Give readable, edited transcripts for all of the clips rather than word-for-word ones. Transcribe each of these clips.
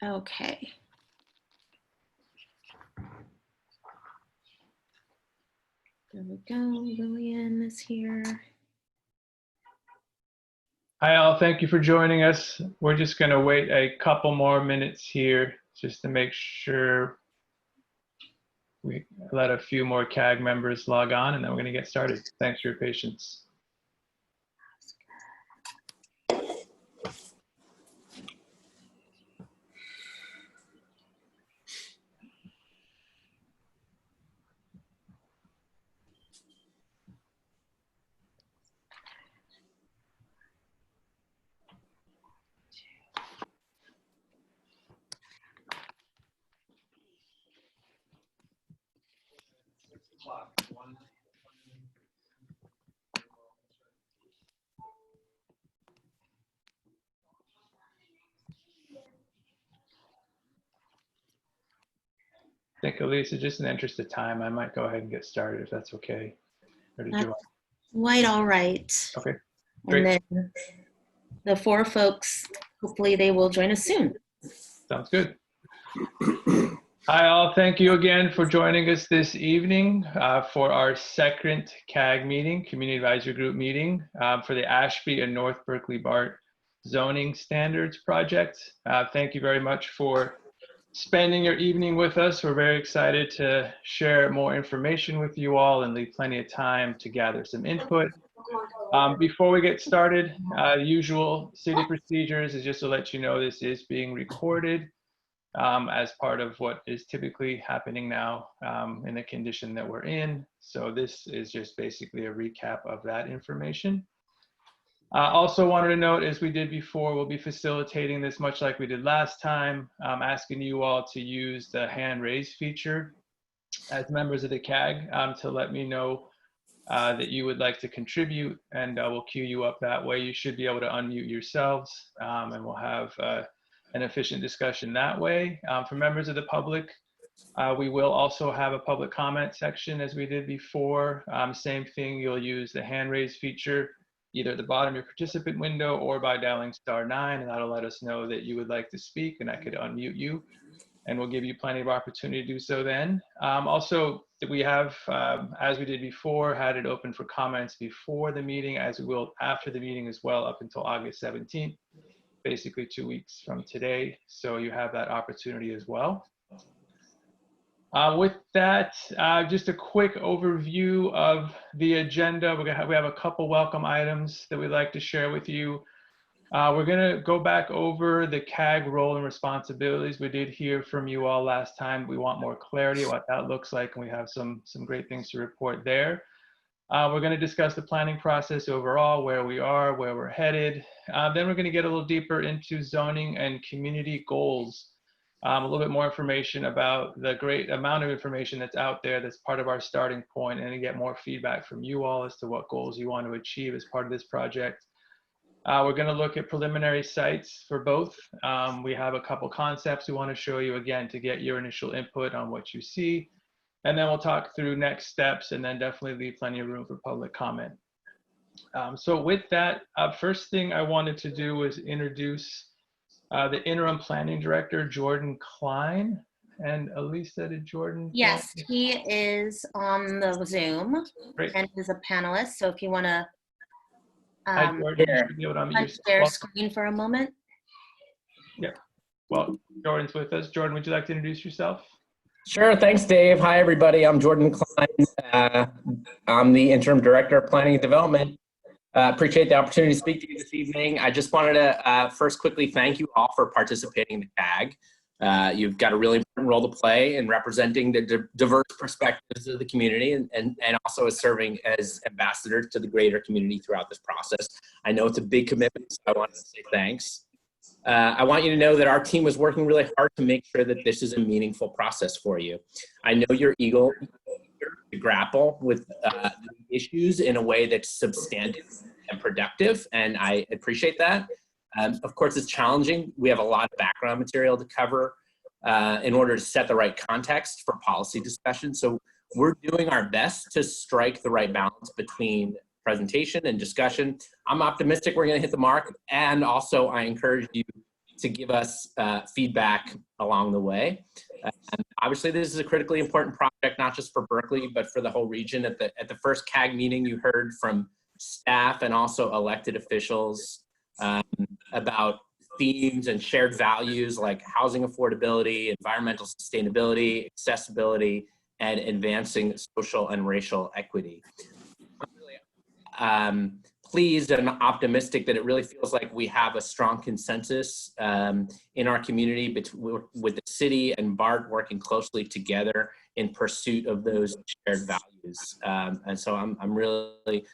Okay. There we go. Lillian is here. Hi all, thank you for joining us. We're just going to wait a couple more minutes here just to make sure we let a few more CAG members log on, and then we're going to get started. Thanks for your patience. I think, Elisa, just in the interest of time, I might go ahead and get started if that's okay. Or did you want? Quite all right. Okay, great. And then the 4 folks, hopefully they will join us soon. Sounds good. Hi all, thank you again for joining us this evening for our second CAG meeting, Community Advisory Group meeting for the Ashby and North Berkeley BART Zoning Standards Project. Thank you very much for spending your evening with us. We're very excited to share more information with you all and leave plenty of time to gather some input. Before we get started, usual city procedures is just to let you know this is being recorded as part of what is typically happening now in the condition that we're in. So this is just basically a recap of that information. Also wanted to note, as we did before, we'll be facilitating this much like we did last time, asking you all to use the hand raise feature as members of the CAG to let me know that you would like to contribute, and we'll queue you up that way. You should be able to unmute yourselves, and we'll have an efficient discussion that way. For members of the public, we will also have a public comment section as we did before. Same thing, you'll use the hand raise feature either at the bottom of your participant window or by dialing *9, and that'll let us know that you would like to speak, and I could unmute you, and we'll give you plenty of opportunity to do so then. Also, we have, as we did before, had it open for comments before the meeting, as we will after the meeting as well, up until August 17th, basically 2 weeks from today. So you have that opportunity as well. With that, just a quick overview of the agenda. We have a couple welcome items that we'd like to share with you. We're going to go back over the CAG role and responsibilities. We did hear from you all last time. We want more clarity what that looks like, and we have some great things to report there. We're going to discuss the planning process overall, where we are, where we're headed. Then we're going to get a little deeper into zoning and community goals. A little bit more information about the great amount of information that's out there that's part of our starting point, and to get more feedback from you all as to what goals you want to achieve as part of this project. We're going to look at preliminary sites for both. We have a couple concepts we want to show you again to get your initial input on what you see. And then we'll talk through next steps, and then definitely leave plenty of room for public comment. So with that, first thing I wanted to do was introduce the interim planning director, Jordan Klein. And Elisa, did Jordan? Yes, he is on the Zoom. Great. And is a panelist. So if you want to share screen for a moment. Yeah. Well, Jordan's with us. Jordan, would you like to introduce yourself? Sure. Thanks, Dave. Hi, everybody. I'm Jordan Klein. I'm the interim director of planning and development. Appreciate the opportunity to speak to you this evening. I just wanted to first quickly thank you all for participating in the CAG. You've got a really important role to play in representing the diverse perspectives of the community, and also as serving as ambassadors to the greater community throughout this process. I know it's a big commitment, so I wanted to say thanks. I want you to know that our team was working really hard to make sure that this is a meaningful process for you. I know you're eager to grapple with the issues in a way that's substantive and productive, and I appreciate that. Of course, it's challenging. We have a lot of background material to cover in order to set the right context for policy discussion. So we're doing our best to strike the right balance between presentation and discussion. I'm optimistic we're going to hit the mark, and also I encourage you to give us feedback along the way. And obviously, this is a critically important project, not just for Berkeley, but for the whole region. At the first CAG meeting, you heard from staff and also elected officials about themes and shared values like housing affordability, environmental sustainability, accessibility, and advancing social and racial equity. I'm really pleased and optimistic that it really feels like we have a strong consensus in our community with the city and BART working closely together in pursuit of those shared values. And so I'm really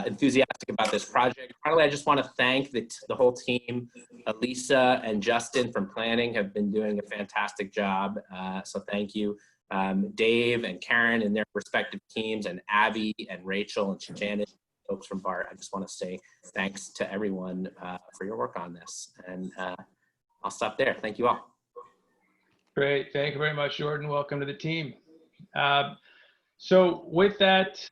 enthusiastic about this project. Finally, I just want to thank the whole team. Lisa and Justin from planning have been doing a fantastic job. So thank you. Dave and Karen and their respective teams, and Abby and Rachel and Janet, folks from BART. I just want to say thanks to everyone for your work on this. And I'll stop there. Thank you all. Great. Thank you very much, Jordan. Welcome to the team. So with that,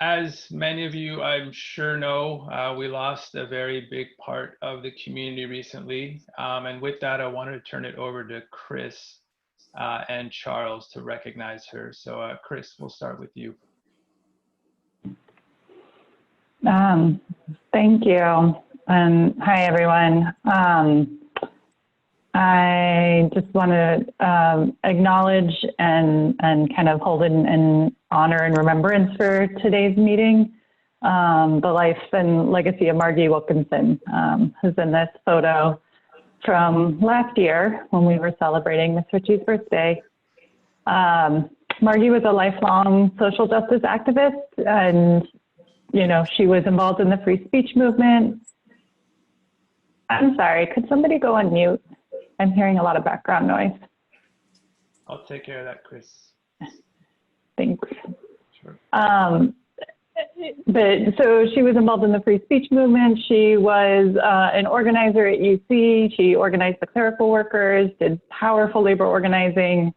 as many of you I'm sure know, we lost a very big part of the community recently. And with that, I wanted to turn it over to Chris and Charles to recognize her. So Chris, we'll start with you. Thank you. Hi, everyone. I just want to acknowledge and kind of hold in honor and remembrance for today's meeting the life and legacy of Margie Wilkinson, who's in this photo from last year when we were celebrating Miss Ritchie's birthday. Margie was a lifelong social justice activist, and she was involved in the free speech movement. I'm sorry, could somebody go on mute? I'm hearing a lot of background noise. I'll take care of that, Chris. Thanks. Sure. So she was involved in the free speech movement. She was an organizer at UC. She organized the clerical workers, did powerful labor organizing.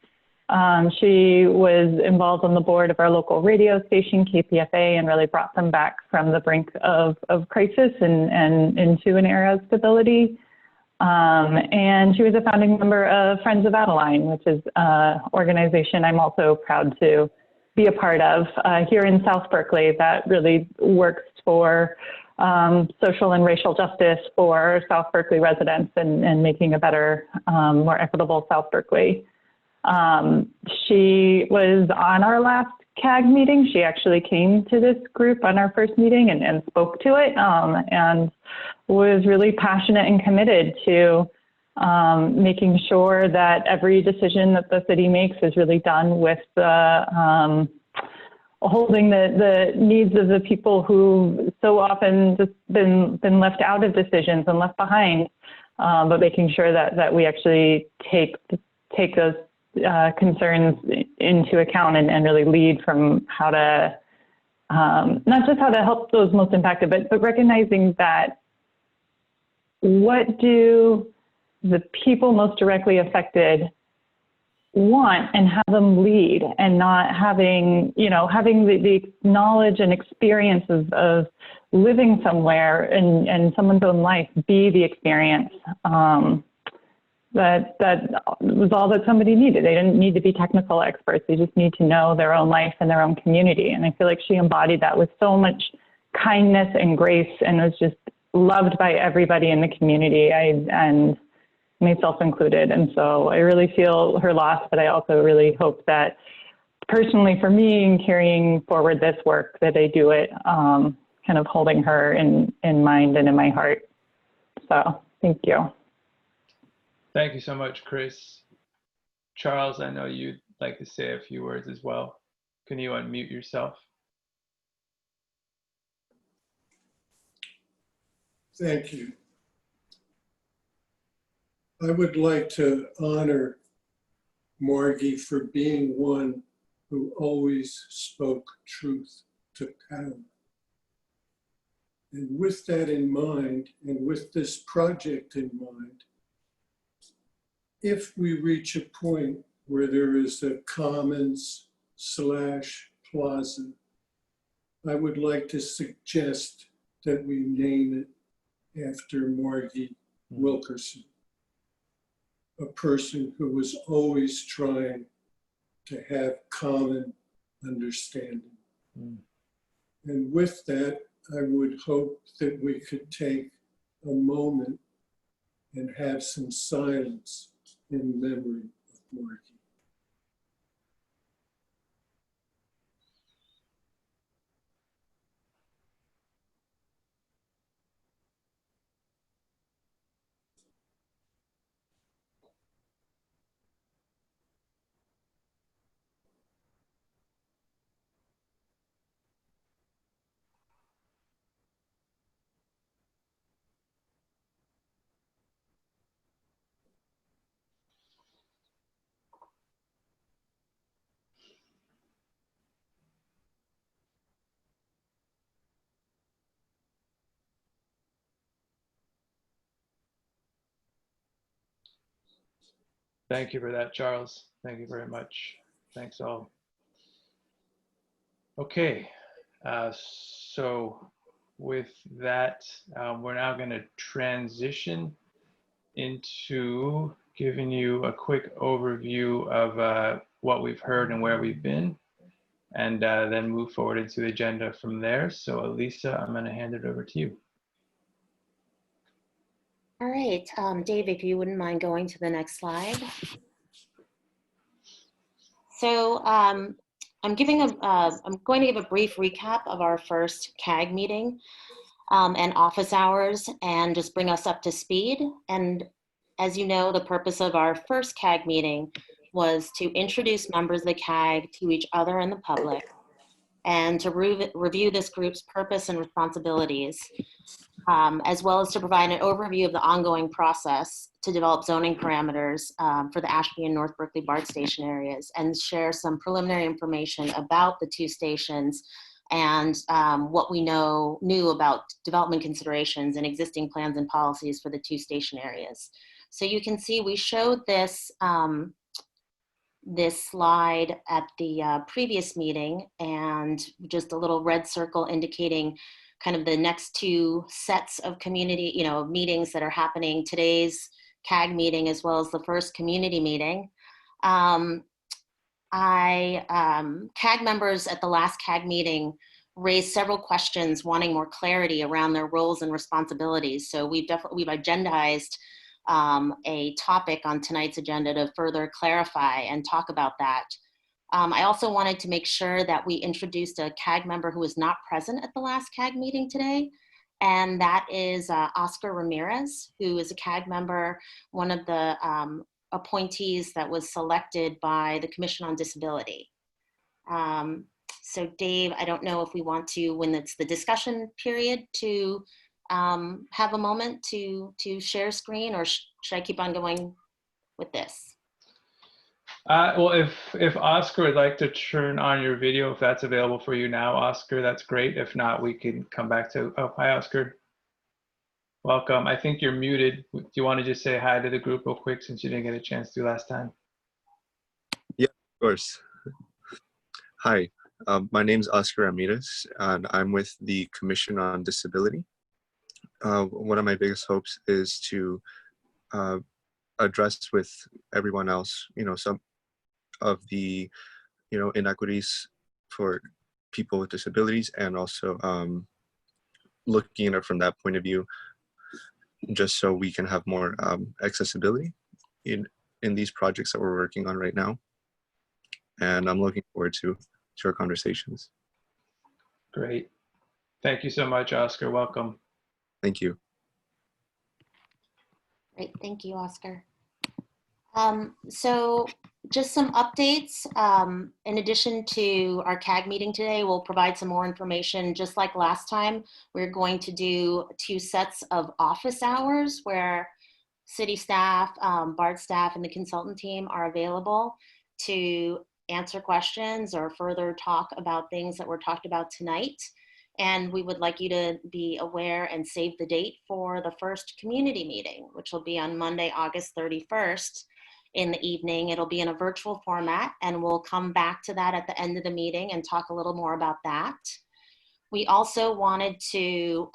She was involved on the board of our local radio station, KPFA, and really brought them back from the brink of crisis and into an era of stability. And she was a founding member of Friends of Adeline, which is an organization I'm also proud to be a part of here in South Berkeley that really works for social and racial justice for South Berkeley residents and making a better, more equitable South Berkeley. She was on our last CAG meeting. She actually came to this group on our first meeting and spoke to it and was really passionate and committed to making sure that every decision that the city makes is really done with the holding the needs of the people who so often just been left out of decisions and left behind, but making sure that we actually take those concerns into account and really lead from how to, not just how to help those most impacted, but recognizing that what do the people most directly affected want and have them lead, and not having the knowledge and experience of living somewhere and someone's own life be the experience. That was all that somebody needed. They didn't need to be technical experts. They just need to know their own life and their own community. And I feel like she embodied that with so much kindness and grace, and was just loved by everybody in the community, and myself included. And so I really feel her loss, but I also really hope that personally for me, in carrying forward this work, that I do it kind of holding her in mind and in my heart. So thank you. Thank you so much, Chris. Charles, I know you'd like to say a few words as well. Can you unmute yourself? Thank you. I would like to honor Margie for being one who always spoke truth to power. And with that in mind, and with this project in mind, if we reach a point where there is a commons/plaza, I would like to suggest that we name it after Margie Wilkinson. a person who was always trying to have common understanding. And with that, I would hope that we could take a moment and have some silence in memory of Margie. Thank you for that, Charles. Thank you very much. Thanks all. Okay, so with that, we're now going to transition into giving you a quick overview of what we've heard and where we've been, and then move forward into the agenda from there. So Elisa, I'm going to hand it over to you. All right, Dave, if you wouldn't mind going to the next slide. So I'm going to give a brief recap of our first CAG meeting and office hours, and just bring us up to speed. And as you know, the purpose of our first CAG meeting was to introduce members of the CAG to each other and the public, and to review this group's purpose and responsibilities, as well as to provide an overview of the ongoing process to develop zoning parameters for the Ashby and North Berkeley BART station areas, and share some preliminary information about the two stations and what we knew about development considerations and existing plans and policies for the two station areas. So you can see we showed this this slide at the previous meeting, and just a little red circle indicating kind of the next two sets of community, meetings that are happening, today's CAG meeting as well as the first community meeting. CAG members at the last CAG meeting raised several questions wanting more clarity around their roles and responsibilities. So we've agendized a topic on tonight's agenda to further clarify and talk about that. I also wanted to make sure that we introduced a CAG member who was not present at the last CAG meeting today, and that is Oscar Ramirez, who is a CAG member, one of the appointees that was selected by the Commission on Disability. So Dave, I don't know if we want to, when it's the discussion period, to have a moment to share screen, or should I keep on going with this? Well, if Oscar would like to turn on your video, if that's available for you now, Oscar, that's great. If not, we can come back to, oh, hi, Oscar. Welcome. I think you're muted. Do you want to just say hi to the group real quick, since you didn't get a chance to last time? Yeah, of course. Hi, my name is Oscar Ramirez, and I'm with the Commission on Disability. One of my biggest hopes is to address with everyone else, some of the, inequities for people with disabilities, and also looking at it from that point of view, just so we can have more accessibility in these projects that we're working on right now. And I'm looking forward to our conversations. Great. Thank you so much, Oscar. Welcome. Thank you. Great, thank you, Oscar. So just some updates. In addition to our CAG meeting today, we'll provide some more information. Just like last time, we're going to do 2 sets of office hours where city staff, BART staff, and the consultant team are available to answer questions or further talk about things that were talked about tonight. And we would like you to be aware and save the date for the first community meeting, which will be on Monday, August 31st in the evening. It'll be in a virtual format, and we'll come back to that at the end of the meeting and talk a little more about that. We also wanted to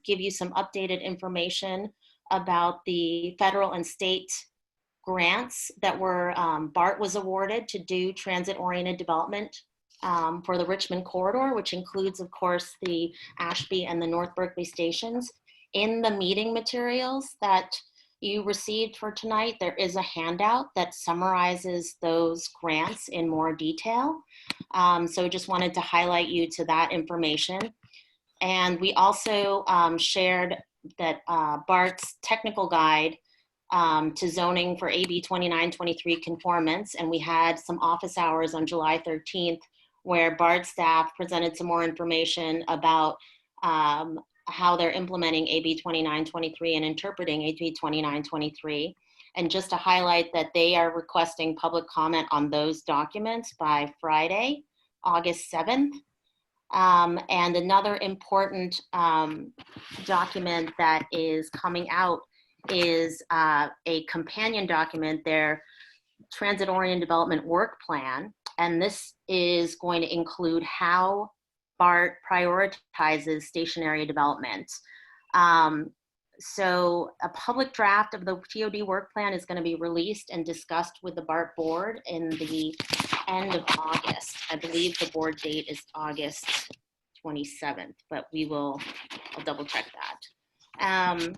give you some updated information about the federal and state grants that were, BART was awarded to do transit-oriented development for the Richmond corridor, which includes, of course, the Ashby and the North Berkeley stations. In the meeting materials that you received for tonight, there is a handout that summarizes those grants in more detail. So just wanted to highlight you to that information. And we also shared that BART's technical guide to zoning for AB 2923 conformance. And we had some office hours on July 13th where BART staff presented some more information about how they're implementing AB 2923 and interpreting AB 2923. And just to highlight that they are requesting public comment on those documents by Friday, August 7th. And another important document that is coming out is a companion document, their transit-oriented development work plan. And this is going to include how BART prioritizes station area development. So a public draft of the TOD work plan is going to be released and discussed with the BART board in the end of August. I believe the board date is August 27th, but I'll double check that.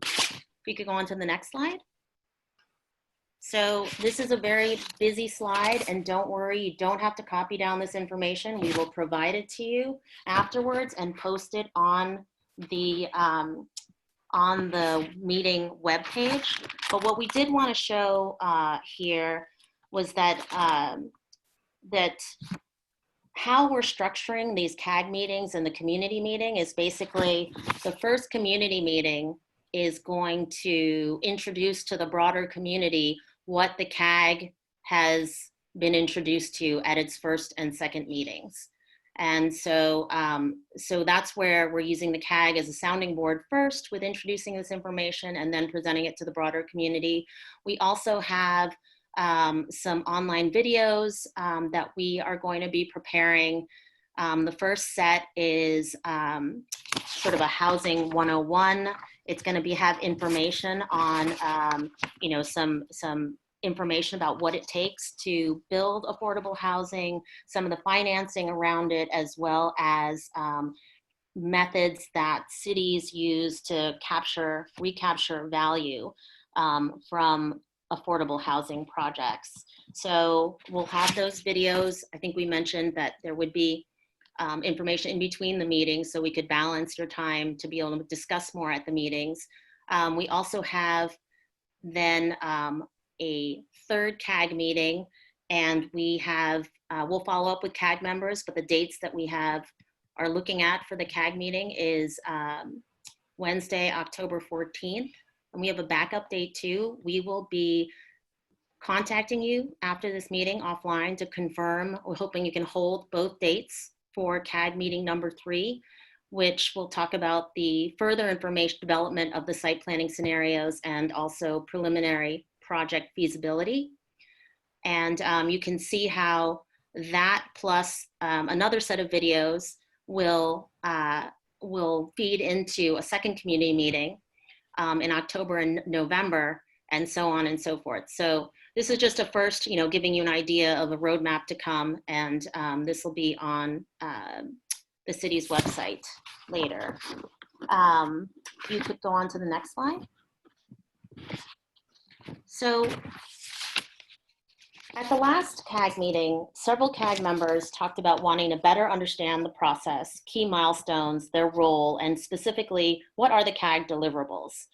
If we could go on to the next slide. So this is a very busy slide, and don't worry, you don't have to copy down this information. We will provide it to you afterwards and post it on the meeting webpage. But what we did want to show here was that how we're structuring these CAG meetings and the community meeting is basically the first community meeting is going to introduce to the broader community what the CAG has been introduced to at its first and second meetings. And so, so that's where we're using the CAG as a sounding board first with introducing this information and then presenting it to the broader community. We also have some online videos that we are going to be preparing. The first set is sort of a housing 101. It's going to have information on, some information about what it takes to build affordable housing, some of the financing around it, as well as methods that cities use to recapture value from affordable housing projects. So we'll have those videos. I think we mentioned that there would be information in between the meetings so we could balance your time to be able to discuss more at the meetings. We also have then a third CAG meeting, and we'll follow up with CAG members, but the dates that we are looking at for the CAG meeting is Wednesday, October 14th. And we have a backup date too. We will be contacting you after this meeting offline to confirm. We're hoping you can hold both dates for CAG meeting number 3, which will talk about the further information development of the site planning scenarios and also preliminary project feasibility. And you can see how that plus another set of videos will feed into a second community meeting in October and November, and so on and so forth. So this is just a first, giving you an idea of a roadmap to come, and this will be on the city's website later. You could go on to the next slide. So at the last CAG meeting, several CAG members talked about wanting to better understand the process, key milestones, their role, and specifically, what are the CAG deliverables?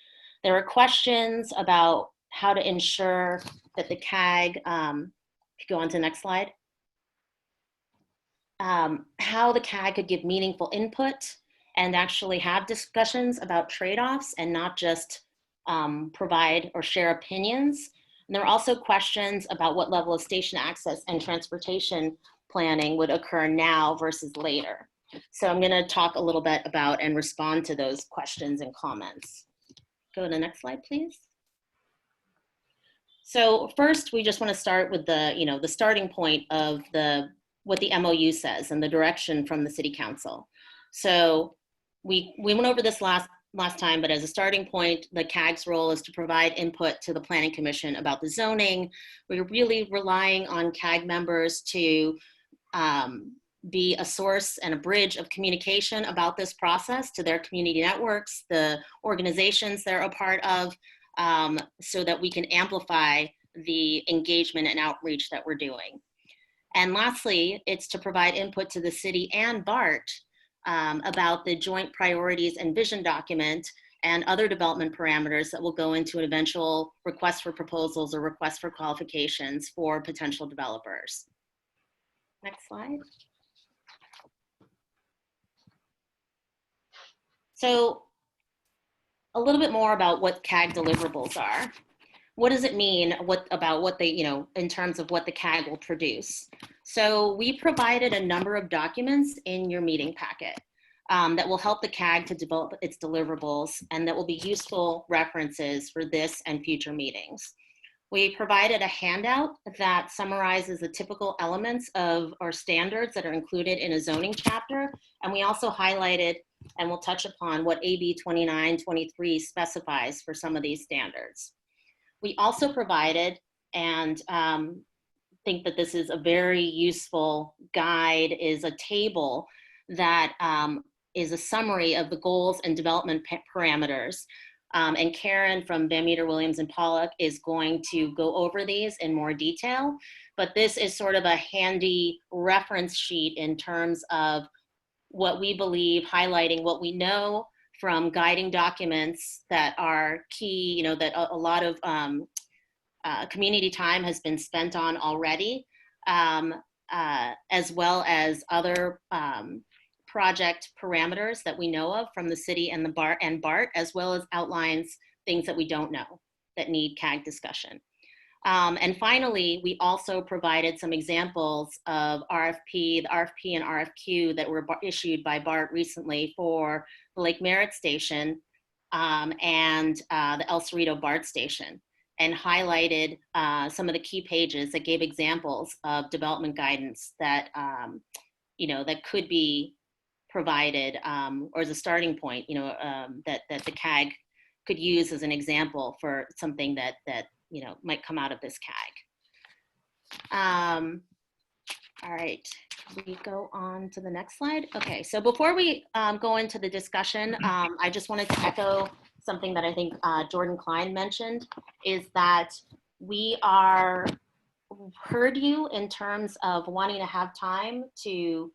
There are questions about how to ensure that the CAG, if you go on to the next slide, how the CAG could give meaningful input and actually have discussions about trade-offs and not just provide or share opinions. And there are also questions about what level of station access and transportation planning would occur now versus later. So I'm going to talk a little bit about and respond to those questions and comments. Go to the next slide, please. So first, we just want to start with the starting point of what the MOU says and the direction from the City Council. So we went over this last last time, but as a starting point, the CAG's role is to provide input to the Planning Commission about the zoning. We're really relying on CAG members to be a source and a bridge of communication about this process to their community networks, the organizations they're a part of, so that we can amplify the engagement and outreach that we're doing. And lastly, it's to provide input to the city and BART about the joint priorities and vision document and other development parameters that will go into an eventual request for proposals or request for qualifications for potential developers. Next slide. So a little bit more about what CAG deliverables are. What does it mean about what they, in terms of what the CAG will produce? So we provided a number of documents in your meeting packet that will help the CAG to develop its deliverables and that will be useful references for this and future meetings. We provided a handout that summarizes the typical elements of our standards that are included in a zoning chapter. And we also highlighted, and we'll touch upon, what AB 2923 specifies for some of these standards. We also provided, and think that this is a very useful guide, is a table that is a summary of the goals and development parameters. And Karen from Van Meter, Williams and Pollock is going to go over these in more detail, but this is sort of a handy reference sheet in terms of what we believe, highlighting what we know from guiding documents that are key, that a lot of community time has been spent on already, as well as other project parameters that we know of from the city and the BART, as well as outlines things that we don't know that need CAG discussion. And finally, we also provided some examples of the RFP and RFQ that were issued by BART recently for the Lake Merritt Station and the El Cerrito BART Station, and highlighted some of the key pages that gave examples of development guidance that, that could be provided, or as a starting point, that the CAG could use as an example for something that might come out of this CAG. All right, can we go on to the next slide? Okay, so before we go into the discussion, I just wanted to echo something that I think Jordan Klein mentioned, is that we heard you in terms of wanting to have time to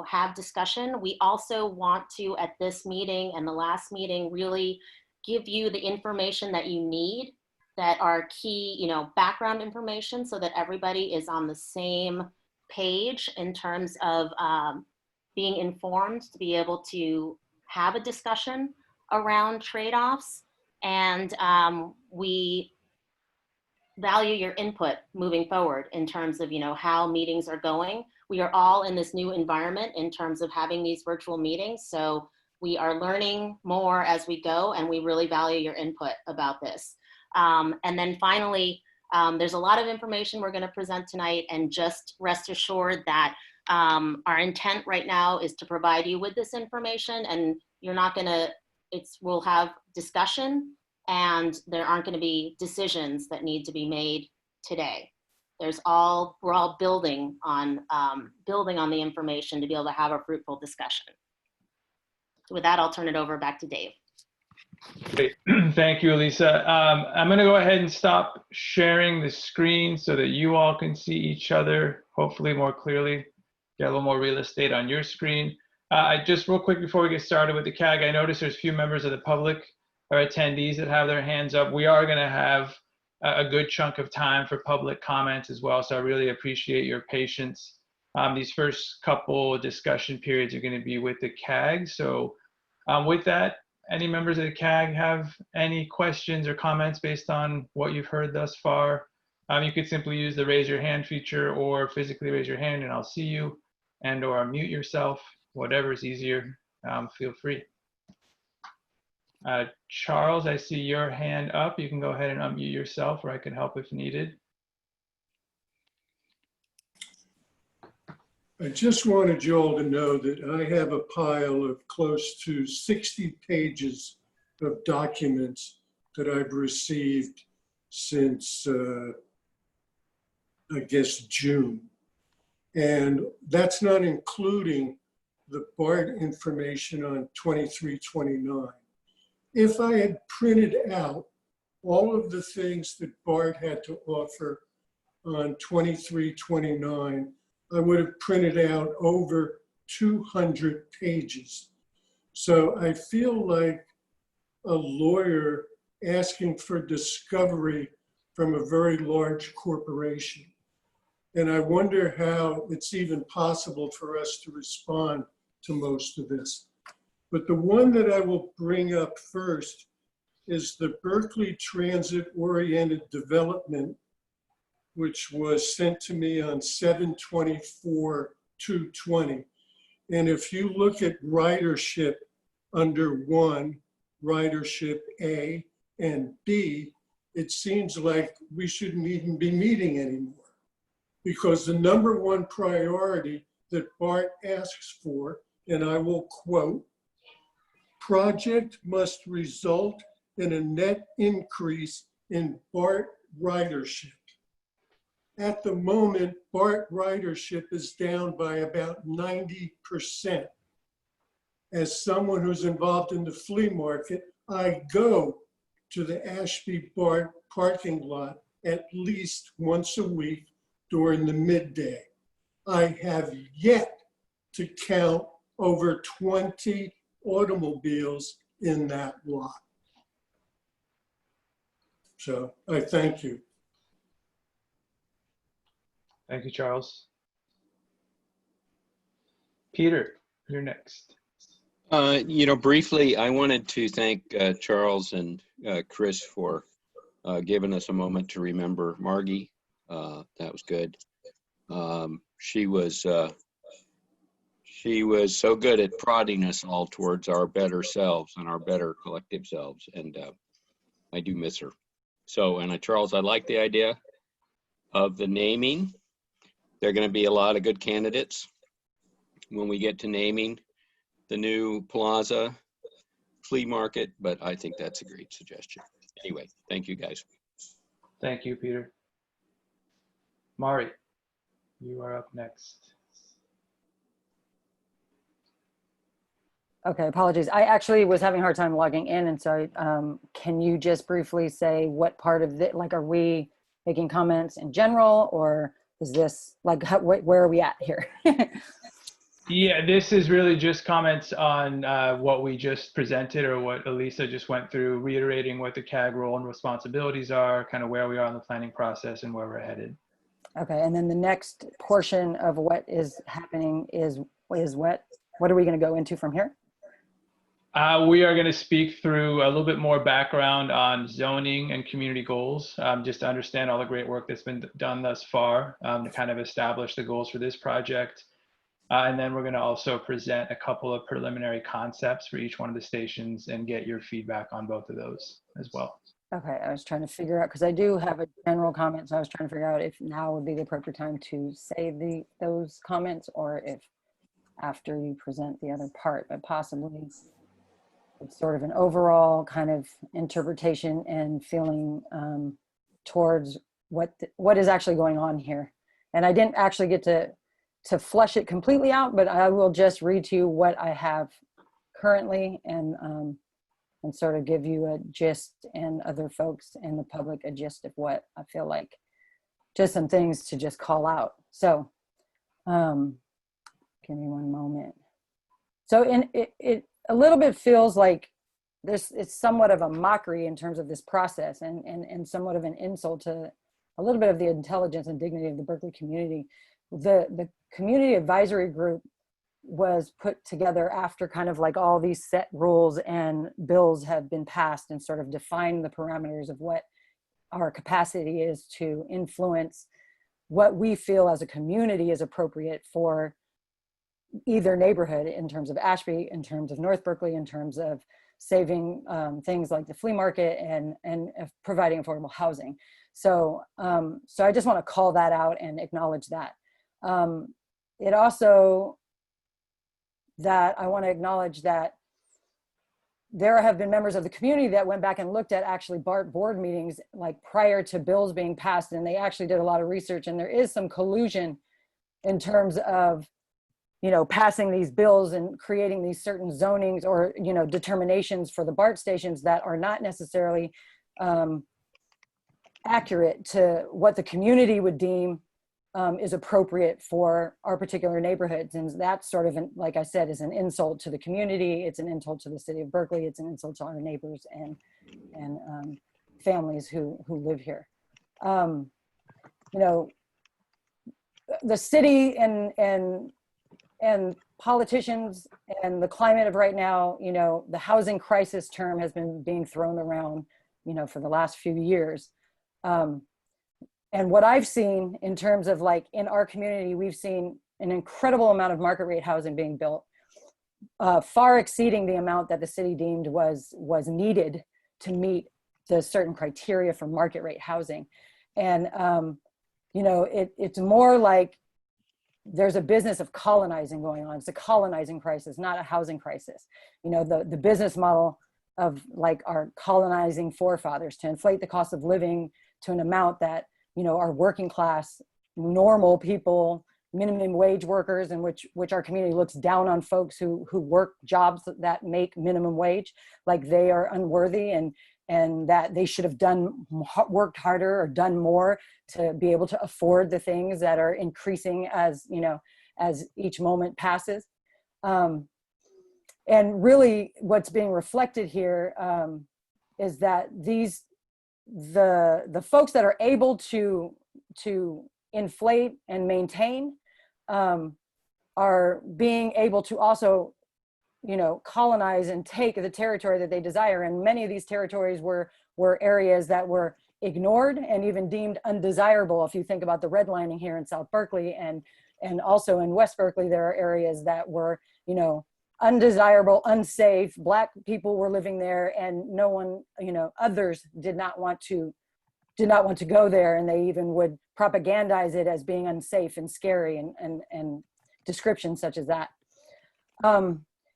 have discussion. We also want to, at this meeting and the last meeting, really give you the information that you need, that are key, background information, so that everybody is on the same page in terms of being informed to be able to have a discussion around trade-offs. And we value your input moving forward in terms of, how meetings are going. We are all in this new environment in terms of having these virtual meetings. So we are learning more as we go, and we really value your input about this. And then finally, there's a lot of information we're going to present tonight, and just rest assured that our intent right now is to provide you with this information, and you're not going to, we'll have discussion, and there aren't going to be decisions that need to be made today. We're all building on the information to be able to have a fruitful discussion. So with that, I'll turn it over back to Dave. Great. Thank you, Elisa. I'm going to go ahead and stop sharing the screen so that you all can see each other, hopefully more clearly, get a little more real estate on your screen. Just real quick before we get started with the CAG, I noticed there's a few members of the public or attendees that have their hands up. We are going to have a good chunk of time for public comments as well, so I really appreciate your patience. These first couple discussion periods are going to be with the CAG. So with that, any members of the CAG have any questions or comments based on what you've heard thus far? You could simply use the raise your hand feature, or physically raise your hand and I'll see you, and or unmute yourself, whatever is easier, feel free. Charles, I see your hand up. You can go ahead and unmute yourself, or I can help if needed. I just wanted Joel to know that I have a pile of close to 60 pages of documents that I've received since, I guess, June. And that's not including the BART information on 2329. If I had printed out all of the things that BART had to offer on 2329, I would have printed out over 200 pages. So I feel like a lawyer asking for discovery from a very large corporation. And I wonder how it's even possible for us to respond to most of this. But the one that I will bring up first is the Berkeley Transit-Oriented Development, which was sent to me on 7/24/2020. And if you look at ridership under 1, ridership A and B, it seems like we shouldn't even be meeting anymore, because the number one priority that BART asks for, and I will quote, project must result in a net increase in BART ridership. At the moment, BART ridership is down by about 90%. As someone who's involved in the flea market, I go to the Ashby BART parking lot at least once a week during the midday. I have yet to count over 20 automobiles in that lot. So I thank you. Thank you, Charles. Peter, you're next. Briefly, I wanted to thank Charles and Chris for giving us a moment to remember Margie. That was good. She was so good at prodding us all towards our better selves and our better collective selves, and I do miss her. So, and Charles, I like the idea of the naming. There are going to be a lot of good candidates when we get to naming the new plaza flea market, but I think that's a great suggestion. Anyway, thank you guys. Thank you, Peter. Mari, you are up next. Okay, apologies. I actually was having a hard time logging in, and so can you just briefly say what part of it, like, are we making comments in general, or is this like, where are we at here? Yeah, this is really just comments on what we just presented, or what Elisa just went through, reiterating what the CAG role and responsibilities are, kind of where we are in the planning process and where we're headed. Okay, and then the next portion of what is happening is what are we going to go into from here? We are going to speak through a little bit more background on zoning and community goals, just to understand all the great work that's been done thus far, to kind of establish the goals for this project. And then we're going to also present a couple of preliminary concepts for each one of the stations and get your feedback on both of those as well. Okay, I was trying to figure out, because I do have a general comment, so I was trying to figure out if now would be the appropriate time to say those comments, or if after you present the other part, but possibly it's sort of an overall kind of interpretation and feeling towards what is actually going on here. And I didn't actually get to flesh it completely out, but I will just read to you what I have currently, and sort of give you a gist, and other folks in the public a gist of what I feel like, just some things to just call out. So give me one moment. So it a little bit feels like it's somewhat of a mockery in terms of this process, and somewhat of an insult to a little bit of the intelligence and dignity of the Berkeley community. The community advisory group was put together after kind of like all these set rules and bills have been passed and sort of define the parameters of what our capacity is to influence what we feel as a community is appropriate for either neighborhood, in terms of Ashby, in terms of North Berkeley, in terms of saving things like the flea market and providing affordable housing. So I just want to call that out and acknowledge that. It also, that I want to acknowledge that there have been members of the community that went back and looked at actually BART board meetings like prior to bills being passed, and they actually did a lot of research, and there is some collusion in terms of, you know, passing these bills and creating these certain zonings or, you know, determinations for the BART stations that are not necessarily accurate to what the community would deem is appropriate for our particular neighborhoods. And that's sort of, like I said, is an insult to the community. It's an insult to the city of Berkeley. It's an insult to our neighbors and families who live here. You know, the city and politicians and the climate of right now, you know, the housing crisis term has been being thrown around, you know, for the last few years. And what I've seen in terms of like in our community, we've seen an incredible amount of market rate housing being built, far exceeding the amount that the city deemed was needed to meet the certain criteria for market rate housing. And, you know, it's more like there's a business of colonizing going on. It's a colonizing crisis, not a housing crisis. You know, the business model of like our colonizing forefathers to inflate the cost of living to an amount that, you know, our working class, normal people, minimum wage workers, in which our community looks down on folks who work jobs that make minimum wage, like they are unworthy and that they should have worked harder or done more to be able to afford the things that are increasing as, you know, as each moment passes. And really what's being reflected here is that the folks that are able to inflate and maintain are being able to also, you know, colonize and take the territory that they desire. And many of these territories were areas that were ignored and even deemed undesirable. If you think about the redlining here in South Berkeley and also in West Berkeley, there are areas that were, you know, undesirable, unsafe. Black people were living there, and no one, you know, others did not want to go there, and they even would propagandize it as being unsafe and scary and descriptions such as that.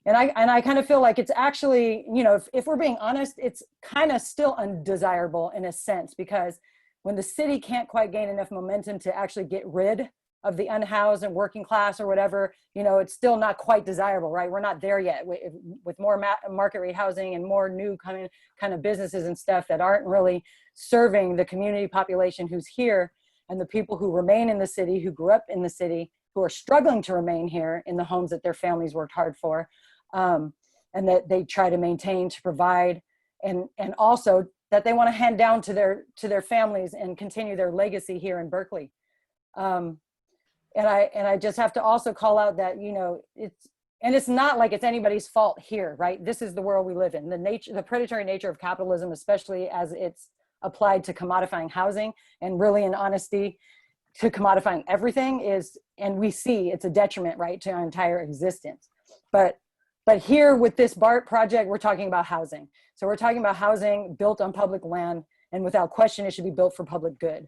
And I kind of feel like it's actually, you know, if we're being honest, it's kind of still undesirable in a sense, because when the city can't quite gain enough momentum to actually get rid of the unhoused and working class or whatever, you know, it's still not quite desirable, right? We're not there yet with more market rate housing and more new kind of businesses and stuff that aren't really serving the community population who's here and the people who remain in the city, who grew up in the city, who are struggling to remain here in the homes that their families worked hard for, and that they try to maintain, to provide, and also that they want to hand down to their families and continue their legacy here in Berkeley. And I just have to also call out that, you know, it's not like it's anybody's fault here, right? This is the world we live in. The predatory nature of capitalism, especially as it's applied to commodifying housing, and really in honesty to commodifying everything and we see it's a detriment, right, to our entire existence. But here with this BART project, we're talking about housing. So we're talking about housing built on public land, and without question, it should be built for public good.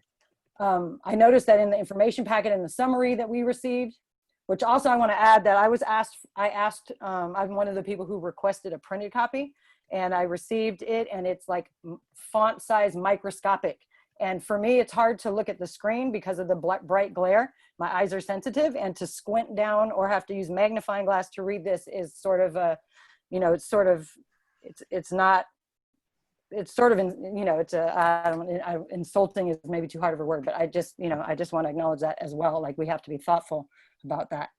I noticed that in the information packet and the summary that we received, which also I want to add that I'm one of the people who requested a printed copy, and I received it, and it's like font size microscopic. And for me, it's hard to look at the screen because of the bright glare. My eyes are sensitive, and to squint down or have to use magnifying glass to read this is sort of a, you know, it's sort of insulting is maybe too hard of a word, but I just want to acknowledge that as well. Like, we have to be thoughtful about that.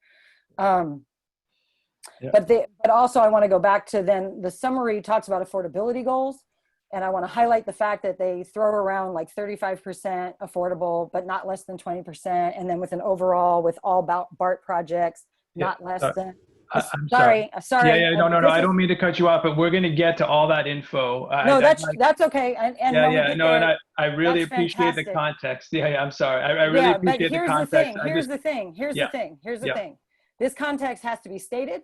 Yeah. But also I want to go back to then the summary talks about affordability goals. And I want to highlight the fact that they throw around like 35% affordable, but not less than 20%. And then with an overall, with all BART projects, not less than. I'm sorry. Yeah, no, I don't mean to cut you off, but we're going to get to all that info. No, that's okay. And I really appreciate the context. Yeah, I'm sorry. I really appreciate the context. Here's the thing. This context has to be stated.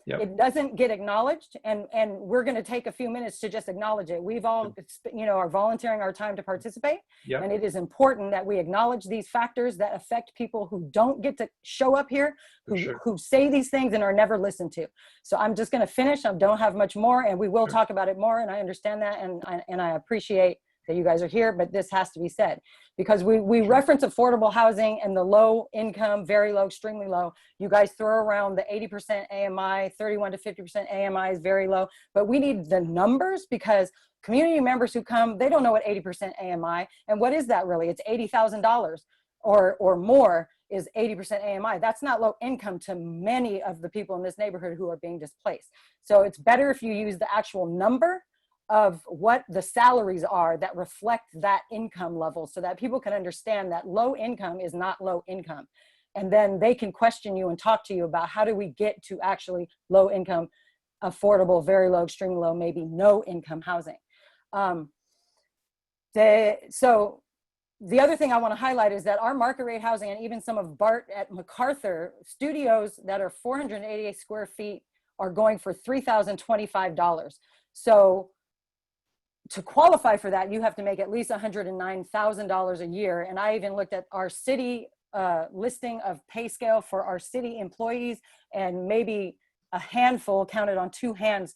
Yep. it doesn't get acknowledged, and we're going to take a few minutes to just acknowledge it. We've all, you know, are volunteering our time to participate. Yep. And it is important that we acknowledge these factors that affect people who don't get to show up here, who say these things and are never listened to. So I'm just going to finish. I don't have much more, and we will talk about it more. And I understand that, and I appreciate that you guys are here, but this has to be said, because we reference affordable housing and the low income, very low, extremely low. You guys throw around the 80% AMI, 31 to 50% AMI is very low, but we need the numbers, because community members who come, they don't know what 80% AMI, and what is that really? It's $80,000 or more is 80% AMI. That's not low income to many of the people in this neighborhood who are being displaced. So it's better if you use the actual number of what the salaries are that reflect that income level, so that people can understand that low income is not low income. And then they can question you and talk to you about, how do we get to actually low income, affordable, very low, extremely low, maybe no income housing. So the other thing I want to highlight is that our market rate housing, and even some of BART at MacArthur, studios that are 488 square feet are going for $3,025. So to qualify for that, you have to make at least $109,000 a year. And I even looked at our city listing of pay scale for our city employees, and maybe a handful, counted on two hands,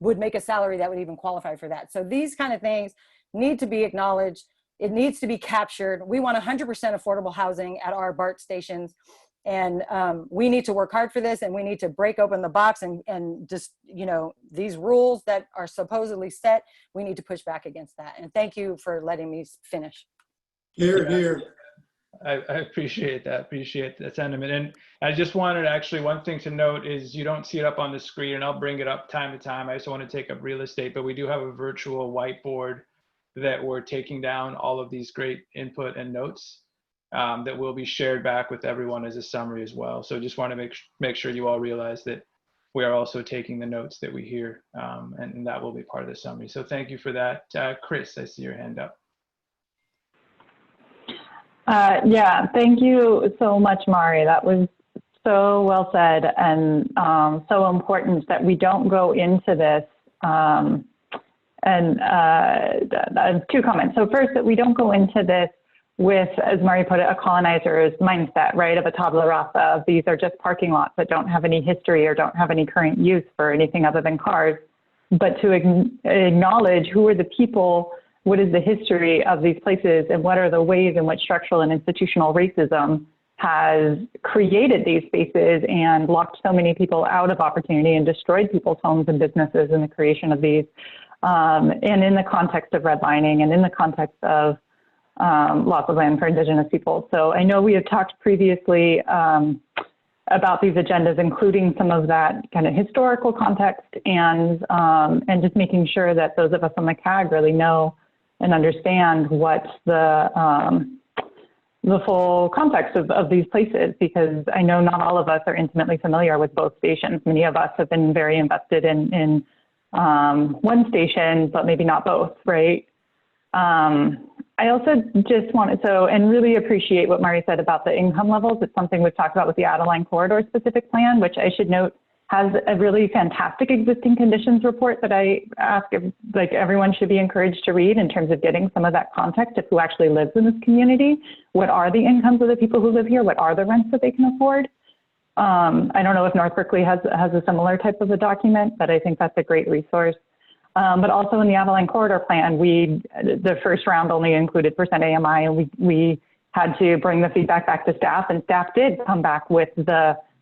would make a salary that would even qualify for that. So these kind of things need to be acknowledged. It needs to be captured. We want 100% affordable housing at our BART stations. And we need to work hard for this, and we need to break open the box and just, you know, these rules that are supposedly set, we need to push back against that. And thank you for letting me finish. Here, here. I appreciate that. Appreciate that sentiment. And I just wanted, actually, one thing to note is, you don't see it up on the screen, and I'll bring it up time to time. I just want to take up real estate, but we do have a virtual whiteboard that we're taking down all of these great input and notes that will be shared back with everyone as a summary as well. So just want to make sure you all realize that we are also taking the notes that we hear, and that will be part of the summary. So thank you for that. Chris, I see your hand up. Yeah, thank you so much, Mari. That was so well said, and so important that we don't go into this. Two comments. So first, that we don't go into this with, as Mari put it, a colonizer's mindset, right, of a tabula rasa, of these are just parking lots that don't have any history or don't have any current use for anything other than cars, but to acknowledge who are the people, what is the history of these places, and what are the ways in which structural and institutional racism has created these spaces and locked so many people out of opportunity and destroyed people's homes and businesses in the creation of these. And in the context of redlining, and in the context of loss of land for Indigenous people. So I know we have talked previously about these agendas, including some of that kind of historical context, and just making sure that those of us on the CAG really know and understand what the full context of these places, because I know not all of us are intimately familiar with both stations. Many of us have been very invested in one station, but maybe not both, right? I also just wanted and really appreciate what Mari said about the income levels. It's something we've talked about with the Adeline Corridor specific plan, which I should note has a really fantastic existing conditions report that I ask if, everyone should be encouraged to read, in terms of getting some of that context of who actually lives in this community. What are the incomes of the people who live here? What are the rents that they can afford? I don't know if North Berkeley has a similar type of a document, but I think that's a great resource. But also in the Adeline Corridor Plan, the first round only included percent AMI, and we had to bring the feedback back to staff, and staff did come back with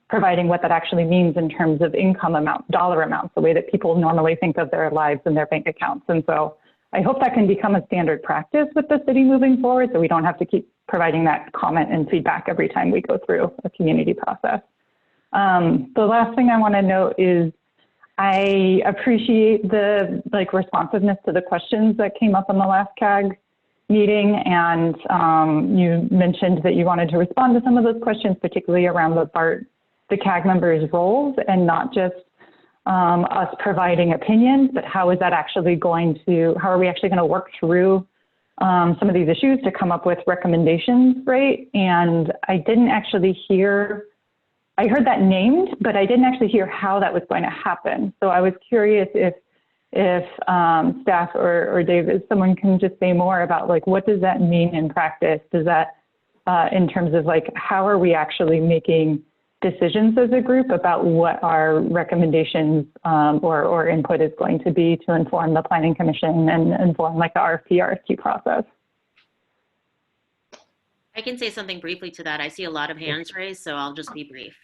providing what that actually means in terms of income amount, dollar amounts, the way that people normally think of their lives and their bank accounts. And so I hope that can become a standard practice with the city moving forward, so we don't have to keep providing that comment and feedback every time we go through a community process. The last thing I want to note is I appreciate the responsiveness to the questions that came up in the last CAG meeting, and you mentioned that you wanted to respond to some of those questions, particularly around the CAG members' roles, and not just us providing opinions, but how is that actually how are we actually going to work through some of these issues to come up with recommendations, right? And I didn't actually hear I heard that named, but I didn't actually hear how that was going to happen. So I was curious if staff or David, someone can just say more about like, what does that mean in practice? Does that, in terms of like, how are we actually making decisions as a group about what our recommendations or input is going to be to inform the Planning Commission and inform like the RFP, RFQ process? I can say something briefly to that. I see a lot of hands raised, so I'll just be brief.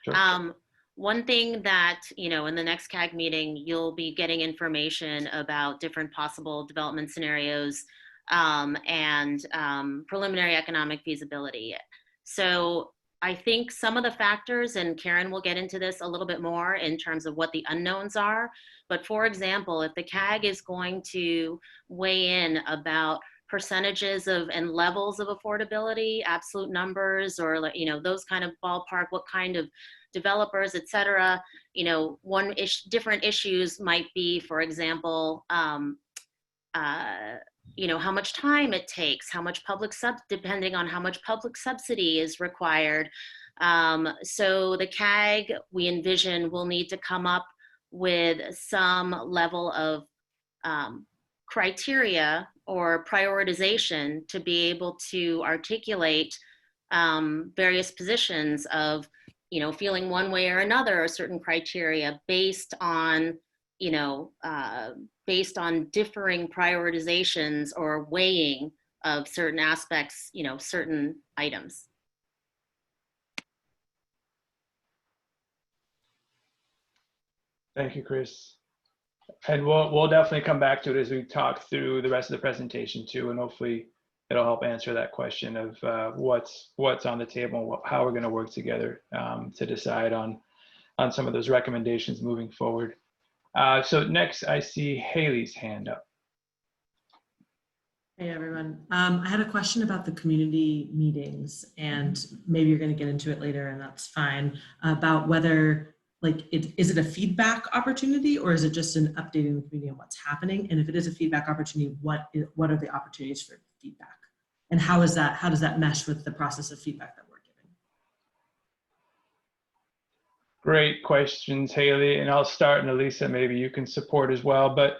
Sure. One thing that, you know, in the next CAG meeting, you'll be getting information about different possible development scenarios and preliminary economic feasibility. So I think some of the factors, and Karen will get into this a little bit more in terms of what the unknowns are, but for example, if the CAG is going to weigh in about percentages of and levels of affordability, absolute numbers, or, you know, those kind of ballpark, what kind of developers, et cetera, you know, different issues might be, for example, you know, how much time it takes, how much depending on how much public subsidy is required. So the CAG, we envision, will need to come up with some level of criteria or prioritization to be able to articulate various positions of, you know, feeling one way or another, or certain criteria based on, you know, based on differing prioritizations or weighing of certain aspects, you know, certain items. Thank you, Chris. And we'll definitely come back to it as we talk through the rest of the presentation too, and hopefully it'll help answer that question of what's on the table and how we're going to work together to decide on some of those recommendations moving forward. So next, I see Haley's hand up. Hey everyone. I had a question about the community meetings, and maybe you're going to get into it later, and that's fine, about whether, like, is it a feedback opportunity or is it just an updating the community on what's happening? And if it is a feedback opportunity, what are the opportunities for feedback? And how does that mesh with the process of feedback that we're giving? Great questions, Haley. And I'll start, and Elisa, maybe you can support as well. But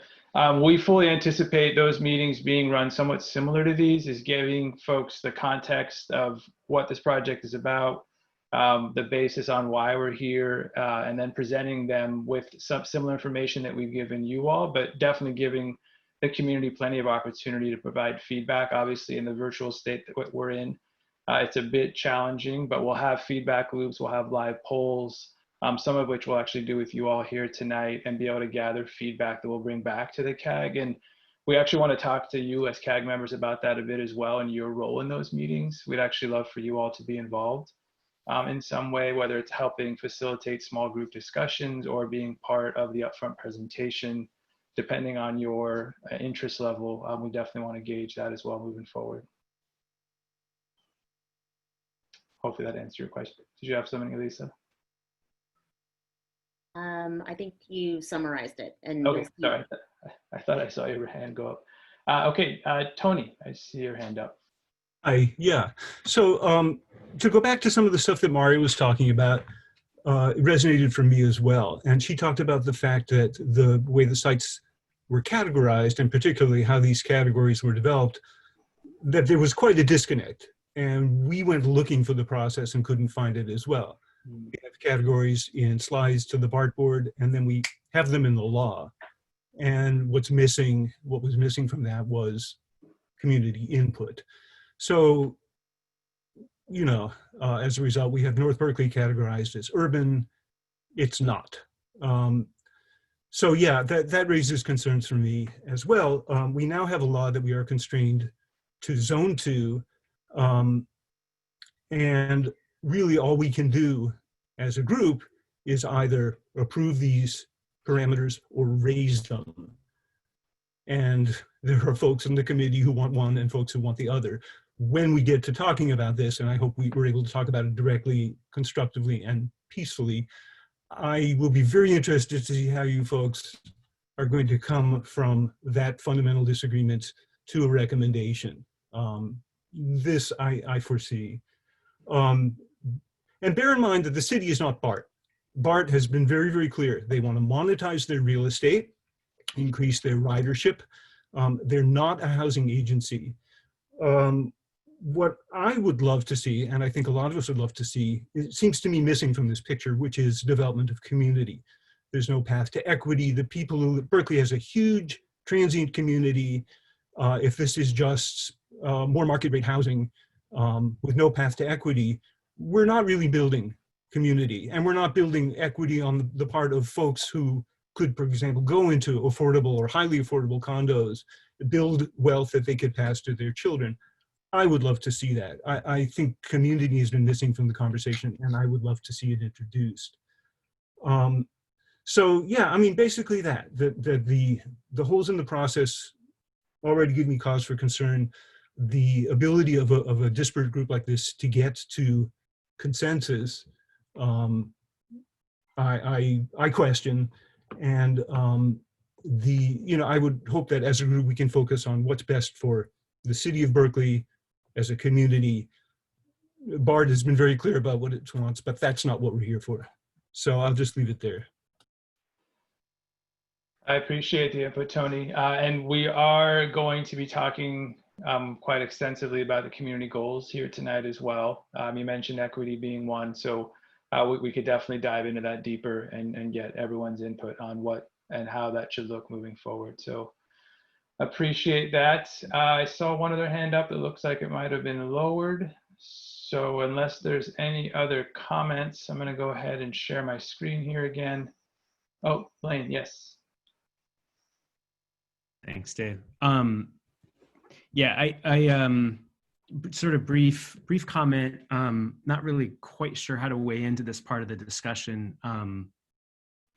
we fully anticipate those meetings being run somewhat similar to these, is giving folks the context of what this project is about, the basis on why we're here, and then presenting them with some similar information that we've given you all, but definitely giving the community plenty of opportunity to provide feedback. Obviously, in the virtual state that we're in, it's a bit challenging, but we'll have feedback loops, we'll have live polls, some of which we'll actually do with you all here tonight, and be able to gather feedback that we'll bring back to the CAG. And we actually want to talk to you as CAG members about that a bit as well, and your role in those meetings. We'd actually love for you all to be involved in some way, whether it's helping facilitate small group discussions or being part of the upfront presentation, depending on your interest level. We definitely want to gauge that as well moving forward. Hopefully that answered your question. Did you have something, Elisa? I think you summarized it. And okay, sorry. I thought I saw your hand go up. Okay, Tony, I see your hand up. Yeah. So to go back to some of the stuff that Mari was talking about, it resonated for me as well. And she talked about the fact that the way the sites were categorized, and particularly how these categories were developed, that there was quite a disconnect. And we went looking for the process and couldn't find it as well. We have categories in slides to the BART board, and then we have them in the law. And what was missing from that was community input. So, you know, as a result, we have North Berkeley categorized as urban. It's not. So yeah, that raises concerns for me as well. We now have a law that we are constrained to zone 2. And really all we can do as a group is either approve these parameters or raise them. And there are folks in the committee who want one and folks who want the other. When we get to talking about this, and I hope we were able to talk about it directly, constructively, and peacefully, I will be very interested to see how you folks are going to come from that fundamental disagreement to a recommendation. This I foresee. And bear in mind that the city is not BART. BART has been very, very clear. They want to monetize their real estate, increase their ridership. They're not a housing agency. What I would love to see, and I think a lot of us would love to see, it seems to me missing from this picture, which is development of community. There's no path to equity. The people who, Berkeley has a huge transient community. If this is just more market rate housing with no path to equity, we're not really building community, and we're not building equity on the part of folks who could, for example, go into affordable or highly affordable condos, build wealth that they could pass to their children. I would love to see that. I think community has been missing from the conversation, and I would love to see it introduced. So yeah, I mean, basically the holes in the process already give me cause for concern. The ability of a disparate group like this to get to consensus, I question, and I would hope that as a group we can focus on what's best for the city of Berkeley as a community. BART has been very clear about what it wants, but that's not what we're here for. So I'll just leave it there. I appreciate the input, Tony. And we are going to be talking quite extensively about the community goals here tonight as well. You mentioned equity being one, so we could definitely dive into that deeper and get everyone's input on what and how that should look moving forward. So appreciate that. I saw one other hand up. It looks like it might have been lowered. So unless there's any other comments, I'm going to go ahead and share my screen here again. Oh, Blaine, yes. Thanks, Dave. Yeah, I sort of brief comment. Not really quite sure how to weigh into this part of the discussion,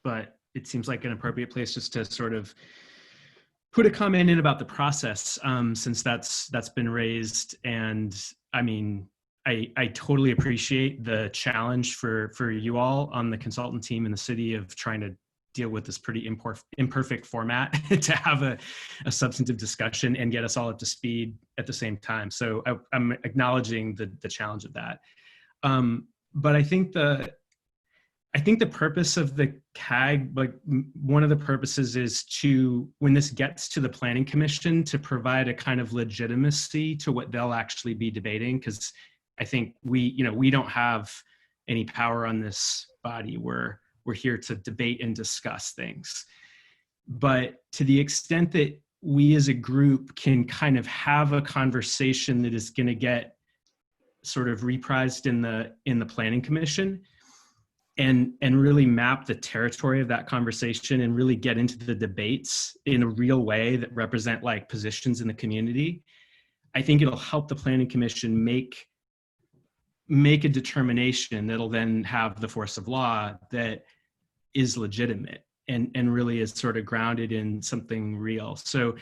but it seems like an appropriate place just to sort of put a comment in about the process, since that's been raised. And I mean, I totally appreciate the challenge for you all on the consultant team in the city of trying to deal with this pretty imperfect format to have a substantive discussion and get us all up to speed at the same time. So I'm acknowledging the challenge of that. But I think the purpose of the CAG, like one of the purposes is to, when this gets to the Planning Commission, to provide a kind of legitimacy to what they'll actually be debating. Because I think we don't have any power on this body. We're here to debate and discuss things. But to the extent that we as a group can kind of have a conversation that is going to get sort of reprised in the Planning Commission, and really map the territory of that conversation and really get into the debates in a real way that represent like positions in the community, I think it'll help the Planning Commission make a determination that'll then have the force of law that is legitimate and really is sort of grounded in something real. So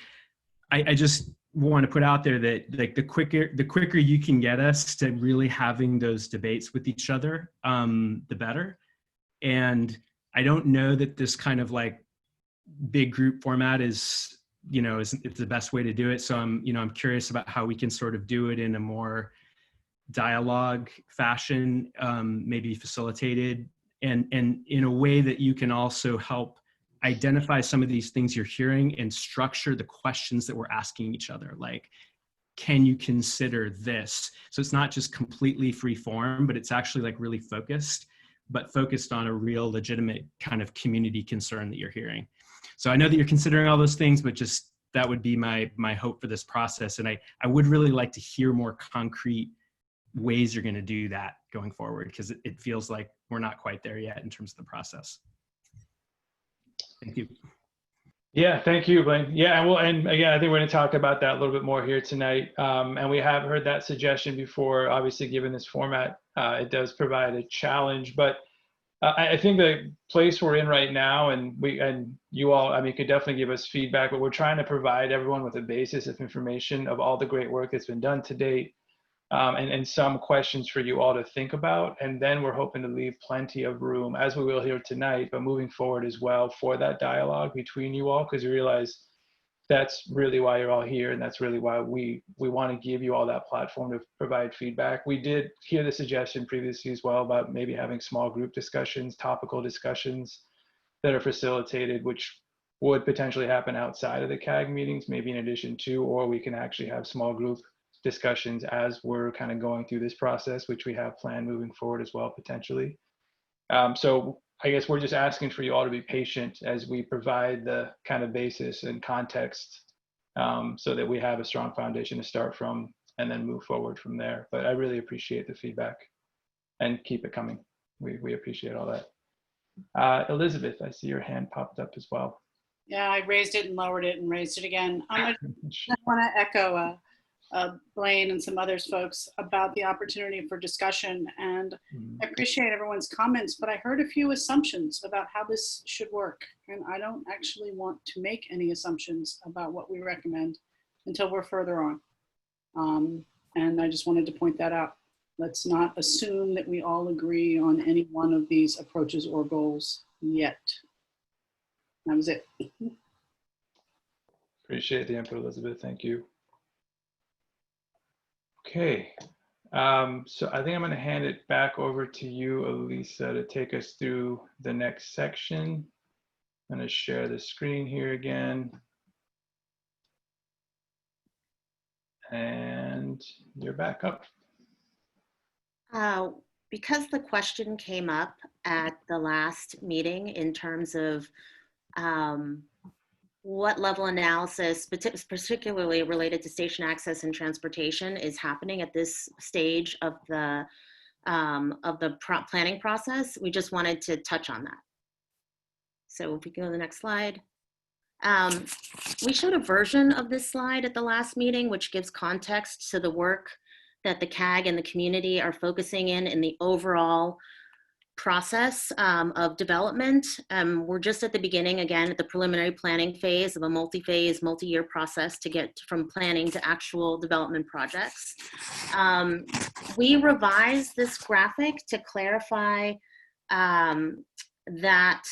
I just want to put out there that like the quicker you can get us to really having those debates with each other, the better. And I don't know that this kind of like big group format is it's the best way to do it. So I'm curious about how we can sort of do it in a more dialogue fashion, maybe facilitated, and in a way that you can also help identify some of these things you're hearing and structure the questions that we're asking each other. Like, can you consider this? So it's not just completely free form, but it's actually like really focused on a real legitimate kind of community concern that you're hearing. So I know that you're considering all those things, but just that would be my hope for this process. And I would really like to hear more concrete ways you're going to do that going forward, because it feels like we're not quite there yet in terms of the process. Thank you. Yeah, thank you, Blaine. Yeah, and again, I think we're going to talk about that a little bit more here tonight. And we have heard that suggestion before. Obviously, given this format, it does provide a challenge. But I think the place we're in right now, and you all, I mean, could definitely give us feedback. But we're trying to provide everyone with a basis of information of all the great work that's been done to date, and some questions for you all to think about. And then we're hoping to leave plenty of room, as we will here tonight, but moving forward as well, for that dialogue between you all, because we realize that's really why you're all here, and that's really why we want to give you all that platform to provide feedback. We did hear the suggestion previously as well about maybe having small group discussions, topical discussions that are facilitated, which would potentially happen outside of the CAG meetings, maybe in addition to, or we can actually have small group discussions as we're kind of going through this process, which we have planned moving forward as well, potentially. So I guess we're just asking for you all to be patient as we provide the kind of basis and context, so that we have a strong foundation to start from and then move forward from there. But I really appreciate the feedback, and keep it coming. We appreciate all that. Elizabeth, I see your hand popped up as well. Yeah, I raised it and lowered it and raised it again. I want to echo Blaine and some others folks about the opportunity for discussion, and I appreciate everyone's comments, but I heard a few assumptions about how this should work, and I don't actually want to make any assumptions about what we recommend until we're further on. And I just wanted to point that out. Let's not assume that we all agree on any one of these approaches or goals yet. That was it. Appreciate the input, Elizabeth. Thank you. Okay, so I think I'm going to hand it back over to you, Elisa, to take us through the next section. I'm going to share the screen here again. And you're back up. Because the question came up at the last meeting in terms of what level analysis, particularly related to station access and transportation, is happening at this stage of the planning process, we just wanted to touch on that. So if we go to the next slide. We showed a version of this slide at the last meeting, which gives context to the work that the CAG and the community are focusing in the overall process of development. We're just at the beginning, again, at the preliminary planning phase of a multi-phase, multi-year process to get from planning to actual development projects. We revised this graphic to clarify that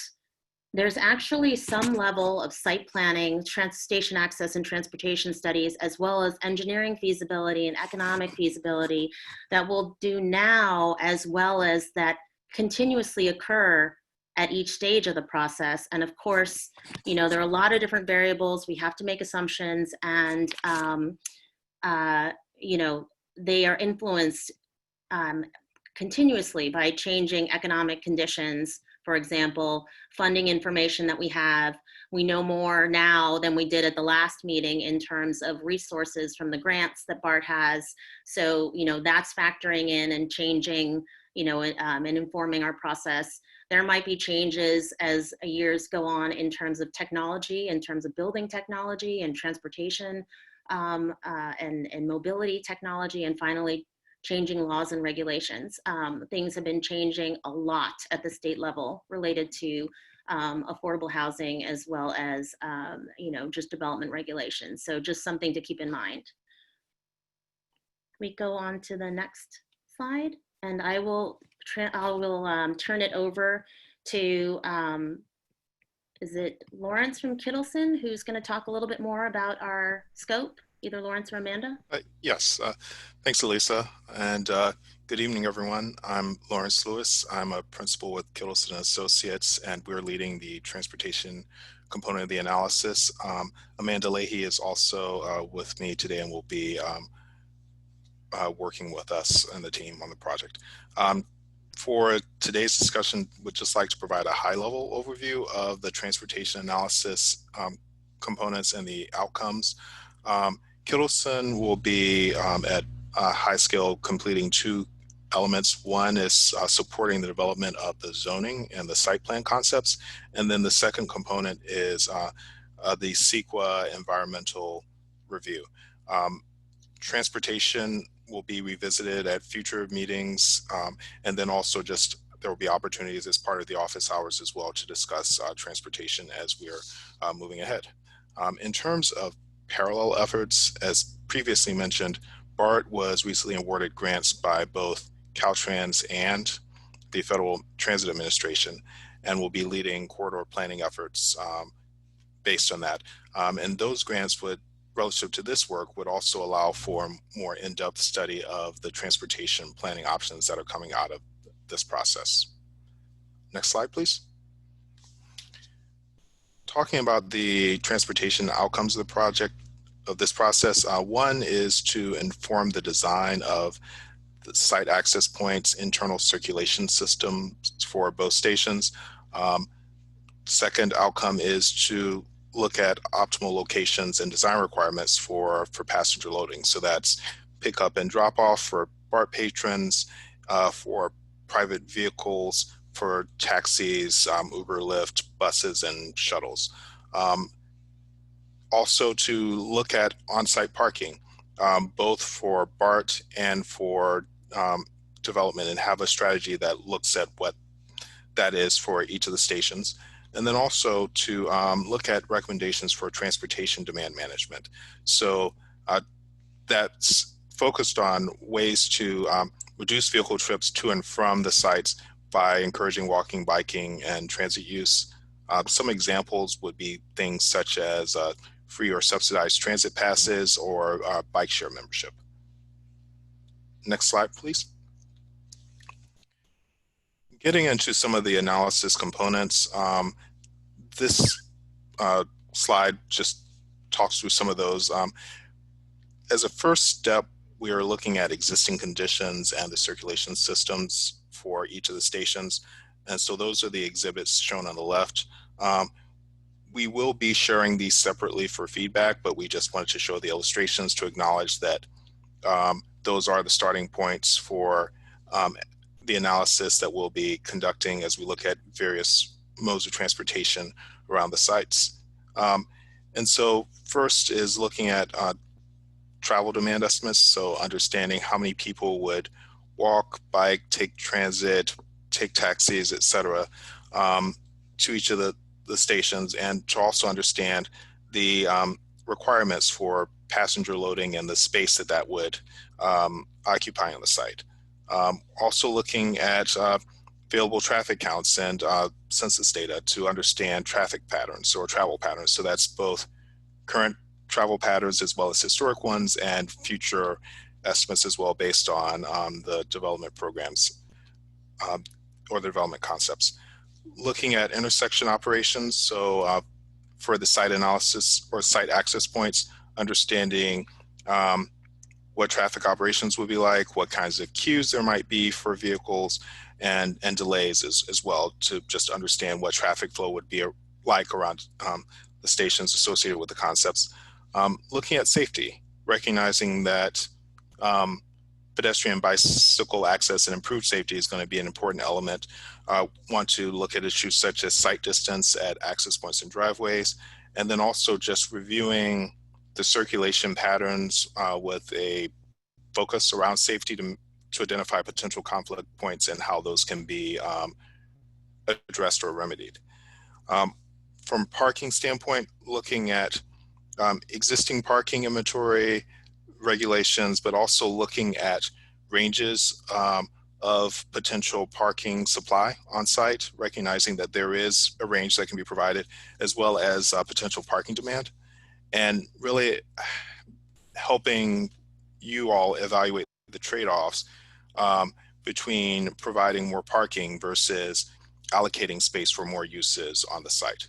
there's actually some level of site planning, station access and transportation studies, as well as engineering feasibility and economic feasibility that we'll do now, as well as that continuously occur at each stage of the process. And of course, you know, there are a lot of different variables. We have to make assumptions, and you know, they are influenced continuously by changing economic conditions. For example, funding information that we have. We know more now than we did at the last meeting in terms of resources from the grants that BART has. So, you know, that's factoring in and changing, you know, and informing our process. There might be changes as years go on in terms of technology, in terms of building technology and transportation and mobility technology, and finally, changing laws and regulations. Things have been changing a lot at the state level related to affordable housing, as well as, you know, just development regulations. So just something to keep in mind. We go on to the next slide, and I will turn it over to, is it Lawrence from Kittleson, who's going to talk a little bit more about our scope? Either Lawrence or Amanda? Yes, thanks, Elisa, and good evening, everyone. I'm Lawrence Lewis. I'm a principal with Kittleson Associates, and we're leading the transportation component of the analysis. Amanda Leahy is also with me today and will be working with us and the team on the project. For today's discussion, would just like to provide a high-level overview of the transportation analysis components and the outcomes. Kittleson will be at a high scale completing two elements. One is supporting the development of the zoning and the site plan concepts. And then the second component is the CEQA environmental review. Transportation will be revisited at future meetings. And then also just there will be opportunities as part of the office hours as well to discuss transportation as we're moving ahead. In terms of parallel efforts, as previously mentioned, BART was recently awarded grants by both Caltrans and the Federal Transit Administration, and will be leading corridor planning efforts based on that. And those grants would, relative to this work, would also allow for more in-depth study of the transportation planning options that are coming out of this process. Next slide, please. Talking about the transportation outcomes of the project, of this process, one is to inform the design of the site access points, internal circulation system for both stations. Second outcome is to look at optimal locations and design requirements for passenger loading. So that's pickup and drop off for BART patrons, for private vehicles, for taxis, Uber, Lyft, buses, and shuttles. Also to look at on-site parking, both for BART and for development, and have a strategy that looks at what that is for each of the stations. And then also to look at recommendations for transportation demand management. So that's focused on ways to reduce vehicle trips to and from the sites by encouraging walking, biking, and transit use. Some examples would be things such as free or subsidized transit passes or bike share membership. Next slide, please. Getting into some of the analysis components, this slide just talks through some of those. As a first step, we are looking at existing conditions and the circulation systems for each of the stations. And so those are the exhibits shown on the left. We will be sharing these separately for feedback, but we just wanted to show the illustrations to acknowledge that those are the starting points for the analysis that we'll be conducting as we look at various modes of transportation around the sites. And so first is looking at travel demand estimates. So understanding how many people would walk, bike, take transit, take taxis, et cetera, to each of the stations, and to also understand the requirements for passenger loading and the space that that would occupy on the site. Also looking at available traffic counts and census data to understand traffic patterns or travel patterns. So that's both current travel patterns as well as historic ones, and future estimates as well based on the development programs or the development concepts. Looking at intersection operations, so for the site analysis or site access points, understanding what traffic operations would be like, what kinds of queues there might be for vehicles, and delays as well, to just understand what traffic flow would be like around the stations associated with the concepts. Looking at safety, recognizing that pedestrian bicycle access and improved safety is going to be an important element. Want to look at issues such as sight distance at access points and driveways, and then also just reviewing the circulation patterns with a focus around safety to identify potential conflict points and how those can be addressed or remedied. From a parking standpoint, looking at existing parking inventory regulations, but also looking at ranges of potential parking supply on site, recognizing that there is a range that can be provided, as well as potential parking demand, and really helping you all evaluate the trade-offs between providing more parking versus allocating space for more uses on the site.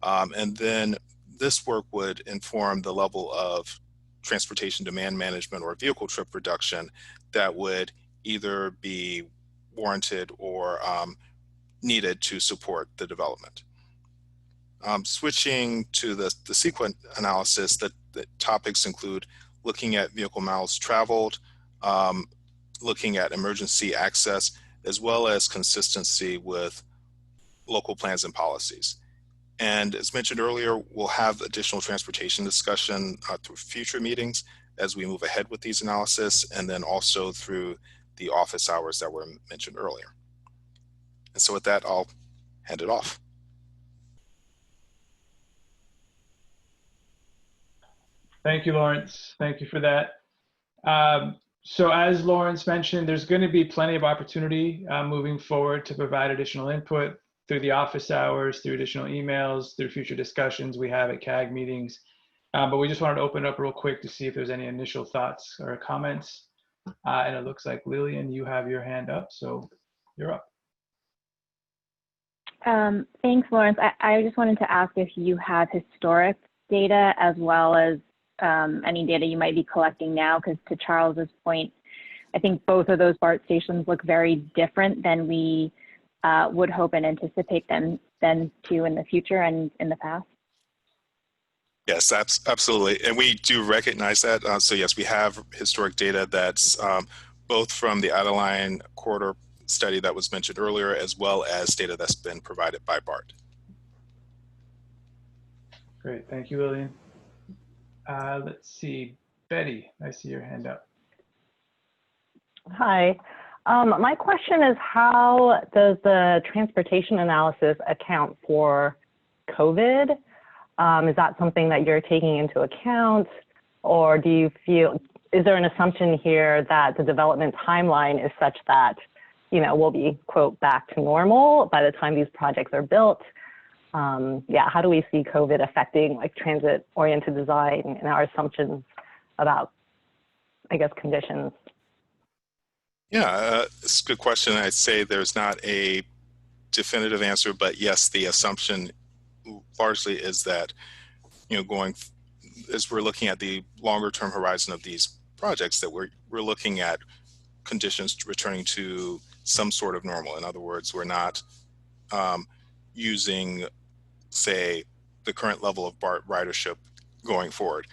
And then this work would inform the level of transportation demand management or vehicle trip reduction that would either be warranted or needed to support the development. Switching to the sequence analysis, the topics include looking at vehicle miles traveled, looking at emergency access, as well as consistency with local plans and policies. And as mentioned earlier, we'll have additional transportation discussion through future meetings as we move ahead with these analysis, and then also through the office hours that were mentioned earlier. And so with that, I'll hand it off. Thank you, Lawrence. Thank you for that. So as Lawrence mentioned, there's going to be plenty of opportunity moving forward to provide additional input through the office hours, through additional emails, through future discussions we have at CAG meetings. But we just wanted to open up real quick to see if there's any initial thoughts or comments. And it looks like Lillian, you have your hand up, so you're up. Thanks, Lawrence. I just wanted to ask if you have historic data as well as any data you might be collecting now, because to Charles's point, I think both of those BART stations look very different than we would hope and anticipate them to in the future and in the past. Yes, absolutely. And we do recognize that. So yes, we have historic data that's both from the Adeline corridor study that was mentioned earlier, as well as data that's been provided by BART. Great, thank you, Lillian. Let's see, Betty, I see your hand up. Hi. My question is, how does the transportation analysis account for COVID? Is that something that you're taking into account? Or do you feel, is there an assumption here that the development timeline is such that, you know, we'll be, quote, back to normal by the time these projects are built? Yeah, how do we see COVID affecting like transit-oriented design and our assumptions about, I guess, conditions? Yeah, it's a good question. I'd say there's not a definitive answer, but yes, the assumption largely is that, you know, as we're looking at the longer term horizon of these projects, that we're looking at conditions returning to some sort of normal. In other words, we're not using, say, the current level of BART ridership going forward.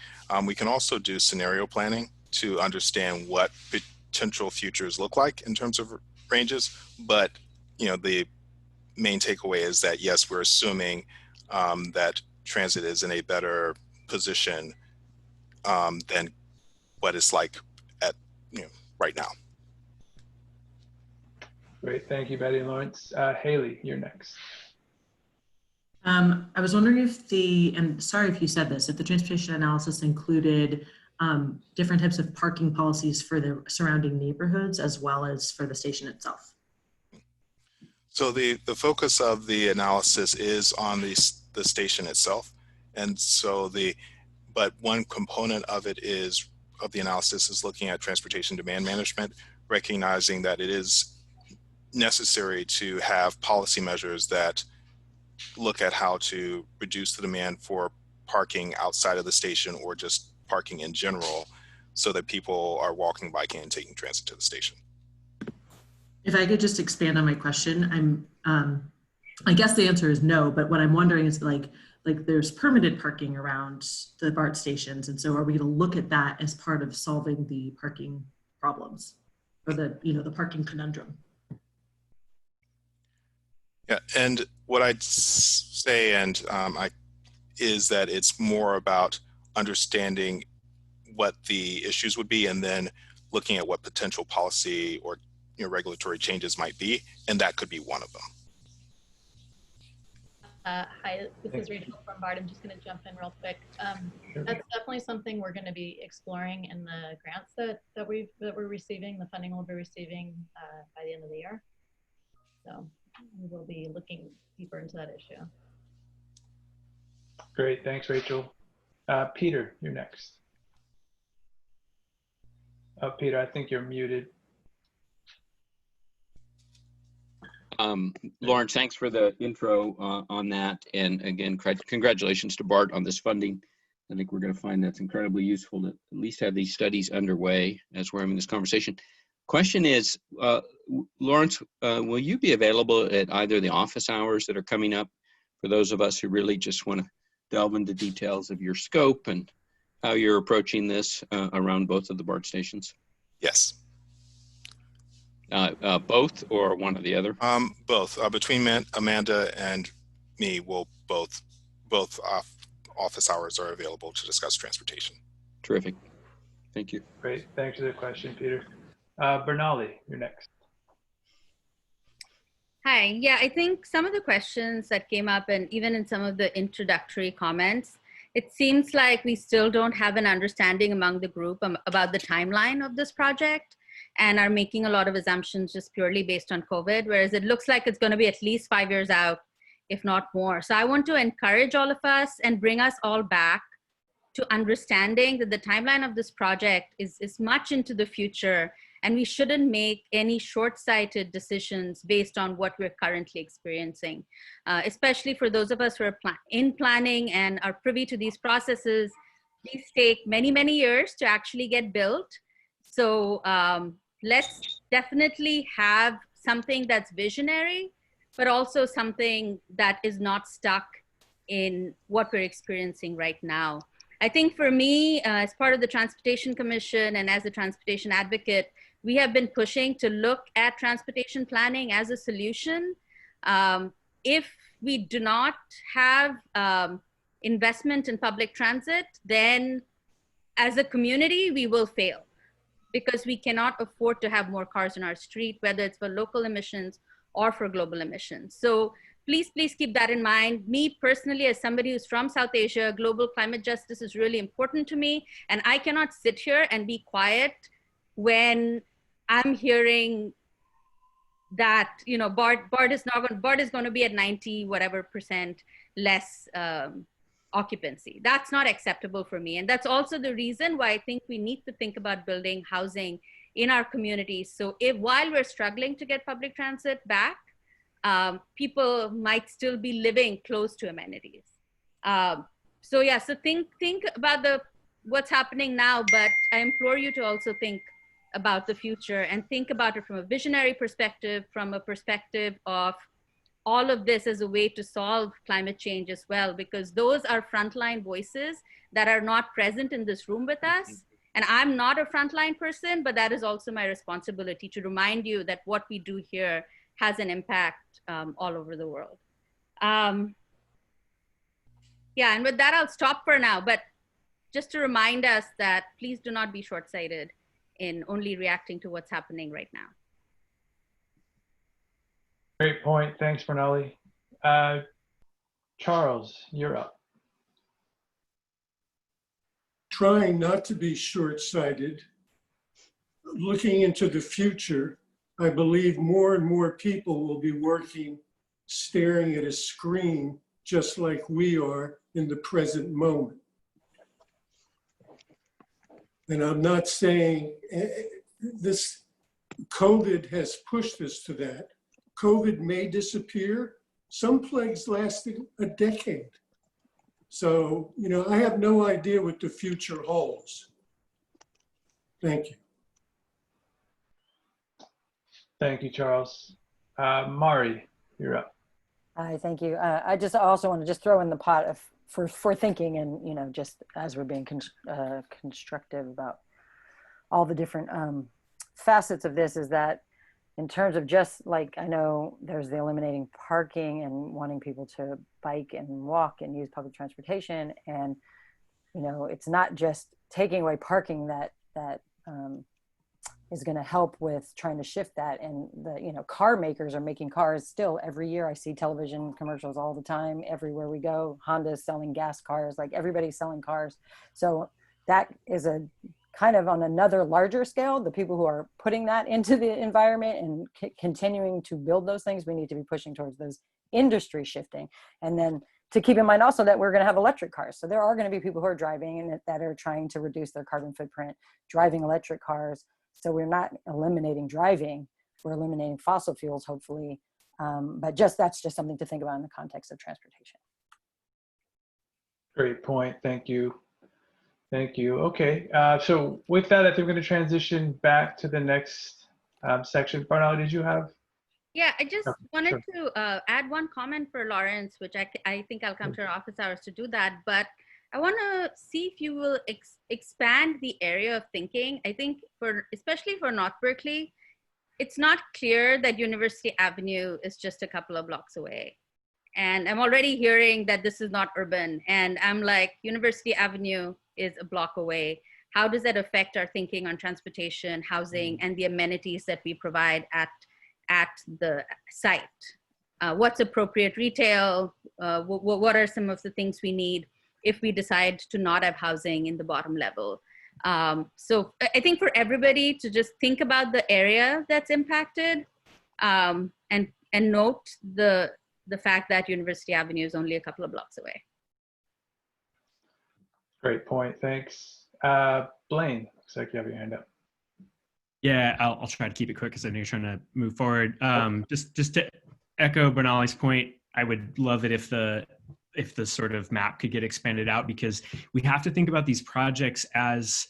We can also do scenario planning to understand what potential futures look like in terms of ranges, but you know, the main takeaway is that yes, we're assuming that transit is in a better position than what it's like at, you know, right now. Great, thank you, Betty and Lawrence. Haley, you're next. I was wondering if and sorry if you said this, if the transportation analysis included different types of parking policies for the surrounding neighborhoods as well as for the station itself. So the focus of the analysis is on the station itself. And so but one component of it is, of the analysis, is looking at transportation demand management, recognizing that it is necessary to have policy measures that look at how to reduce the demand for parking outside of the station or just parking in general, so that people are walking, biking, and taking transit to the station. If I could just expand on my question, I guess the answer is no, but what I'm wondering is like there's permitted parking around the BART stations. And so are we going to look at that as part of solving the parking problems or the parking conundrum? Yeah, and what I'd say, is that it's more about understanding what the issues would be, and then looking at what potential policy or regulatory changes might be, and that could be one of them. Hi, this is Rachel from BART. I'm just going to jump in real quick. That's definitely something we're going to be exploring in the grants that we're receiving. The funding we'll be receiving by the end of the year. So we will be looking deeper into that issue. Great, thanks, Rachel. Peter, you're next. Peter, I think you're muted. Lawrence, thanks for the intro on that. And again, congratulations to BART on this funding. I think we're going to find that's incredibly useful to at least have these studies underway as we're having this conversation. Question is, Lawrence, will you be available at either the office hours that are coming up for those of us who really just want to delve into details of your scope and how you're approaching this around both of the BART stations? Yes. Both or one or the other? Both. Between Amanda and me, we'll both office hours are available to discuss transportation. Terrific. Thank you. Great. Thanks for the question, Peter. Bernali, you're next. Hi. Yeah, I think some of the questions that came up, and even in some of the introductory comments, it seems like we still don't have an understanding among the group about the timeline of this project, and are making a lot of assumptions just purely based on COVID, whereas it looks like it's going to be at least 5 years out, if not more. So I want to encourage all of us and bring us all back to understanding that the timeline of this project is much into the future, and we shouldn't make any short-sighted decisions based on what we're currently experiencing, especially for those of us who are in planning and are privy to these processes. These take many, many years to actually get built. So let's definitely have something that's visionary, but also something that is not stuck in what we're experiencing right now. I think for me, as part of the Transportation Commission and as a transportation advocate, we have been pushing to look at transportation planning as a solution. If we do not have investment in public transit, then as a community, we will fail, because we cannot afford to have more cars on our street, whether it's for local emissions or for global emissions. So please, please keep that in mind. Me personally, as somebody who's from South Asia, global climate justice is really important to me. And I cannot sit here and be quiet when I'm hearing that, you know, BART is going to be at 90 whatever percent less occupancy. That's not acceptable for me. And that's also the reason why I think we need to think about building housing in our communities. So while we're struggling to get public transit back, people might still be living close to amenities. So yeah, so think about what's happening now, but I implore you to also think about the future and think about it from a visionary perspective, from a perspective of all of this as a way to solve climate change as well, because those are frontline voices that are not present in this room with us. And I'm not a frontline person, but that is also my responsibility to remind you that what we do here has an impact all over the world. Yeah, and with that, I'll stop for now, but just to remind us that please do not be short-sighted in only reacting to what's happening right now. Great point. Thanks, Pranali. Charles, you're up. Trying not to be short-sighted, looking into the future, I believe more and more people will be working, staring at a screen, just like we are in the present moment. And I'm not saying this, COVID has pushed us to that. COVID may disappear. Some plagues lasted a decade. So, you know, I have no idea what the future holds. Thank you. Thank you, Charles. Mari, you're up. Hi, thank you. I just also want to just throw in the pot of, for thinking, and, you know, just as we're being constructive about all the different facets of this, is that in terms of just like, I know there's the eliminating parking and wanting people to bike and walk and use public transportation. And, you know, it's not just taking away parking that is going to help with trying to shift that. And the, you know, car makers are making cars still every year. I see television commercials all the time, everywhere we go. Honda's selling gas cars, like everybody's selling cars. So that is a kind of on another larger scale, the people who are putting that into the environment and continuing to build those things, we need to be pushing towards those industry shifting. And then to keep in mind also that we're going to have electric cars. So there are going to be people who are driving and that are trying to reduce their carbon footprint, driving electric cars. So we're not eliminating driving, we're eliminating fossil fuels, hopefully. But that's just something to think about in the context of transportation. Great point. Thank you. Thank you. Okay. So with that, I think we're going to transition back to the next section. Pranali, did you have? Yeah, I just wanted sure. to add one comment for Lawrence, which I think I'll come to our office hours to do that. But I want to see if you will expand the area of thinking. I think especially for North Berkeley, it's not clear that University Avenue is just a couple of blocks away. And I'm already hearing that this is not urban. And I'm like, University Avenue is a block away. How does that affect our thinking on transportation, housing, and the amenities that we provide at the site? What's appropriate retail? What are some of the things we need if we decide to not have housing in the bottom level? So I think for everybody to just think about the area that's impacted and note the the fact that University Avenue is only a couple of blocks away. Great point. Thanks. Blaine, looks like you have your hand up. Yeah, I'll try to keep it quick because I know you're trying to move forward. Just to echo Bernali's point, I would love it if the sort of map could get expanded out, because we have to think about these projects as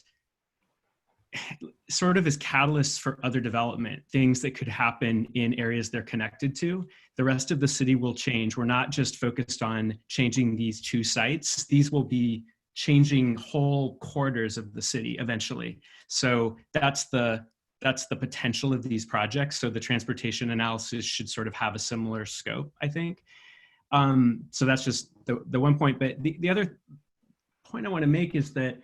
sort of as catalysts for other development, things that could happen in areas they're connected to. The rest of the city will change. We're not just focused on changing these 2 sites. These will be changing whole corridors of the city eventually. So that's the potential of these projects. So the transportation analysis should sort of have a similar scope, I think. So that's just the one point. But the other point I want to make is that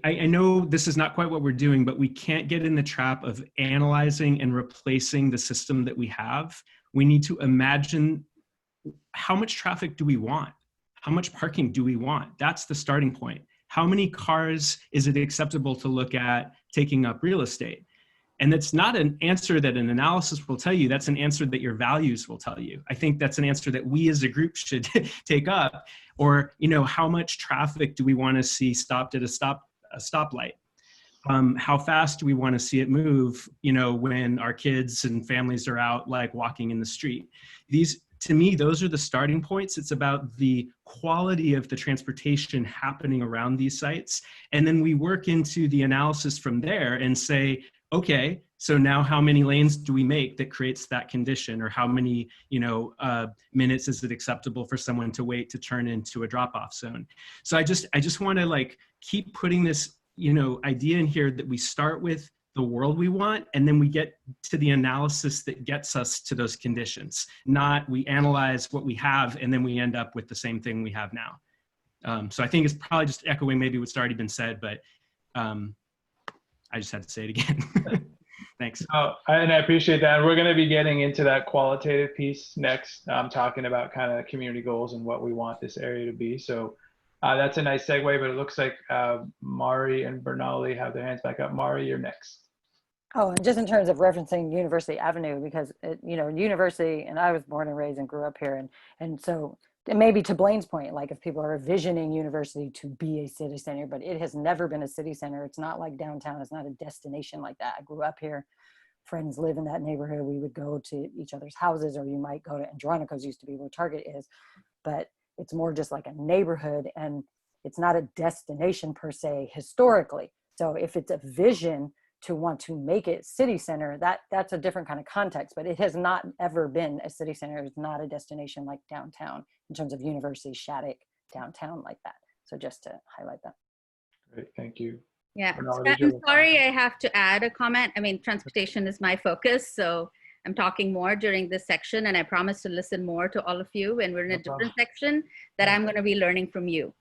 I know this is not quite what we're doing, but we can't get in the trap of analyzing and replacing the system that we have. We need to imagine, how much traffic do we want? How much parking do we want? That's the starting point. How many cars is it acceptable to look at taking up real estate? And that's not an answer that an analysis will tell you. That's an answer that your values will tell you. I think that's an answer that we as a group should take up. Or, how much traffic do we want to see stopped at a stoplight? How fast do we want to see it move, when our kids and families are out like walking in the street? To me, those are the starting points. It's about the quality of the transportation happening around these sites. And then we work into the analysis from there and say, okay, so now how many lanes do we make that creates that condition? Or how many, minutes is it acceptable for someone to wait to turn into a drop-off zone? So I just want to keep putting this, idea in here that we start with the world we want, and then we get to the analysis that gets us to those conditions. Not we analyze what we have and then we end up with the same thing we have now. So I think it's probably just echoing maybe what's already been said, but I just had to say it again. Thanks. And I appreciate that. We're going to be getting into that qualitative piece next, talking about kind of community goals and what we want this area to be. So that's a nice segue, but it looks like Mari and Bernali have their hands back up. Mari, you're next. Oh, and just in terms of referencing University Avenue, because University, and I was born and raised and grew up here, and so maybe to Blaine's point, if people are envisioning University to be a city center, but it has never been a city center. It's not like downtown. It's not a destination like that. I grew up here. Friends live in that neighborhood. We would go to each other's houses, or you might go to Andronico's, used to be where Target is, but it's more just like a neighborhood, and it's not a destination per se historically. So if it's a vision to want to make it city center, that's a different kind of context, but it has not ever been a city center. It's not a destination like downtown in terms of University Shattuck downtown like that. So just to highlight that. Great, thank you. Yeah, I'm sorry, I have to add a comment. I mean, transportation is my focus, so I'm talking more during this section, and I promise to listen more to all of you when we're in a different section that I'm going to be learning from you.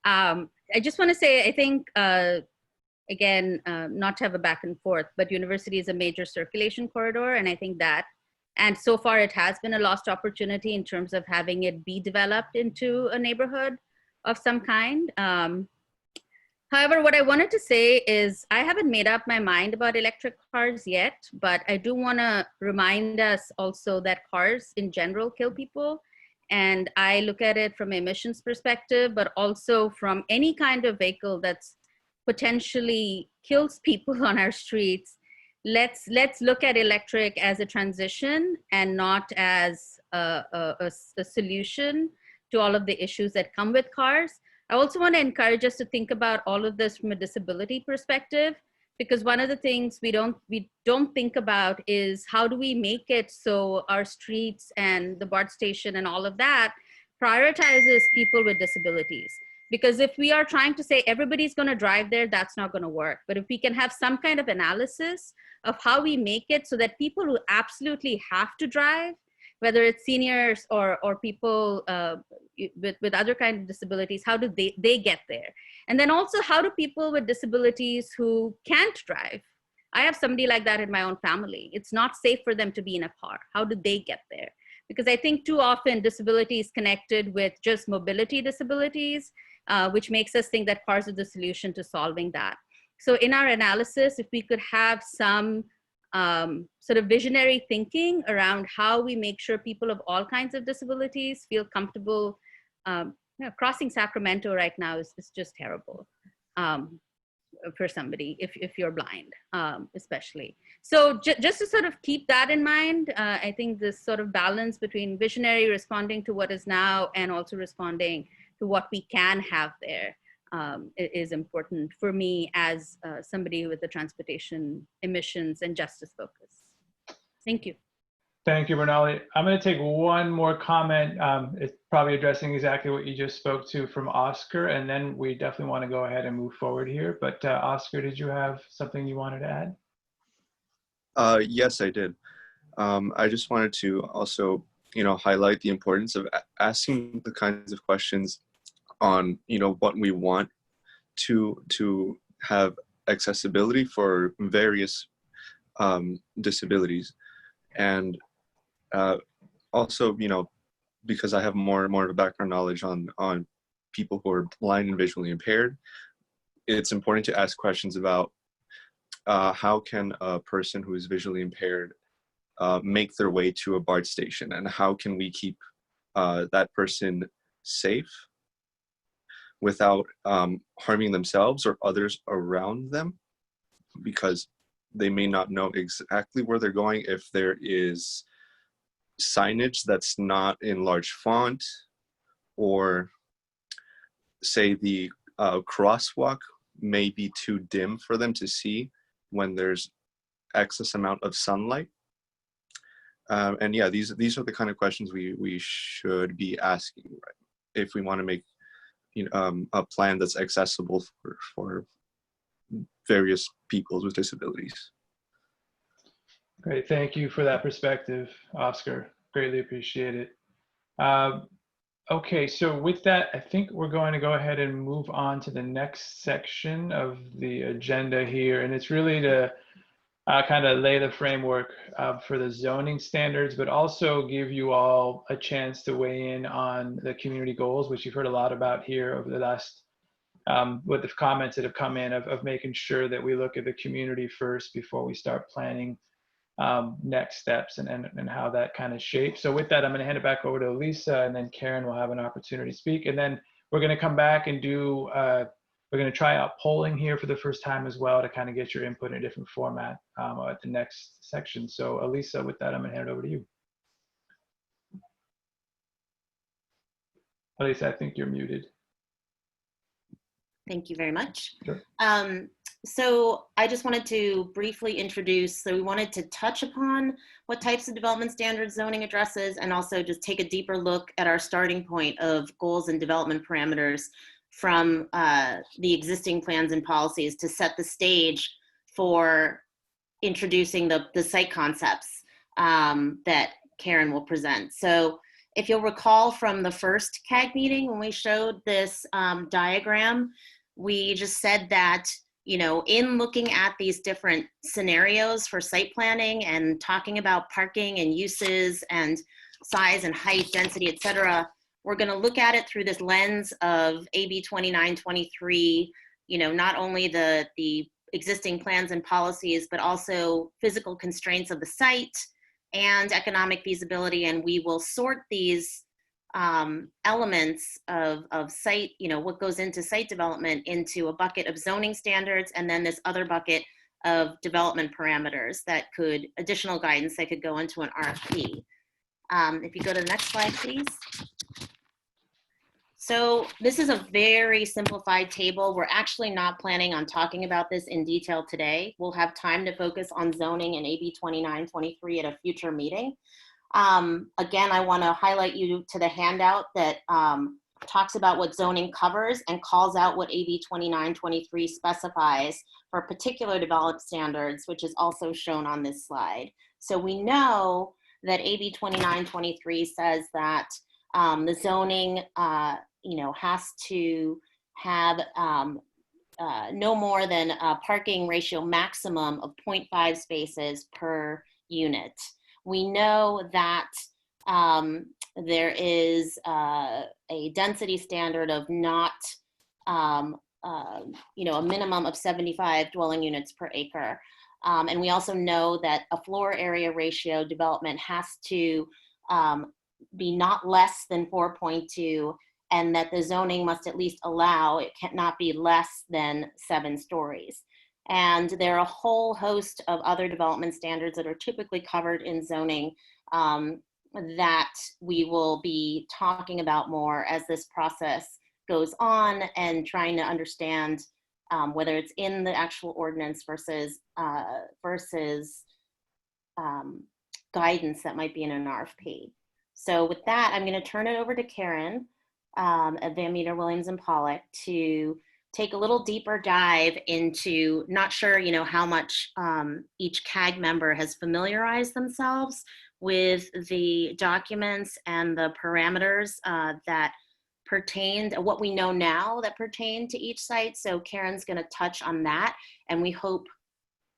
I just want to say, I think, again, not to have a back and forth, but University is a major circulation corridor, and I think that, and so far it has been a lost opportunity in terms of having it be developed into a neighborhood of some kind. However, what I wanted to say is I haven't made up my mind about electric cars yet, but I do want to remind us also that cars in general kill people. And I look at it from an emissions perspective, but also from any kind of vehicle that's potentially kills people on our streets. Let's look at electric as a transition and not as a solution to all of the issues that come with cars. I also want to encourage us to think about all of this from a disability perspective, because one of the things we don't think about is how do we make it so our streets and the BART station and all of that prioritizes people with disabilities. Because if we are trying to say everybody's going to drive there, that's not going to work. But if we can have some kind of analysis of how we make it so that people who absolutely have to drive, whether it's seniors or people with other kinds of disabilities, how do they get there? And then also, how do people with disabilities who can't drive? I have somebody like that in my own family. It's not safe for them to be in a car. How do they get there? Because I think too often disability is connected with just mobility disabilities, which makes us think that cars are the solution to solving that. So in our analysis, if we could have some sort of visionary thinking around how we make sure people of all kinds of disabilities feel comfortable. Crossing Sacramento right now is just terrible for somebody if you're blind, especially. So just to sort of keep that in mind, I think this sort of balance between visionary responding to what is now and also responding to what we can have there is important for me as somebody with a transportation, emissions, and justice focus. Thank you. Thank you, Bernali. I'm going to take one more comment. It's probably addressing exactly what you just spoke to from Oscar, and then we definitely want to go ahead and move forward here. But Oscar, did you have something you wanted to add? Yes, I did. I just wanted to also, highlight the importance of asking the kinds of questions on, what we want to have accessibility for various disabilities. And also, because I have more of a background knowledge on people who are blind and visually impaired, it's important to ask questions about how can a person who is visually impaired make their way to a BART station, and how can we keep that person safe without harming themselves or others around them, because they may not know exactly where they're going if there is signage that's not in large font, or say the crosswalk may be too dim for them to see when there's excess amount of sunlight. And yeah, these are the kind of questions we should be asking, right, if we want to make a plan that's accessible for various peoples with disabilities. Great, thank you for that perspective, Oscar. Greatly appreciate it. Okay, so with that, I think we're going to go ahead and move on to the next section of the agenda here, and it's really to kind of lay the framework for the zoning standards, but also give you all a chance to weigh in on the community goals, which you've heard a lot about here over the last, with the comments that have come in of making sure that we look at the community first before we start planning next steps and how that kind of shapes. So with that, I'm going to hand it back over to Lisa, and then Karen will have an opportunity to speak. And then we're going to come back and do, we're going to try out polling here for the first time as well to kind of get your input in a different format at the next section. So Elisa, with that, I'm going to hand it over to you. Elisa, I think you're muted. Thank you very much. Sure. So I just wanted to briefly introduce, so we wanted to touch upon what types of development standards zoning addresses, and also just take a deeper look at our starting point of goals and development parameters from the existing plans and policies to set the stage for introducing the site concepts that Karen will present. So if you'll recall from the first CAG meeting when we showed this diagram, we just said that, in looking at these different scenarios for site planning and talking about parking and uses and size and height, density, et cetera, we're going to look at it through this lens of AB 2923, not only the existing plans and policies, but also physical constraints of the site and economic feasibility. And we will sort these elements of site, what goes into site development, into a bucket of zoning standards, and then this other bucket of development parameters that could, additional guidance that could go into an RFP. If you go to the next slide, please. So this is a very simplified table. We're actually not planning on talking about this in detail today. We'll have time to focus on zoning and AB 2923 at a future meeting. Again, I want to highlight you to the handout that talks about what zoning covers and calls out what AB 2923 specifies for particular development standards, which is also shown on this slide. So we know that AB 2923 says that the zoning has to have no more than a parking ratio maximum of 0.5 spaces per unit. We know that there is a density standard of not, a minimum of 75 dwelling units per acre. And we also know that a floor area ratio development has to be not less than 4.2, and that the zoning must at least allow, it cannot be less than 7 stories. And there are a whole host of other development standards that are typically covered in zoning that we will be talking about more as this process goes on, and trying to understand whether it's in the actual ordinance versus guidance that might be in an RFP. So with that, I'm going to turn it over to Karen at Van Meter, Williams and Pollock to take a little deeper dive into, not sure, you know, how much each CAG member has familiarized themselves with the documents and the parameters that pertained, what we know now that pertain to each site. So Karen's going to touch on that, and we hope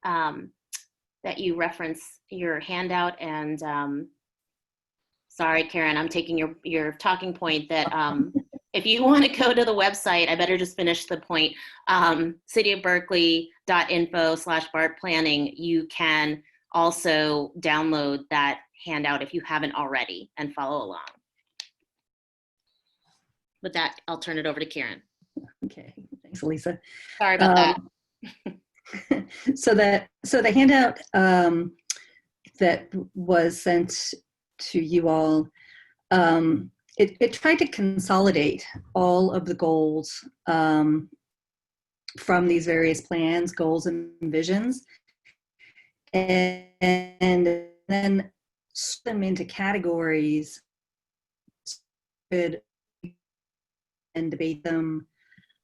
that you reference your handout. And sorry, Karen, I'm taking your talking point that if you want to go to the website, I better just finish the point, cityofberkeley.info/BART planning, you can also download that handout if you haven't already and follow along. With that, I'll turn it over to Karen. Okay, thanks, Lisa. Sorry about that. So the handout that was sent to you all, it tried to consolidate all of the goals from these various plans, goals and visions, and then split them into categories and debate them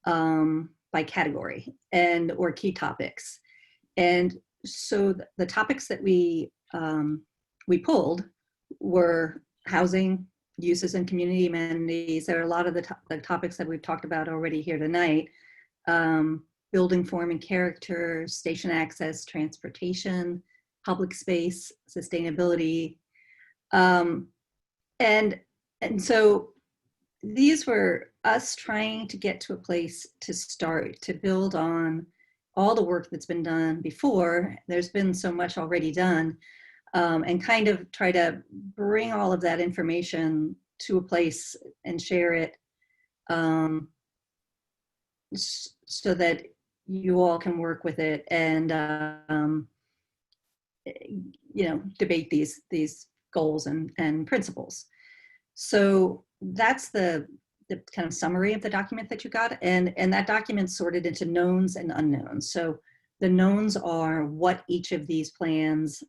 by category or key topics. And so the topics that we pulled were housing, uses and community amenities. There are a lot of the topics that we've talked about already here tonight. Building form and character, station access, transportation, public space, sustainability. And so these were us trying to get to a place to start, to build on all the work that's been done before. There's been so much already done, and kind of try to bring all of that information to a place and share it so that you all can work with it and you know, debate these goals and principles. So that's the kind of summary of the document that you got, and that document's sorted into knowns and unknowns. So the knowns are what each of these plans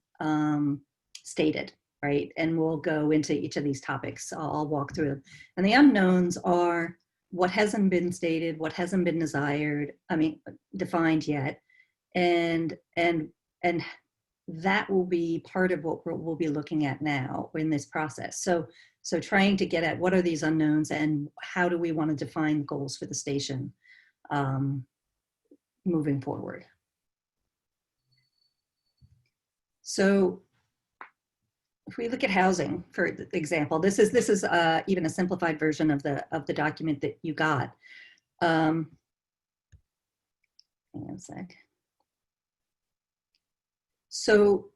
stated, right? And we'll go into each of these topics. I'll walk through them. And the unknowns are what hasn't been stated, what hasn't been defined yet, and that will be part of what we'll be looking at now in this process. So trying to get at what are these unknowns and how do we want to define goals for the station moving forward. So if we look at housing, for example, this is even a simplified version of the document that you got. Hang on a sec. So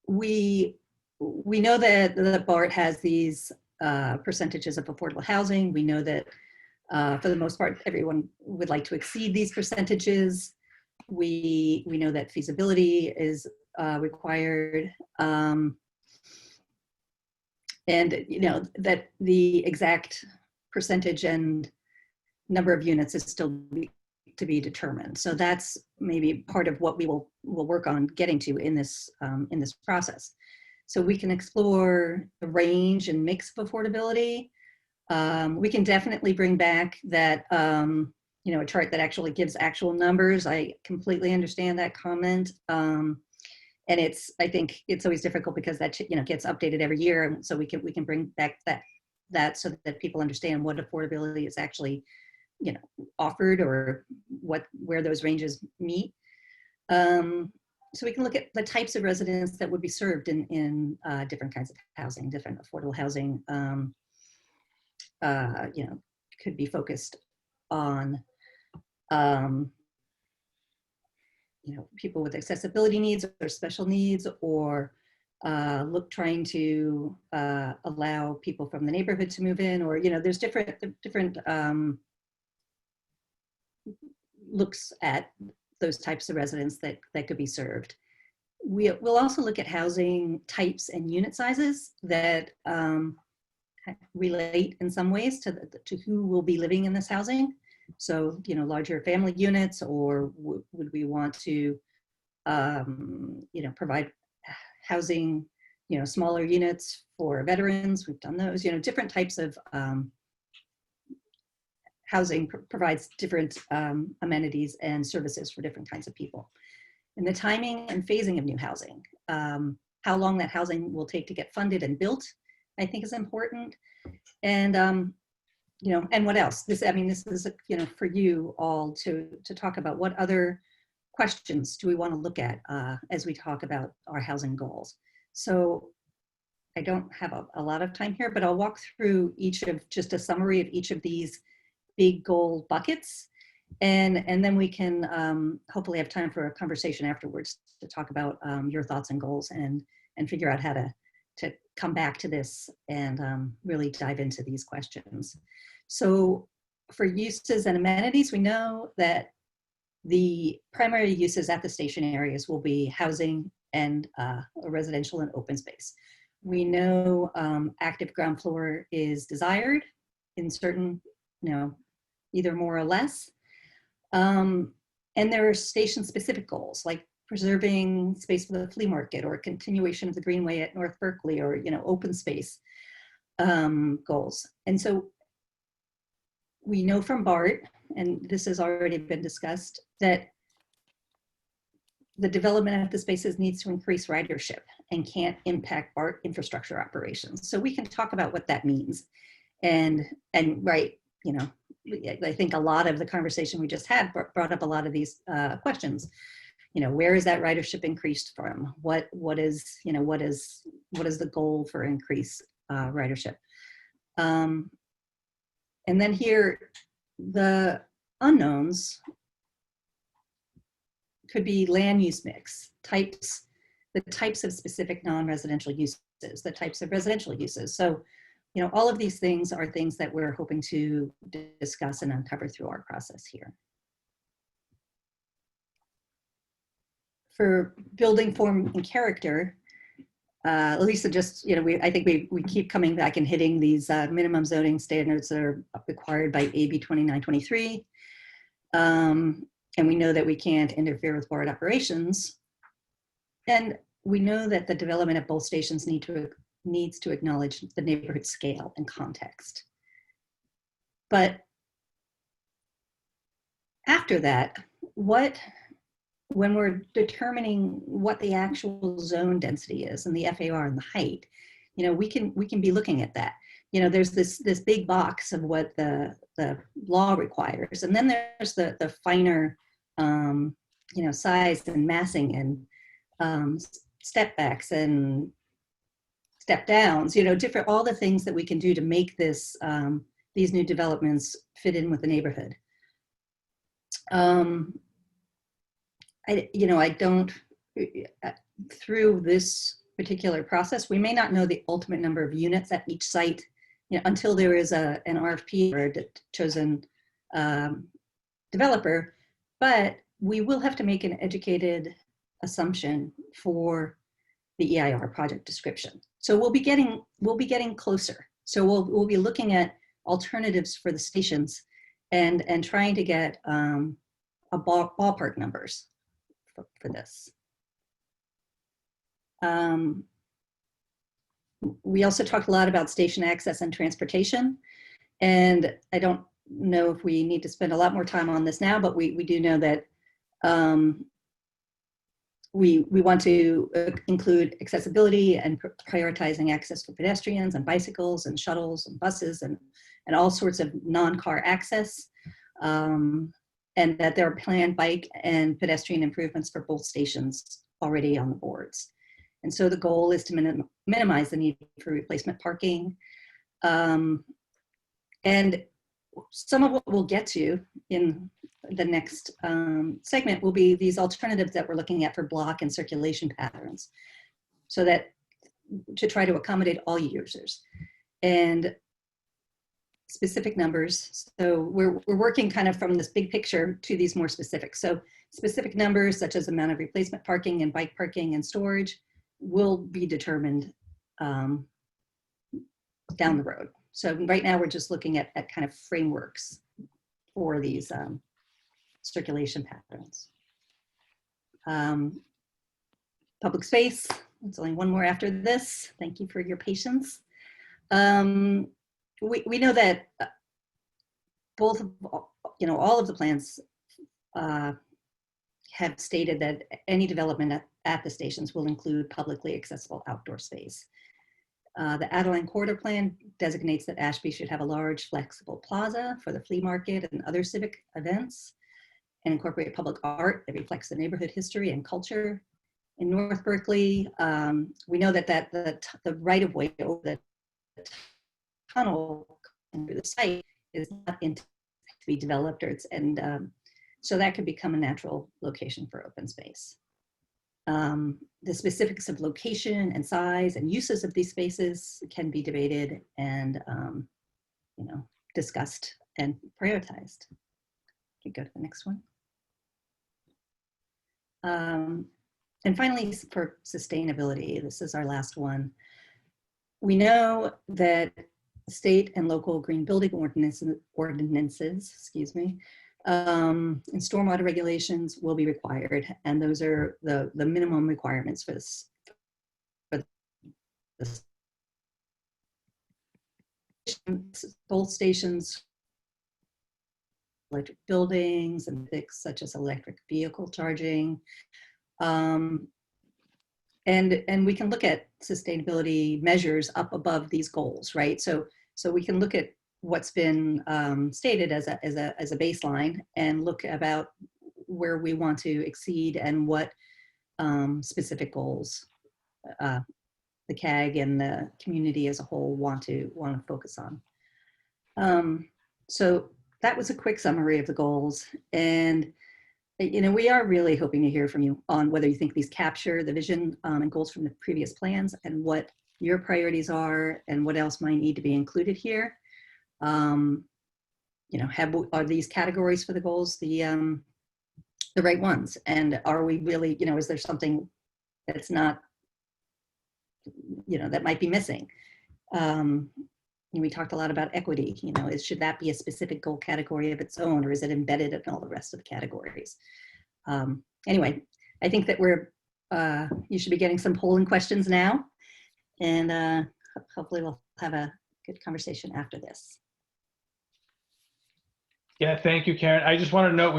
we know that the BART has these percentages of affordable housing. We know that for the most part, everyone would like to exceed these percentages. We know that feasibility is required, and you know that the exact percentage and number of units is still to be determined. So that's maybe part of what we will work on getting to in this process. So we can explore the range and mix of affordability. We can definitely bring back that you know, a chart that actually gives actual numbers. I completely understand that comment. And I think it's always difficult because that, you know, gets updated every year. And so we can bring back that so that people understand what affordability is actually, you know, offered or where those ranges meet. So we can look at the types of residents that would be served in different kinds of housing, different affordable housing. You know, could be focused on people with accessibility needs or special needs, or trying to allow people from the neighborhood to move in, or there's different looks at those types of residents that could be served. We'll also look at housing types and unit sizes that relate in some ways to who will be living in this housing. So, larger family units, or would we want to, provide housing, smaller units for veterans? We've done those, different types of housing provides different amenities and services for different kinds of people. And the timing and phasing of new housing, how long that housing will take to get funded and built, I think is important. And, and what else? This is, for you all to talk about what other questions do we want to look at as we talk about our housing goals. So I don't have a lot of time here, but I'll walk through just a summary of each of these big goal buckets. And then we can hopefully have time for a conversation afterwards to talk about your thoughts and goals and figure out how to come back to this and really dive into these questions. So for uses and amenities, we know that the primary uses at the station areas will be housing and residential and open space. We know active ground floor is desired in certain, either more or less. And there are station-specific goals, like preserving space for the flea market, or continuation of the greenway at North Berkeley, or open space goals. And so we know from BART, and this has already been discussed, that the development of the spaces needs to increase ridership and can't impact BART infrastructure operations. So we can talk about what that means. And right, I think a lot of the conversation we just had brought up a lot of these questions. Where is that ridership increased from? What is the goal for increased ridership? And then here, the unknowns could be land use mix, the types of specific non-residential uses, the types of residential uses. So, all of these things are things that we're hoping to discuss and uncover through our process here. For building form and character, Lisa just, I think we keep coming back and hitting these minimum zoning standards that are required by AB 2923. And we know that we can't interfere with BART operations. And we know that the development of both stations needs to acknowledge the neighborhood scale and context. But after that, when we're determining what the actual zone density is and the FAR and the height, we can be looking at that. There's this big box of what the law requires, and then there's the finer, size and massing and step backs and step downs. All the things that we can do to make this these new developments fit in with the neighborhood. I don't, through this particular process, we may not know the ultimate number of units at each site, until there is an RFP or a chosen developer, but we will have to make an educated assumption for the EIR project description. So we'll be getting closer. So we'll be looking at alternatives for the stations and trying to get a ballpark numbers for this. We also talked a lot about station access and transportation, and I don't know if we need to spend a lot more time on this now, but we do know that we want to include accessibility and prioritizing access for pedestrians and bicycles and shuttles and buses and all sorts of non-car access, and that there are planned bike and pedestrian improvements for both stations already on the boards. And so the goal is to minimize the need for replacement parking. And some of what we'll get to in the next segment will be these alternatives that we're looking at for block and circulation patterns, so that to try to accommodate all users and specific numbers. So we're working kind of from this big picture to these more specific. So specific numbers such as amount of replacement parking and bike parking and storage will be determined down the road. So right now we're just looking at kind of frameworks for these circulation patterns. Public space, there's only one more after this. Thank you for your patience. We know that both, all of the plans have stated that any development at the stations will include publicly accessible outdoor space. The Adeline Corridor Plan designates that Ashby should have a large flexible plaza for the flea market and other civic events, and incorporate public art that reflects the neighborhood history and culture. In North Berkeley, we know that the right-of-way over the tunnel through the site is not to be developed, so that could become a natural location for open space. The specifics of location and size and uses of these spaces can be debated and discussed and prioritized. You go to the next one. And finally, for sustainability, this is our last one. We know that state and local green building ordinances, excuse me, and stormwater regulations will be required, and those are the minimum requirements for this. Both stations, electric buildings and things such as electric vehicle charging. And we can look at sustainability measures up above these goals, right? So we can look at what's been stated as a baseline and look about where we want to exceed and what specific goals the CAG and the community as a whole want to focus on. So that was a quick summary of the goals, and we are really hoping to hear from you on whether you think these capture the vision and goals from the previous plans and what your priorities are and what else might need to be included here. Are these categories for the goals the right ones? And are we really, is there something that's not, that might be missing? We talked a lot about equity, should that be a specific goal category of its own, or is it embedded in all the rest of the categories? Anyway, I think that you should be getting some polling questions now, and hopefully we'll have a good conversation after this. Yeah, thank you, Karen. I just want to note,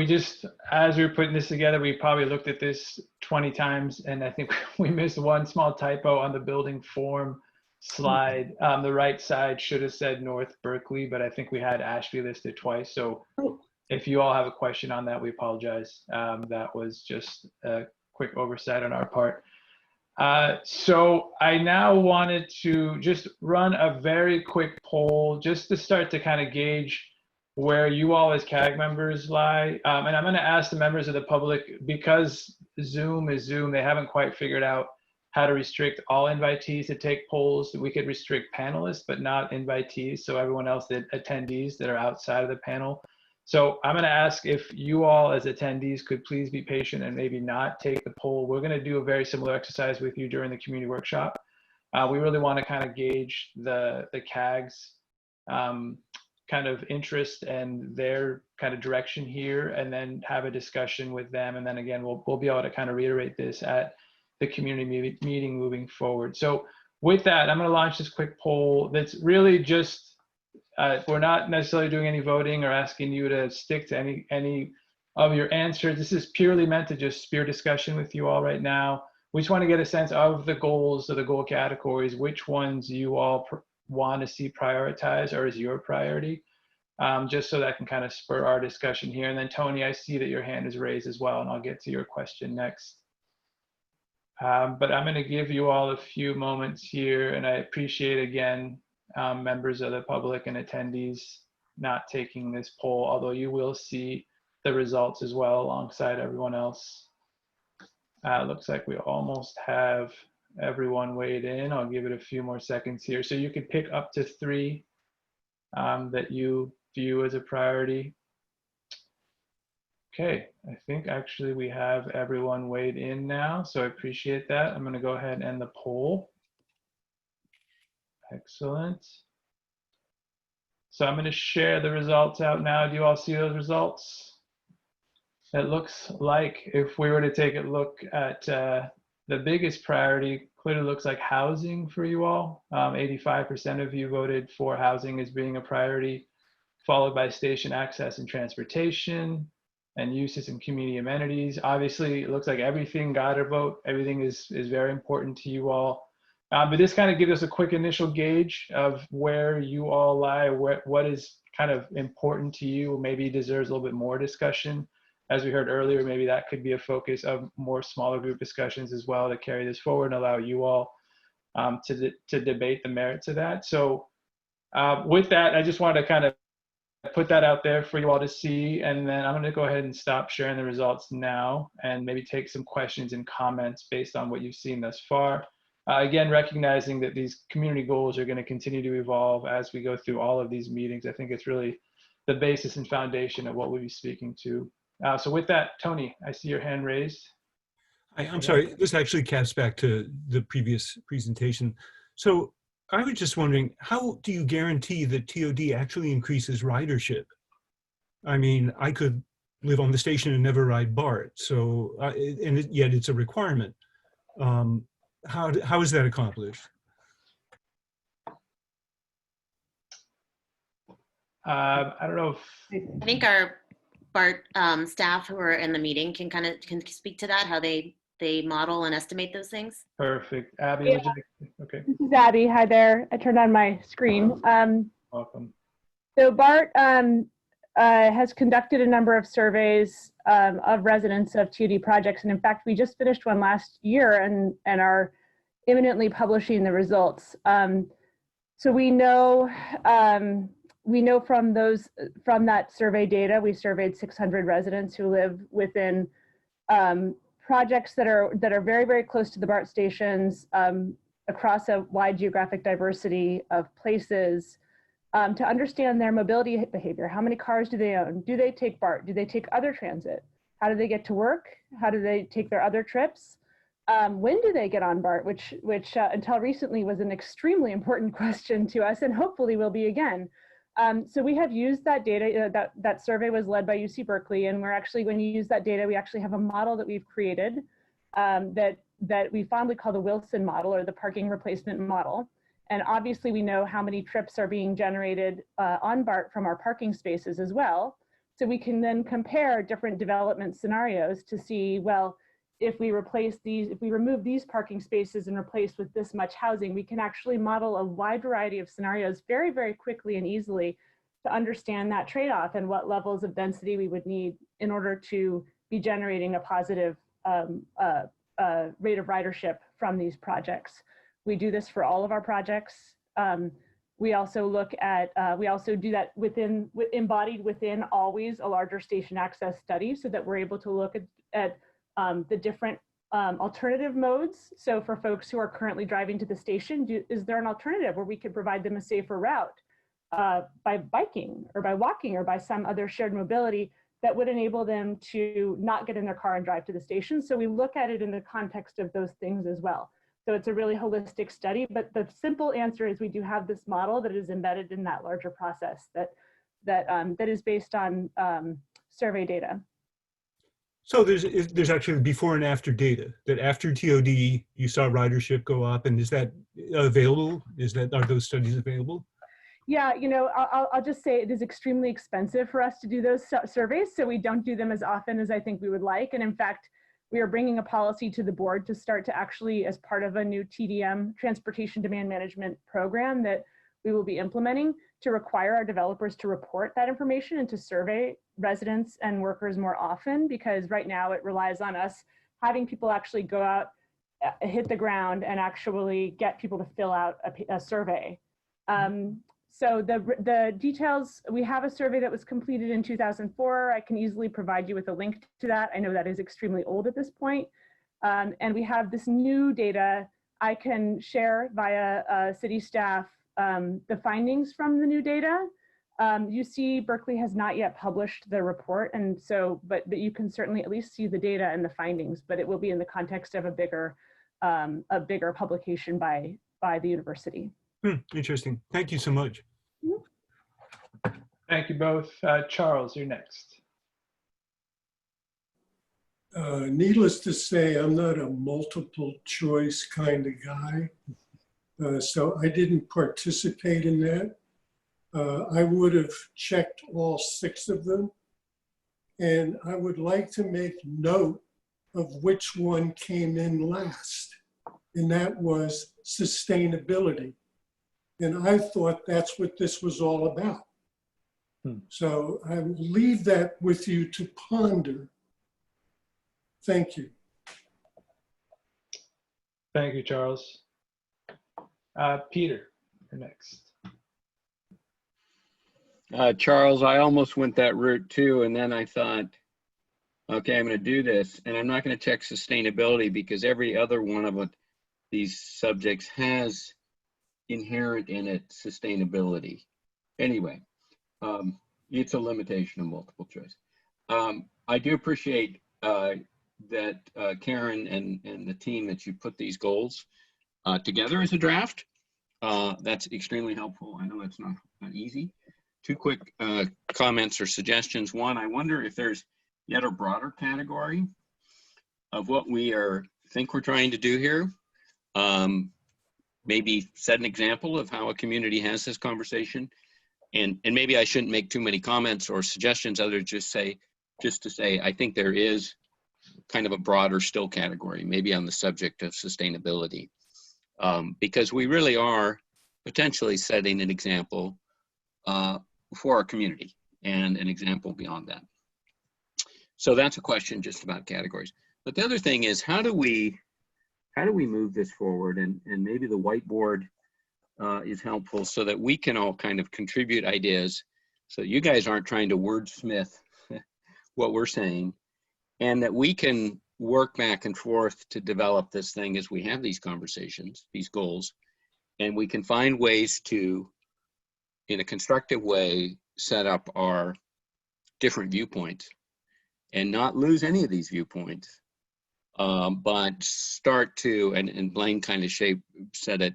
as we were putting this together, we probably looked at this 20 times, and I think we missed one small typo on the building form slide. The right side should have said North Berkeley, but I think we had Ashby listed twice. So if you all have a question on that, we apologize. That was just a quick oversight on our part. So I now wanted to just run a very quick poll just to start to kind of gauge where you all as CAG members lie. And I'm going to ask the members of the public, because Zoom is Zoom, they haven't quite figured out how to restrict all invitees to take polls. We could restrict panelists, but not invitees. So everyone else, attendees that are outside of the panel. So I'm going to ask if you all as attendees could please be patient and maybe not take the poll. We're going to do a very similar exercise with you during the community workshop. We really want to kind of gauge the CAG's kind of interest and their kind of direction here, and then have a discussion with them. And then again, we'll be able to kind of reiterate this at the community meeting moving forward. So with that, I'm going to launch this quick poll that's really just, we're not necessarily doing any voting or asking you to stick to any of your answers. This is purely meant to just spear discussion with you all right now. We just want to get a sense of the goals, of the goal categories, which ones you all want to see prioritized or is your priority, just so that can kind of spur our discussion here. And then Tony, I see that your hand is raised as well, and I'll get to your question next. But I'm going to give you all a few moments here, and I appreciate again members of the public and attendees not taking this poll, although you will see the results as well alongside everyone else. Looks like we almost have everyone weighed in. I'll give it a few more seconds here. So you could pick up to 3 that you view as a priority. Okay, I think actually we have everyone weighed in now, so I appreciate that. I'm going to go ahead and end the poll. Excellent. So I'm going to share the results out now. Do you all see those results? It looks like if we were to take a look at the biggest priority, clearly looks like housing for you all. 85% of you voted for housing as being a priority, followed by station access and transportation and uses and community amenities. Obviously, it looks like everything got a vote. Everything is very important to you all. But this kind of gives us a quick initial gauge of where you all lie, what is kind of important to you, maybe deserves a little bit more discussion. As we heard earlier, maybe that could be a focus of more smaller group discussions as well to carry this forward and allow you all to debate the merits of that. So with that, I just wanted to kind of put that out there for you all to see, and then I'm going to go ahead and stop sharing the results now and maybe take some questions and comments based on what you've seen thus far. Again, recognizing that these community goals are going to continue to evolve as we go through all of these meetings. I think it's really the basis and foundation of what we'll be speaking to. So with that, Tony, I see your hand raised. I'm sorry, this actually caps back to the previous presentation. So I was just wondering, how do you guarantee that TOD actually increases ridership? I mean, I could live on the station and never ride BART, so yet it's a requirement. How is that accomplished? I don't know if... I think our BART staff who are in the meeting can speak to that, how they model and estimate those things. Perfect. Abby, Yeah. would you like to? Okay. This is Abby. Hi there. I turned on my screen. Welcome. So BART has conducted a number of surveys of residents of TOD projects. And in fact, we just finished one last year and are imminently publishing the results. So we know from that survey data, we surveyed 600 residents who live within projects that are very, very close to the BART stations across a wide geographic diversity of places to understand their mobility behavior. How many cars do they own? Do they take BART? Do they take other transit? How do they get to work? How do they take their other trips? When do they get on BART, which until recently was an extremely important question to us and hopefully will be again. So we have used that data. That survey was led by UC Berkeley, and we're actually going to use that data. We actually have a model that we've created that we fondly call the Wilson model, or the parking replacement model. And obviously we know how many trips are being generated on BART from our parking spaces as well. So we can then compare different development scenarios to see, well, if we remove these parking spaces and replace with this much housing, we can actually model a wide variety of scenarios very, very quickly and easily to understand that trade-off and what levels of density we would need in order to be generating a positive rate of ridership from these projects. We do this for all of our projects. We also look at, we also do that embodied within always a larger station access study, so that we're able to look at the different alternative modes. So for folks who are currently driving to the station, is there an alternative where we could provide them a safer route by biking or by walking or by some other shared mobility that would enable them to not get in their car and drive to the station? So we look at it in the context of those things as well. So it's a really holistic study, but the simple answer is we do have this model that is embedded in that larger process that is based on survey data. So there's actually before and after data, that after TOD, you saw ridership go up, and is that available? Are those studies available? Yeah, you know, I'll just say it is extremely expensive for us to do those surveys, so we don't do them as often as I think we would like. And in fact, we are bringing a policy to the board to start to actually, as part of a new TDM, Transportation Demand Management program, that we will be implementing, to require our developers to report that information and to survey residents and workers more often, because right now it relies on us having people actually go out, hit the ground, and actually get people to fill out a survey. So the details, we have a survey that was completed in 2004. I can easily provide you with a link to that. I know that is extremely old at this point. And we have this new data. I can share via city staff the findings from the new data. You see Berkeley has not yet published the report, and so, but you can certainly at least see the data and the findings, but it will be in the context of a bigger publication by the university. Interesting. Thank you so much. Thank you both. Charles, you're next. Needless to say, I'm not a multiple choice kind of guy. So I didn't participate in that. I would have checked all 6 of them. And I would like to make note of which one came in last. And that was sustainability. And I thought that's what this was all about. So I will leave that with you to ponder. Thank you. Thank you, Charles. Peter, you're next. Charles, I almost went that route too, and then I thought, okay, I'm going to do this, and I'm not going to check sustainability because every other one of these subjects has inherent in it sustainability. Anyway, it's a limitation of multiple choice. I do appreciate that Karen and the team that you put these goals together as a draft. That's extremely helpful. I know that's not easy. 2 quick comments or suggestions. One, I wonder if there's yet a broader category of what we think we're trying to do here. Maybe set an example of how a community has this conversation. And maybe I shouldn't make too many comments or suggestions other than just to say, I think there is kind of a broader still category, maybe on the subject of sustainability, because we really are potentially setting an example for our community and an example beyond that. So that's a question just about categories. But the other thing is, how do we move this forward? And maybe the whiteboard is helpful so that we can all kind of contribute ideas so you guys aren't trying to wordsmith what we're saying, and that we can work back and forth to develop this thing as we have these conversations, these goals, and we can find ways to, in a constructive way, set up our different viewpoints and not lose any of these viewpoints, but start to, and Blaine kind of said it,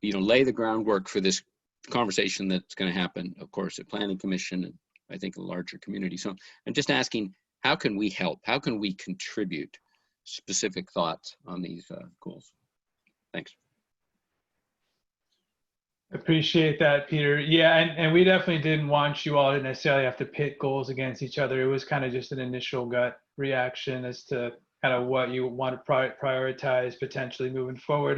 lay the groundwork for this conversation that's going to happen, of course, at Planning Commission and I think a larger community. So I'm just asking, how can we help? How can we contribute specific thoughts on these goals? Thanks. Appreciate that, Peter. Yeah, and we definitely didn't want you all to necessarily have to pit goals against each other. It was kind of just an initial gut reaction as to kind of what you want to prioritize potentially moving forward.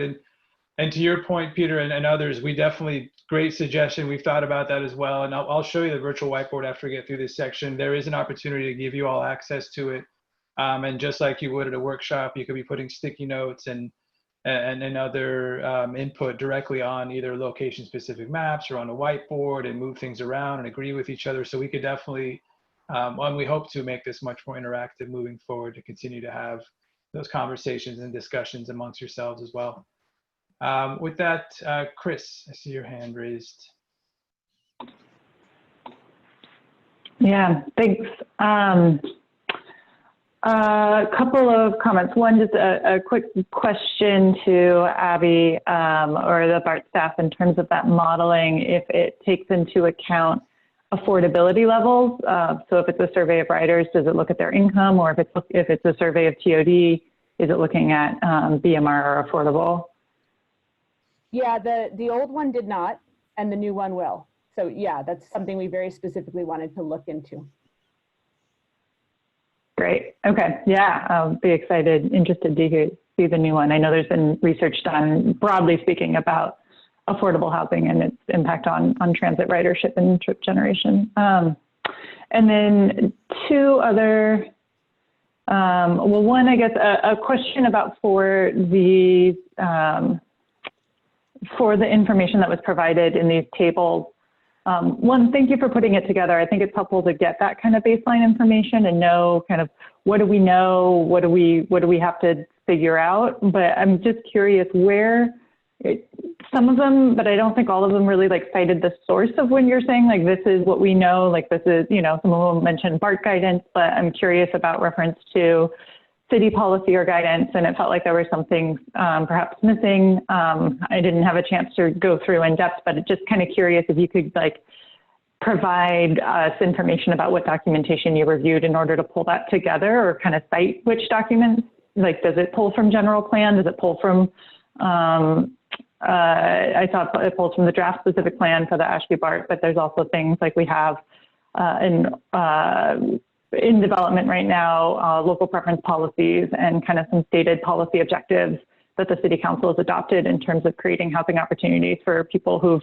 And to your point, Peter, and others, we definitely, great suggestion. We've thought about that as well. And I'll show you the virtual whiteboard after we get through this section. There is an opportunity to give you all access to it. And just like you would at a workshop, you could be putting sticky notes and other input directly on either location specific maps or on a whiteboard and move things around and agree with each other. So we could definitely, and we hope to make this much more interactive moving forward to continue to have those conversations and discussions amongst yourselves as well. With that, Chris, I see your hand raised. Yeah, thanks. A couple of comments. One, just a quick question to Abby or the BART staff in terms of that modeling, if it takes into account affordability levels. So if it's a survey of riders, does it look at their income, or if it's a survey of TOD, is it looking at BMR or affordable? Yeah, the old one did not, and the new one will. So yeah, that's something we very specifically wanted to look into. Great. Okay. Yeah, I'll be interested to see the new one. I know there's been research done, broadly speaking, about affordable housing and its impact on transit ridership and trip generation. And then 2 other, well, one, I guess, a question about for the for the information that was provided in these tables. One, thank you for putting it together. I think it's helpful to get that kind of baseline information and know kind of what do we know, what do we have to figure out. But I'm just curious where some of them, but I don't think all of them really like cited the source of when you're saying like this is what we know, like this is, you know, some of them mentioned BART guidance, but I'm curious about reference to city policy or guidance, and it felt like there were some things perhaps missing. I didn't have a chance to go through in depth, but just kind of curious if you could like provide us information about what documentation you reviewed in order to pull that together, or kind of cite which documents. Like, does it pull from general plan? Does it pull from, I thought it pulls from the draft specific plan for the Ashby BART, but there's also things like we have in development right now, local preference policies and kind of some stated policy objectives that the city council has adopted in terms of creating housing opportunities for people who've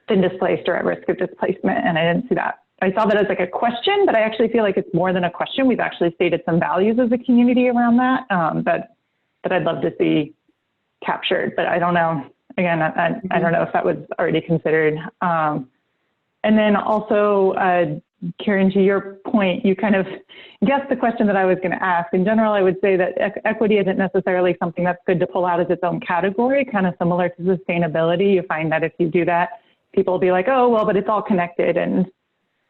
been displaced or at risk of displacement. And I didn't see that. I saw that as like a question, but I actually feel like it's more than a question. We've actually stated some values as a community around that, that I'd love to see captured, but I don't know. Again, I don't know if that was already considered. And then also, Karen, to your point, you kind of guessed the question that I was going to ask. In general, I would say that equity isn't necessarily something that's good to pull out as its own category, kind of similar to sustainability. You find that if you do that, people will be like, oh, well, but it's all connected, and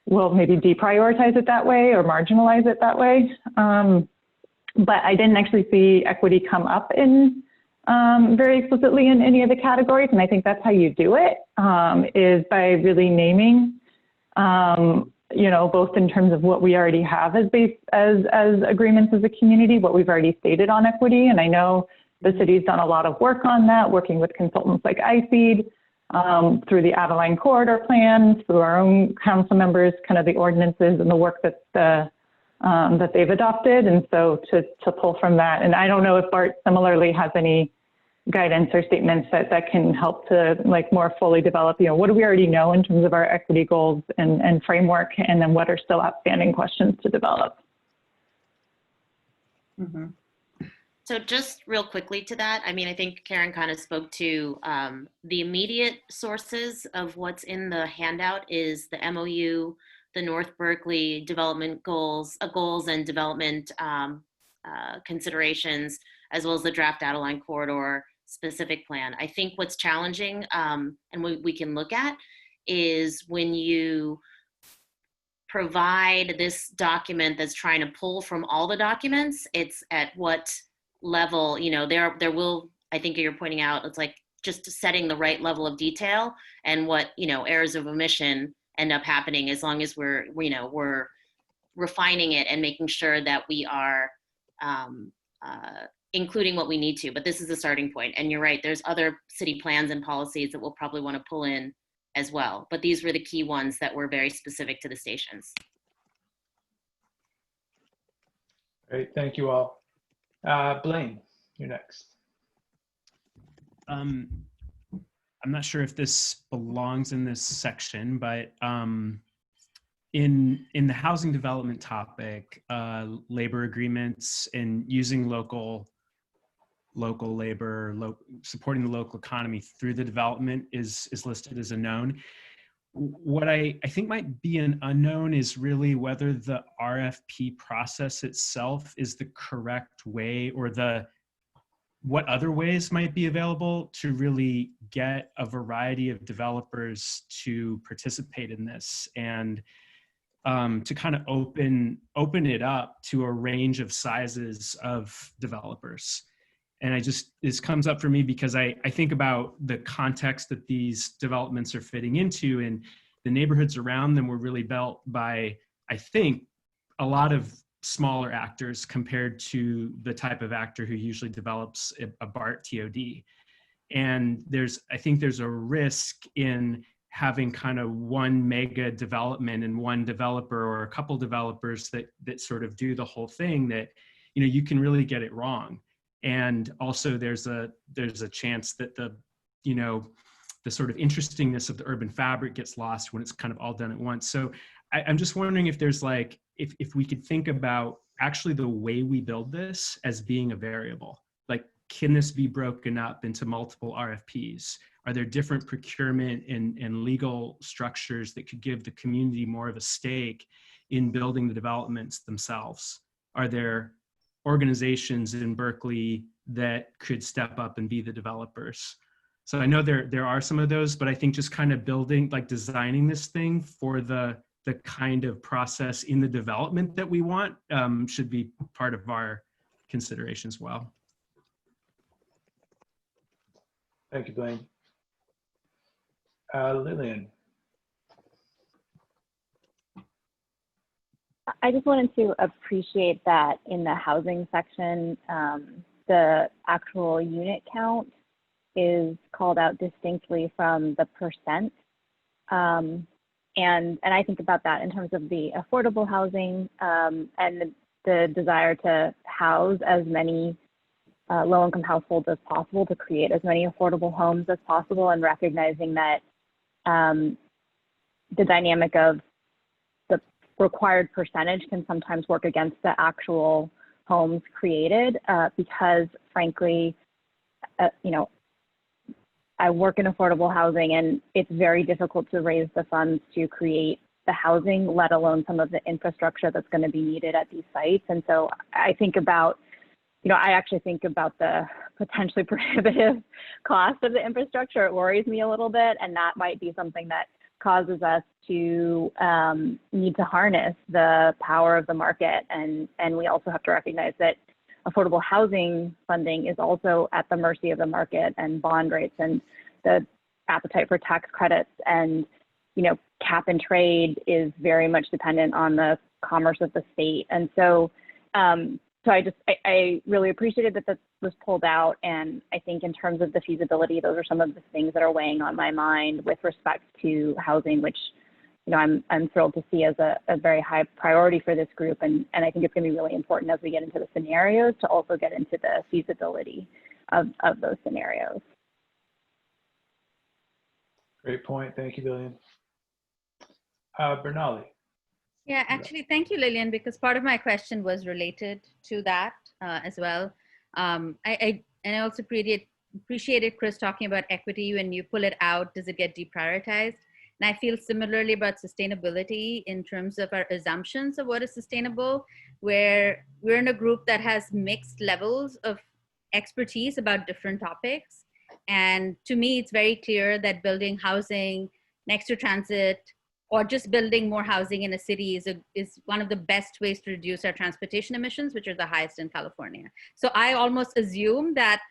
we'll maybe deprioritize it that way or marginalize it that way. But I didn't actually see equity come up in very explicitly in any of the categories. And I think that's how you do it, is by really naming, you know, both in terms of what we already have as agreements as a community, what we've already stated on equity. And I know the city's done a lot of work on that, working with consultants like ICEED, through the Adeline Corridor Plan, through our own council members, kind of the ordinances and the work that that they've adopted. And so to pull from that, and I don't know if BART similarly has any guidance or statements that can help to like more fully develop, you know, what do we already know in terms of our equity goals and framework, and then what are still outstanding questions to develop. Mm-hmm. So just real quickly to that, I mean, I think Karen kind of spoke to the immediate sources of what's in the handout is the MOU, the North Berkeley development goals and development considerations, as well as the draft Adeline Corridor specific plan. I think what's challenging, and we can look at, is when you provide this document that's trying to pull from all the documents, it's at what level, you know, there will, I think you're pointing out, it's like just setting the right level of detail and what, you know, errors of omission end up happening, as long as we're refining it and making sure that we are including what we need to. But this is the starting point. And you're right, there's other city plans and policies that we'll probably want to pull in as well. But these were the key ones that were very specific to the stations. Great, thank you all. Blaine, you're next. I'm not sure if this belongs in this section, but in the housing development topic, labor agreements and using local labor, supporting the local economy through the development is listed as a known. What I think might be an unknown is really whether the RFP process itself is the correct way, or what other ways might be available to really get a variety of developers to participate in this, and to kind of open it up to a range of sizes of developers. And this comes up for me because I think about the context that these developments are fitting into, and the neighborhoods around them were really built by, I think, a lot of smaller actors compared to the type of actor who usually develops a BART TOD. And I think there's a risk in having kind of one mega development and one developer or a couple developers that sort of do the whole thing, that, you know, you can really get it wrong. And also there's a chance that the sort of interestingness of the urban fabric gets lost when it's kind of all done at once. So I'm just wondering if there's like, if we could think about actually the way we build this as being a variable. Like, can this be broken up into multiple RFPs? Are there different procurement and legal structures that could give the community more of a stake in building the developments themselves? Are there organizations in Berkeley that could step up and be the developers? So I know there are some of those, but I think just kind of building, like designing this thing for the kind of process in the development that we want should be part of our consideration as well. Thank you, Blaine. Lillian. I just wanted to appreciate that in the housing section, the actual unit count is called out distinctly from the percent. And I think about that in terms of the affordable housing and the desire to house as many low-income households as possible, to create as many affordable homes as possible, and recognizing that the dynamic of the required percentage can sometimes work against the actual homes created because, frankly, you know, I work in affordable housing, and it's very difficult to raise the funds to create the housing, let alone some of the infrastructure that's going to be needed at these sites. And so I think about, you know, I actually think about the potentially prohibitive cost of the infrastructure. It worries me a little bit, and that might be something that causes us to need to harness the power of the market. And we also have to recognize that affordable housing funding is also at the mercy of the market and bond rates and the appetite for tax credits. And, you know, cap and trade is very much dependent on the commerce of the state. And so, so I really appreciated that this was pulled out. And I think in terms of the feasibility, those are some of the things that are weighing on my mind with respect to housing, which, you know, I'm thrilled to see as a very high priority for this group. And I think it's going to be really important as we get into the scenarios to also get into the feasibility of those scenarios. Great point. Thank you, Lillian. Bernali. Yeah, actually, thank you, Lillian, because part of my question was related to that as well. And I also appreciated Chris talking about equity. When you pull it out, does it get deprioritized? And I feel similarly about sustainability in terms of our assumptions of what is sustainable, where we're in a group that has mixed levels of expertise about different topics. And to me, it's very clear that building housing next to transit or just building more housing in a city is one of the best ways to reduce our transportation emissions, which are the highest in California. So I almost assume that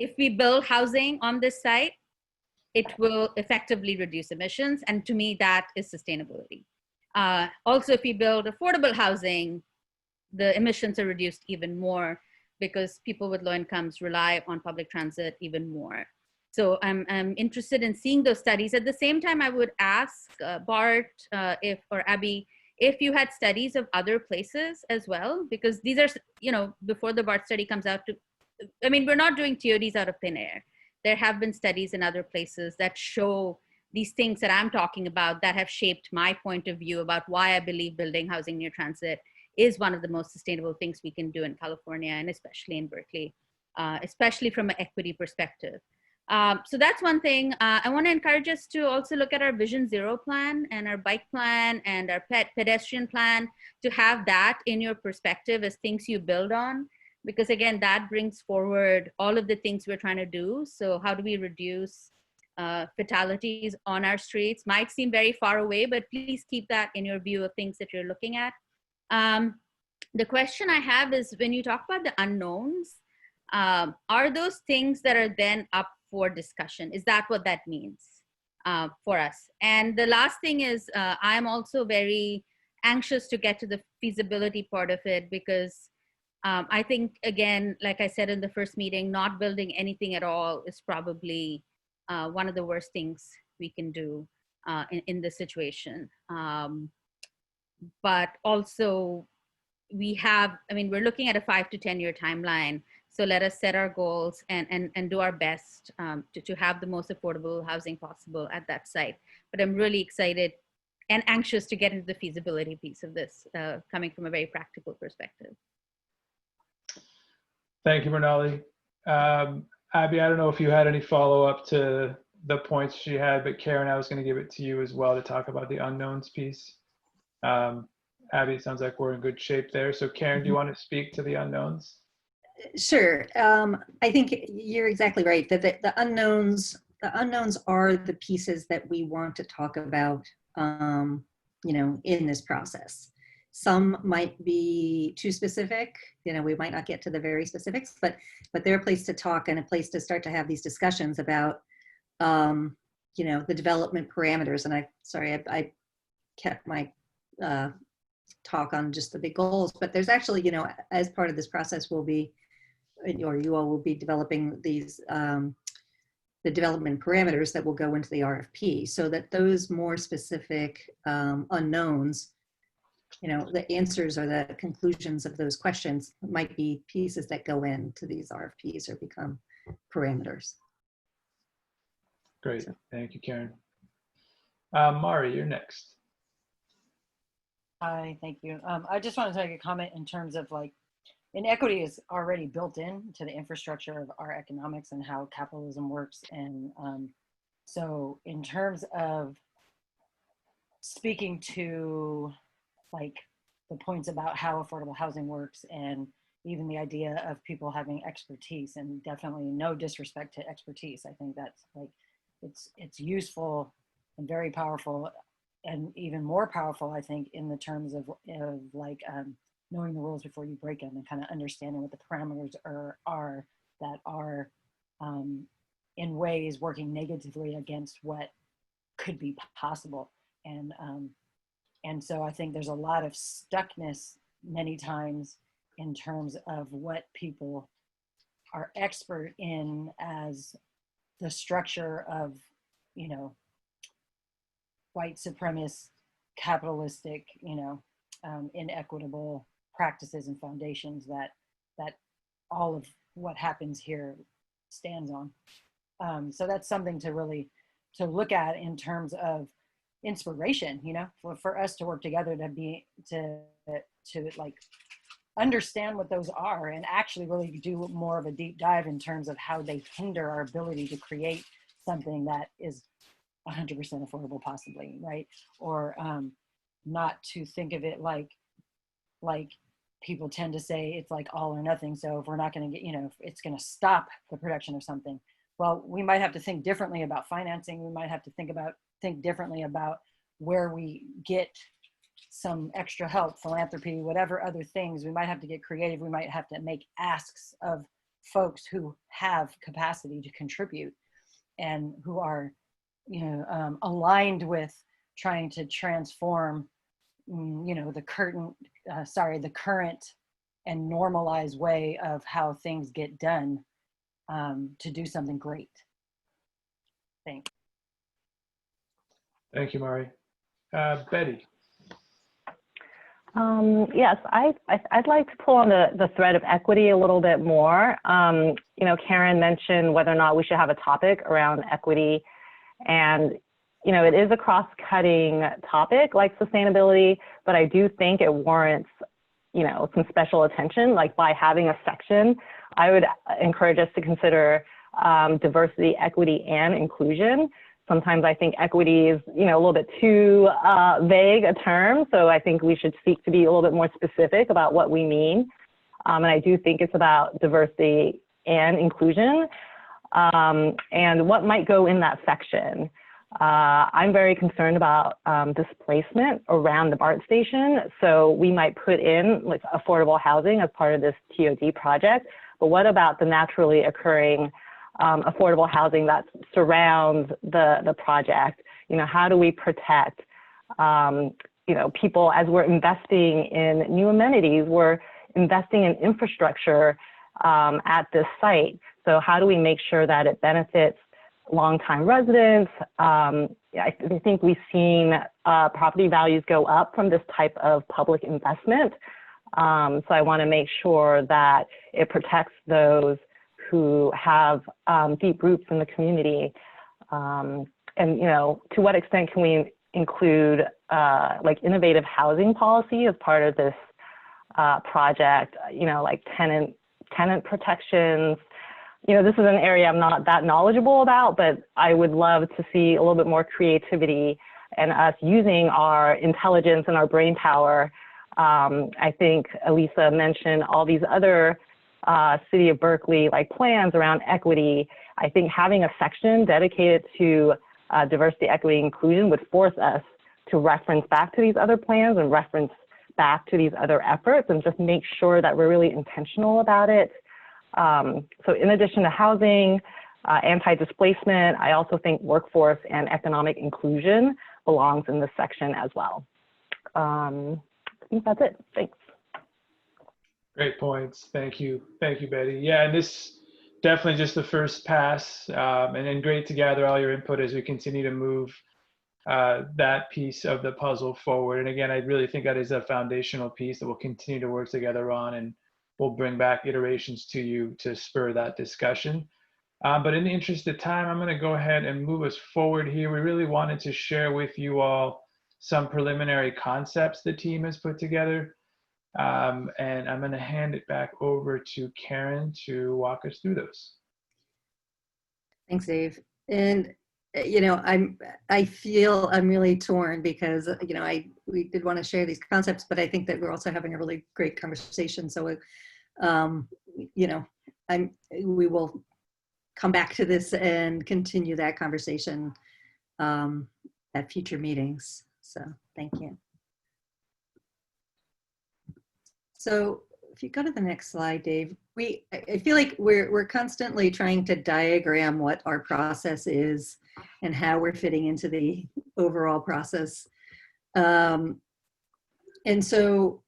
if we build housing on this site, it will effectively reduce emissions. And to me, that is sustainability. Also, if we build affordable housing, the emissions are reduced even more because people with low incomes rely on public transit even more. So I'm interested in seeing those studies. At the same time, I would ask Bart or Abby, if you had studies of other places as well, because these are, you know, before the BART study comes out I mean, we're not doing theories out of thin air. There have been studies in other places that show these things that I'm talking about that have shaped my point of view about why I believe building housing near transit is one of the most sustainable things we can do in California, and especially in Berkeley, especially from an equity perspective. So that's one thing. I want to encourage us to also look at our Vision Zero plan and our bike plan and our pedestrian plan, to have that in your perspective as things you build on. Because again, that brings forward all of the things we're trying to do. So how do we reduce fatalities on our streets? Might seem very far away, but please keep that in your view of things that you're looking at. The question I have is, when you talk about the unknowns, are those things that are then up for discussion? Is that what that means for us? And the last thing is, I'm also very anxious to get to the feasibility part of it, because I think, again, like I said in the first meeting, not building anything at all is probably one of the worst things we can do in this situation. But also we have, I mean, we're looking at a 5 to 10 year timeline. So let us set our goals and do our best to have the most affordable housing possible at that site. But I'm really excited and anxious to get into the feasibility piece of this, coming from a very practical perspective. Thank you, Bernali. Abby, I don't know if you had any follow-up to the points she had, but Karen, I was going to give it to you as well to talk about the unknowns piece. Abby, it sounds like we're in good shape there. So Karen, do you want to speak to the unknowns? Sure. I think you're exactly right that the unknowns are the pieces that we want to talk about, you know, in this process. Some might be too specific. You know, we might not get to the very specifics, but they're a place to talk and a place to start to have these discussions about, you know, the development parameters. And I kept my talk on just the big goals, but there's actually, you know, as part of this process, we'll be, or you all will be developing these, the development parameters that will go into the RFP, so that those more specific unknowns, you know, the answers or the conclusions of those questions might be pieces that go into these RFPs or become parameters. Great, thank you, Karen. Mari, you're next. Hi, thank you. I just want to make a comment in terms of like, inequity is already built into the infrastructure of our economics and how capitalism works. And so in terms of speaking to like the points about how affordable housing works and even the idea of people having expertise, and definitely no disrespect to expertise. I think that's like, it's useful and very powerful, and even more powerful, I think, in the terms of like knowing the rules before you break them and kind of understanding what the parameters are that are in ways working negatively against what could be possible. And so I think there's a lot of stuckness many times in terms of what people are expert in as the structure of, you know, white supremacist, capitalistic, you know, inequitable practices and foundations that all of what happens here stands on. So that's something to really to look at in terms of inspiration, you know, for us to work together to like understand what those are and actually really do more of a deep dive in terms of how they hinder our ability to create something that is 100% affordable, possibly, right? Or not to think of it like people tend to say it's like all or nothing. So if we're not going to get, you know, if it's going to stop the production of something, well, we might have to think differently about financing. We might have to think differently about where we get some extra help, philanthropy, whatever other things. We might have to get creative. We might have to make asks of folks who have capacity to contribute and who are, you know, aligned with trying to transform, you know, the current and normalized way of how things get done, to do something great. Thanks. Thank you, Mari. Betty. Yes, I'd like to pull on the thread of equity a little bit more. You know, Karen mentioned whether or not we should have a topic around equity, and you know, it is a cross-cutting topic like sustainability, but I do think it warrants, you know, some special attention. Like by having a section, I would encourage us to consider diversity, equity, and inclusion. Sometimes I think equity is, you know, a little bit too vague a term. So I think we should seek to be a little bit more specific about what we mean. And I do think it's about diversity and inclusion, and what might go in that section. I'm very concerned about displacement around the BART station. So we might put in like affordable housing as part of this TOD project, but what about the naturally occurring affordable housing that surrounds the project? You know, how do we protect, you know, people as we're investing in new amenities, we're investing in infrastructure at this site. So how do we make sure that it benefits longtime residents? I think we've seen property values go up from this type of public investment. So I want to make sure that it protects those who have deep roots in the community. And, you know, to what extent can we include like innovative housing policy as part of this project, you know, like tenant protections, you know, this is an area I'm not that knowledgeable about, but I would love to see a little bit more creativity and us using our intelligence and our brain power. I think Elisa mentioned all these other City of Berkeley like plans around equity. I think having a section dedicated to diversity, equity, inclusion would force us to reference back to these other plans and reference back to these other efforts and just make sure that we're really intentional about it. So in addition to housing, anti-displacement, I also think workforce and economic inclusion belongs in this section as well. I think that's it. Thanks. Great points. Thank you. Thank you, Betty. Yeah, and this definitely just the first pass, and then great to gather all your input as we continue to move that piece of the puzzle forward. And again, I really think that is a foundational piece that we'll continue to work together on, and we'll bring back iterations to you to spur that discussion. But in the interest of time, I'm going to go ahead and move us forward here. We really wanted to share with you all some preliminary concepts the team has put together. And I'm going to hand it back over to Karen to walk us through those. Thanks, Dave. And you know, I feel I'm really torn because you know we did want to share these concepts, but I think that we're also having a really great conversation. So, you know, we will come back to this and continue that conversation at future meetings. So, thank you. So if you go to the next slide, Dave, I feel like we're constantly trying to diagram what our process is and how we're fitting into the overall process. And so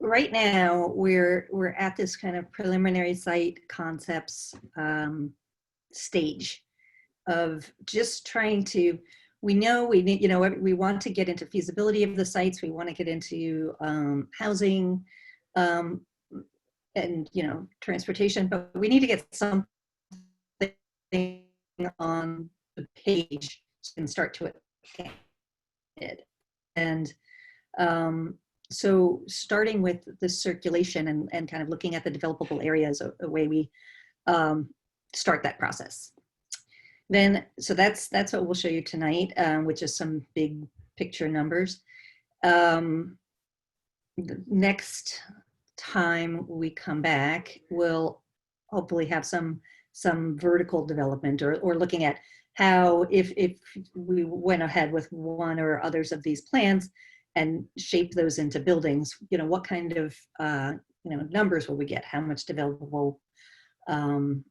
right now we're at this kind of preliminary site concepts stage of just trying to, we know we need, you know, we want to get into feasibility of the sites. We want to get into housing and, you know, transportation, but we need to get something on the page and start to it. And so starting with the circulation and kind of looking at the developable areas, a way we start that process. Then, so that's what we'll show you tonight, which is some big picture numbers. The next time we come back, we'll hopefully have some vertical development or looking at how if we went ahead with one or others of these plans and shape those into buildings, you know, what kind of you know, numbers will we get? How much developable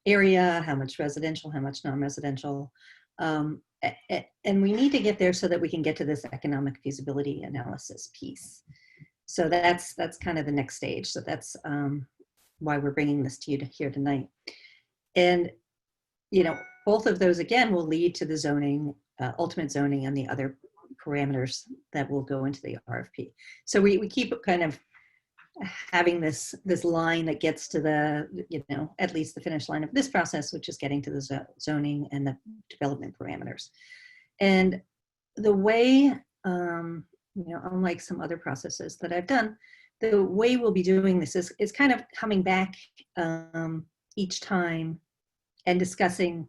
area, how much residential, how much non-residential, and we need to get there so that we can get to this economic feasibility analysis piece. So that's kind of the next stage. So that's why we're bringing this to you here tonight. And you know, both of those again will lead to the zoning, ultimate zoning, and the other parameters that will go into the RFP. So we keep kind of having this line that gets to the, you know, at least the finish line of this process, which is getting to the zoning and the development parameters. And the way, you know, unlike some other processes that I've done, the way we'll be doing this is kind of coming back each time and discussing,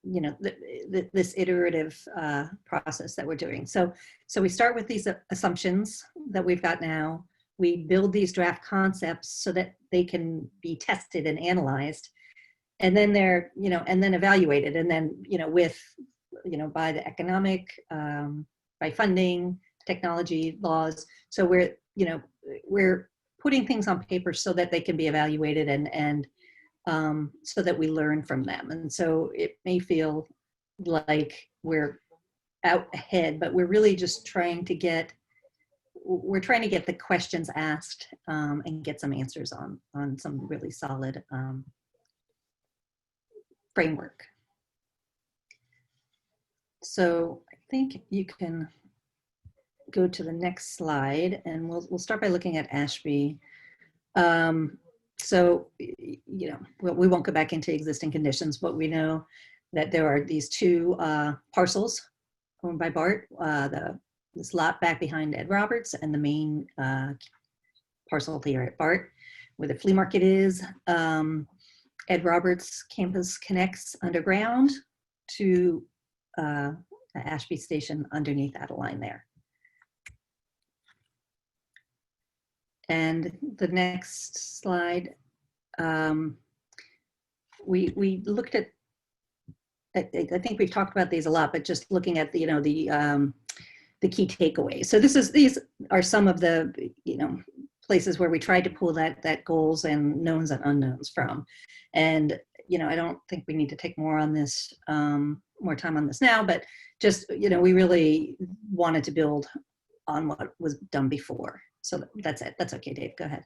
you know, this iterative process that we're doing. So we start with these assumptions that we've got now. We build these draft concepts so that they can be tested and analyzed, and then they're, you know, and then evaluated, and then, you know, with, you know, by the economic, by funding, technology, laws. So we're, you know, we're putting things on paper so that they can be evaluated and so that we learn from them. And so it may feel like we're out ahead, but we're really just trying to get, we're trying to get the questions asked and get some answers on some really solid framework. So I think you can go to the next slide, and we'll start by looking at Ashby. So, you know, we won't go back into existing conditions, but we know that there are these two parcels owned by BART, this lot back behind Ed Roberts and the main parcel here at BART. where the flea market is. Ed Roberts campus connects underground to the Ashby Station underneath Adeline there. And the next slide, we looked at, I think we've talked about these a lot, but just looking at the, you know, the key takeaways. So these are some of the, you know, places where we tried to pull that goals and knowns and unknowns from. And, you know, I don't think we need to take more on this, more time on this now, but just, you know, we really wanted to build on what was done before. So that's it. That's okay, Dave, go ahead.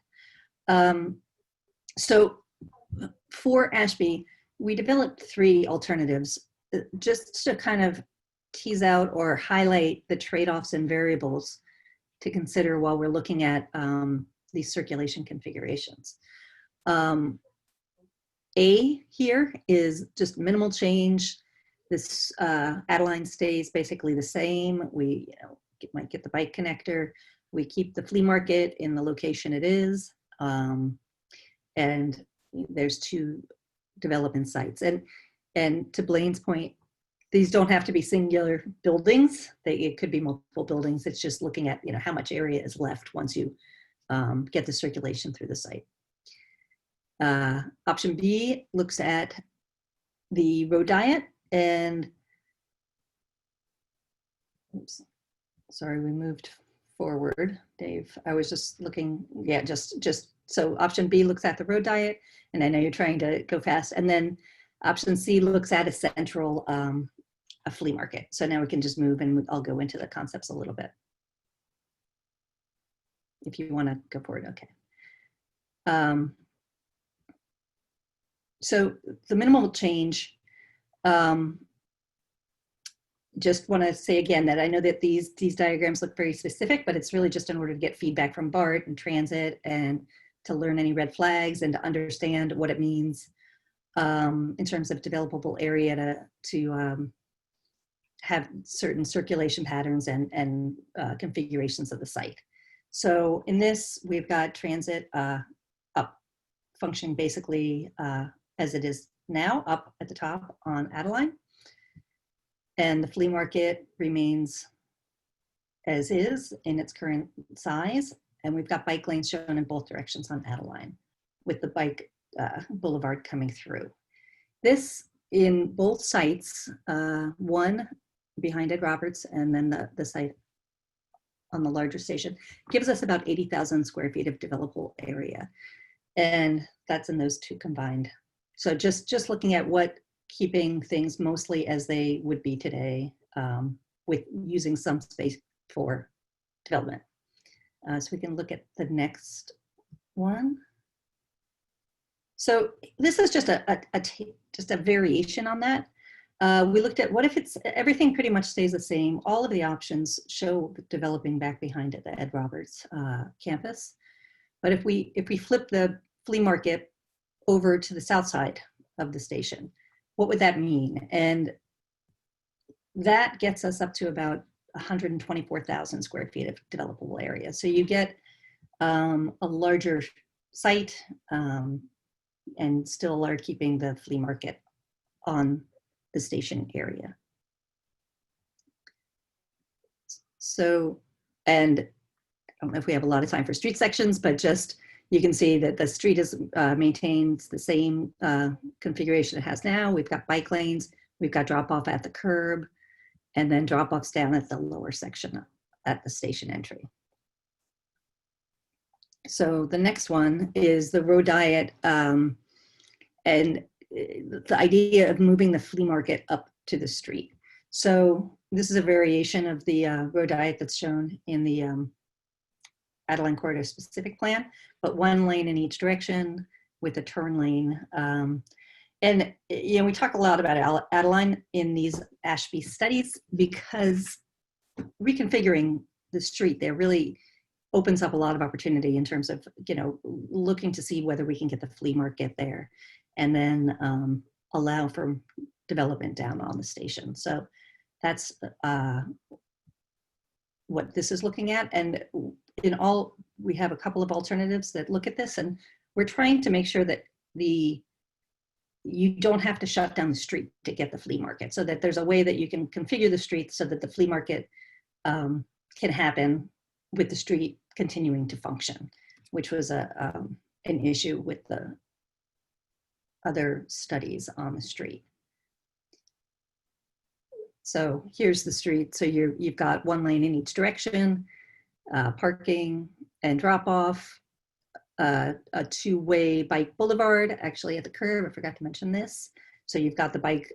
So for Ashby, we developed 3 alternatives just to kind of tease out or highlight the trade-offs and variables to consider while we're looking at these circulation configurations. A here is just minimal change. This Adeline stays basically the same. We might get the bike connector. We keep the flea market in the location it is. And there's 2 development sites. And to Blaine's point, these don't have to be singular buildings. It could be multiple buildings. It's just looking at, you know, how much area is left once you get the circulation through the site. Option B looks at the road diet and, oops, sorry, we moved forward, Dave. I was just looking, yeah, just so option B looks at the road diet, and I know you're trying to go fast. And then option C looks at a central a flea market. So now we can just move and I'll go into the concepts a little bit. If you want to go forward, okay. So the minimal change, just want to say again that I know that these diagrams look very specific, but it's really just in order to get feedback from BART and transit and to learn any red flags and to understand what it means in terms of developable area to have certain circulation patterns and configurations of the site. So in this, we've got transit up, functioning basically as it is now, up at the top on Adeline. And the flea market remains as is in its current size. And we've got bike lanes shown in both directions on Adeline with the bike boulevard coming through. This in both sites, one behind Ed Roberts and then the site on the larger station, gives us about 80,000 square feet of developable area. And that's in those 2 combined. So just looking at what keeping things mostly as they would be today with using some space for development. So we can look at the next one. So this is just a variation on that. We looked at what if it's everything pretty much stays the same. All of the options show developing back behind it, the Ed Roberts campus. But if we flip the flea market over to the south side of the station, what would that mean? And that gets us up to about 124,000 square feet of developable area. So you get a larger site and still are keeping the flea market on the station area. So, and I don't know if we have a lot of time for street sections, but just you can see that the street is maintains the same configuration it has now. We've got bike lanes, we've got drop off at the curb, and then drop offs down at the lower section at the station entry. So the next one is the road diet and the idea of moving the flea market up to the street. So this is a variation of the road diet that's shown in the Adeline Corridor specific plan, but 1 lane in each direction with a turn lane. And you know, we talk a lot about Adeline in these Ashby studies because reconfiguring the street there really opens up a lot of opportunity in terms of, you know, looking to see whether we can get the flea market there and then allow for development down on the station. So that's what this is looking at. And in all, we have a couple of alternatives that look at this, and we're trying to make sure that you don't have to shut down the street to get the flea market, so that there's a way that you can configure the street so that the flea market can happen with the street continuing to function, which was an issue with the other studies on the street. So here's the street. So you've got one lane in each direction, parking and drop off, a two-way bike boulevard actually at the curb. I forgot to mention this. So you've got the bike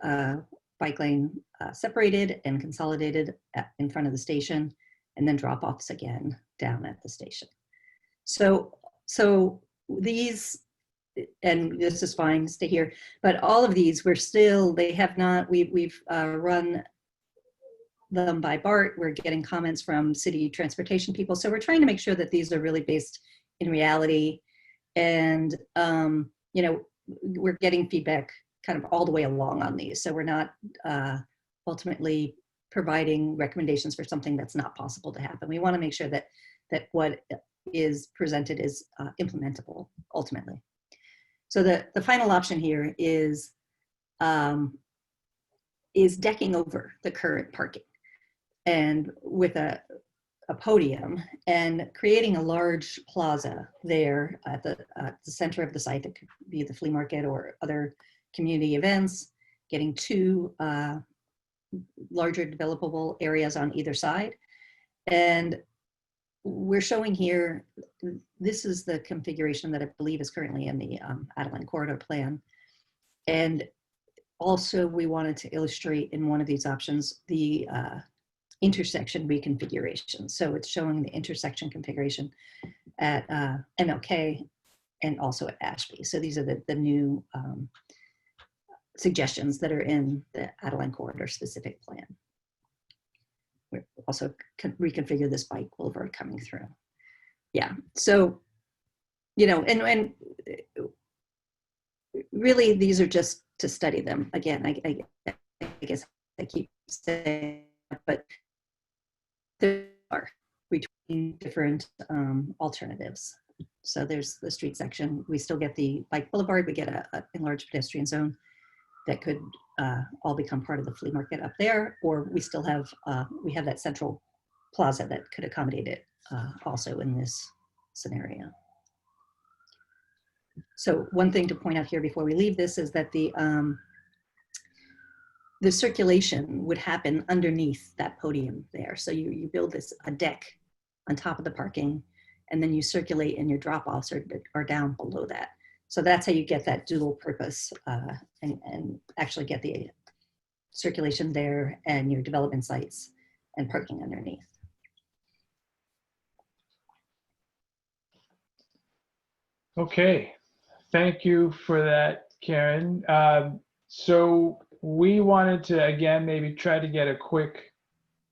lane separated and consolidated in front of the station, and then drop offs again down at the station. So these, and this is fine, stay here, but all of these they have not, we've run them by BART. We're getting comments from city transportation people. So we're trying to make sure that these are really based in reality. And, you know, we're getting feedback kind of all the way along on these. So we're not ultimately providing recommendations for something that's not possible to happen. We want to make sure that what is presented is implementable ultimately. So the final option here is decking over the current parking, and with a podium, and creating a large plaza there at the center of the site that could be the flea market or other community events, getting two larger developable areas on either side. And we're showing here, this is the configuration that I believe is currently in the Adeline Corridor Plan. And also we wanted to illustrate in one of these options the intersection reconfiguration. So it's showing the intersection configuration at MLK and also at Ashby. So these are the new suggestions that are in the Adeline Corridor specific plan. We also can reconfigure this bike boulevard coming through. Yeah, so, you know, and really these are just to study them. Again, I guess I keep saying, but there are between different alternatives. So there's the street section. We still get the bike boulevard. We get a enlarged pedestrian zone that could all become part of the flea market up there, or we still have, we have that central plaza that could accommodate it also in this scenario. So one thing to point out here before we leave this is that the circulation would happen underneath that podium there. So you build a deck on top of the parking, and then you circulate, and your drop-offs are down below that. So that's how you get that dual purpose and actually get the circulation there and your development sites and parking underneath. Okay, thank you for that, Karen. So we wanted to, again, maybe try to get a quick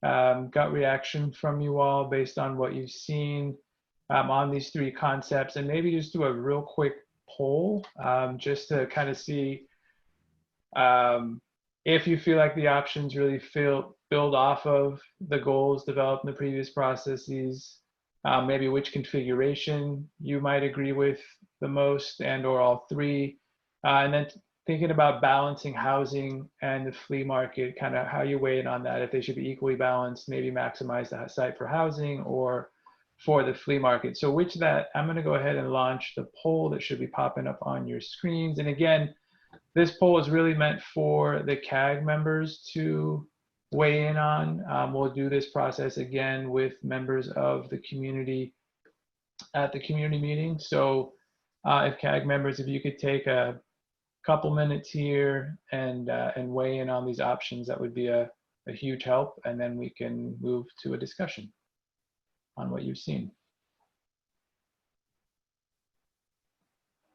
gut reaction from you all based on what you've seen on these three concepts, and maybe just do a real quick poll just to kind of see if you feel like the options really build off of the goals developed in the previous processes, maybe which configuration you might agree with the most, and or all three, and then thinking about balancing housing and the flea market, kind of how you weigh in on that, if they should be equally balanced, maybe maximize the site for housing or for the flea market. So which that, I'm going to go ahead and launch the poll that should be popping up on your screens. And again, this poll is really meant for the CAG members to weigh in on. We'll do this process again with members of the community at the community meeting. So if CAG members, if you could take a couple minutes here and weigh in on these options, that would be a huge help. And then we can move to a discussion on what you've seen.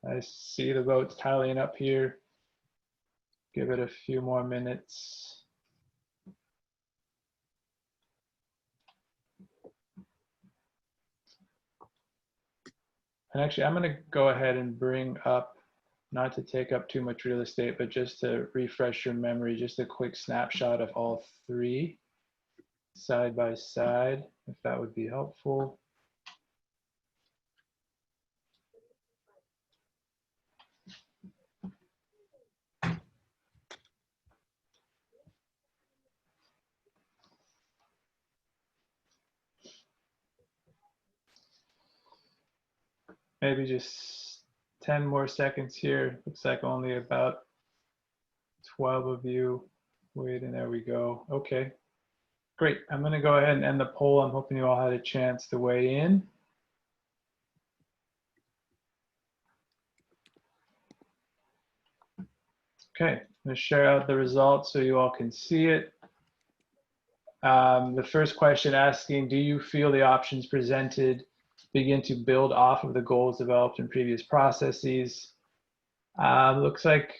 I see the votes tallying up here. Give it a few more minutes. And actually, I'm going to go ahead and bring up, not to take up too much real estate, but just to refresh your memory, just a quick snapshot of all three side by side, if that would be helpful. maybe just 10 more seconds here. Looks like only about 12 of you. Wait, and there we go. Okay, great. I'm going to go ahead and end the poll. I'm hoping you all had a chance to weigh in. Okay, I'm going to share out the results so you all can see it. The first question asking, do you feel the options presented begin to build off of the goals developed in previous processes? Looks like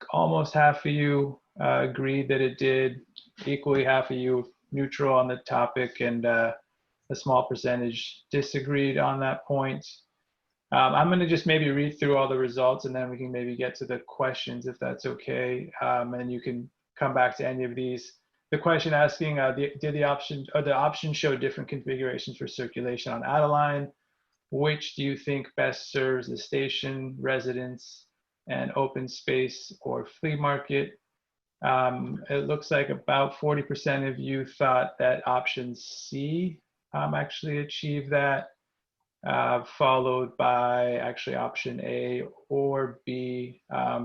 almost half of you agreed that it did. Equally, half of you neutral on the topic, and a small percentage disagreed on that point. I'm going to just maybe read through all the results, and then we can maybe get to the questions if that's okay. And you can come back to any of these. The question asking, did the options show different configurations for circulation on Adeline? Which do you think best serves the station, residents, and open space or flea market? It looks like about 40% of you thought that option C actually achieved that, followed by actually option A or B,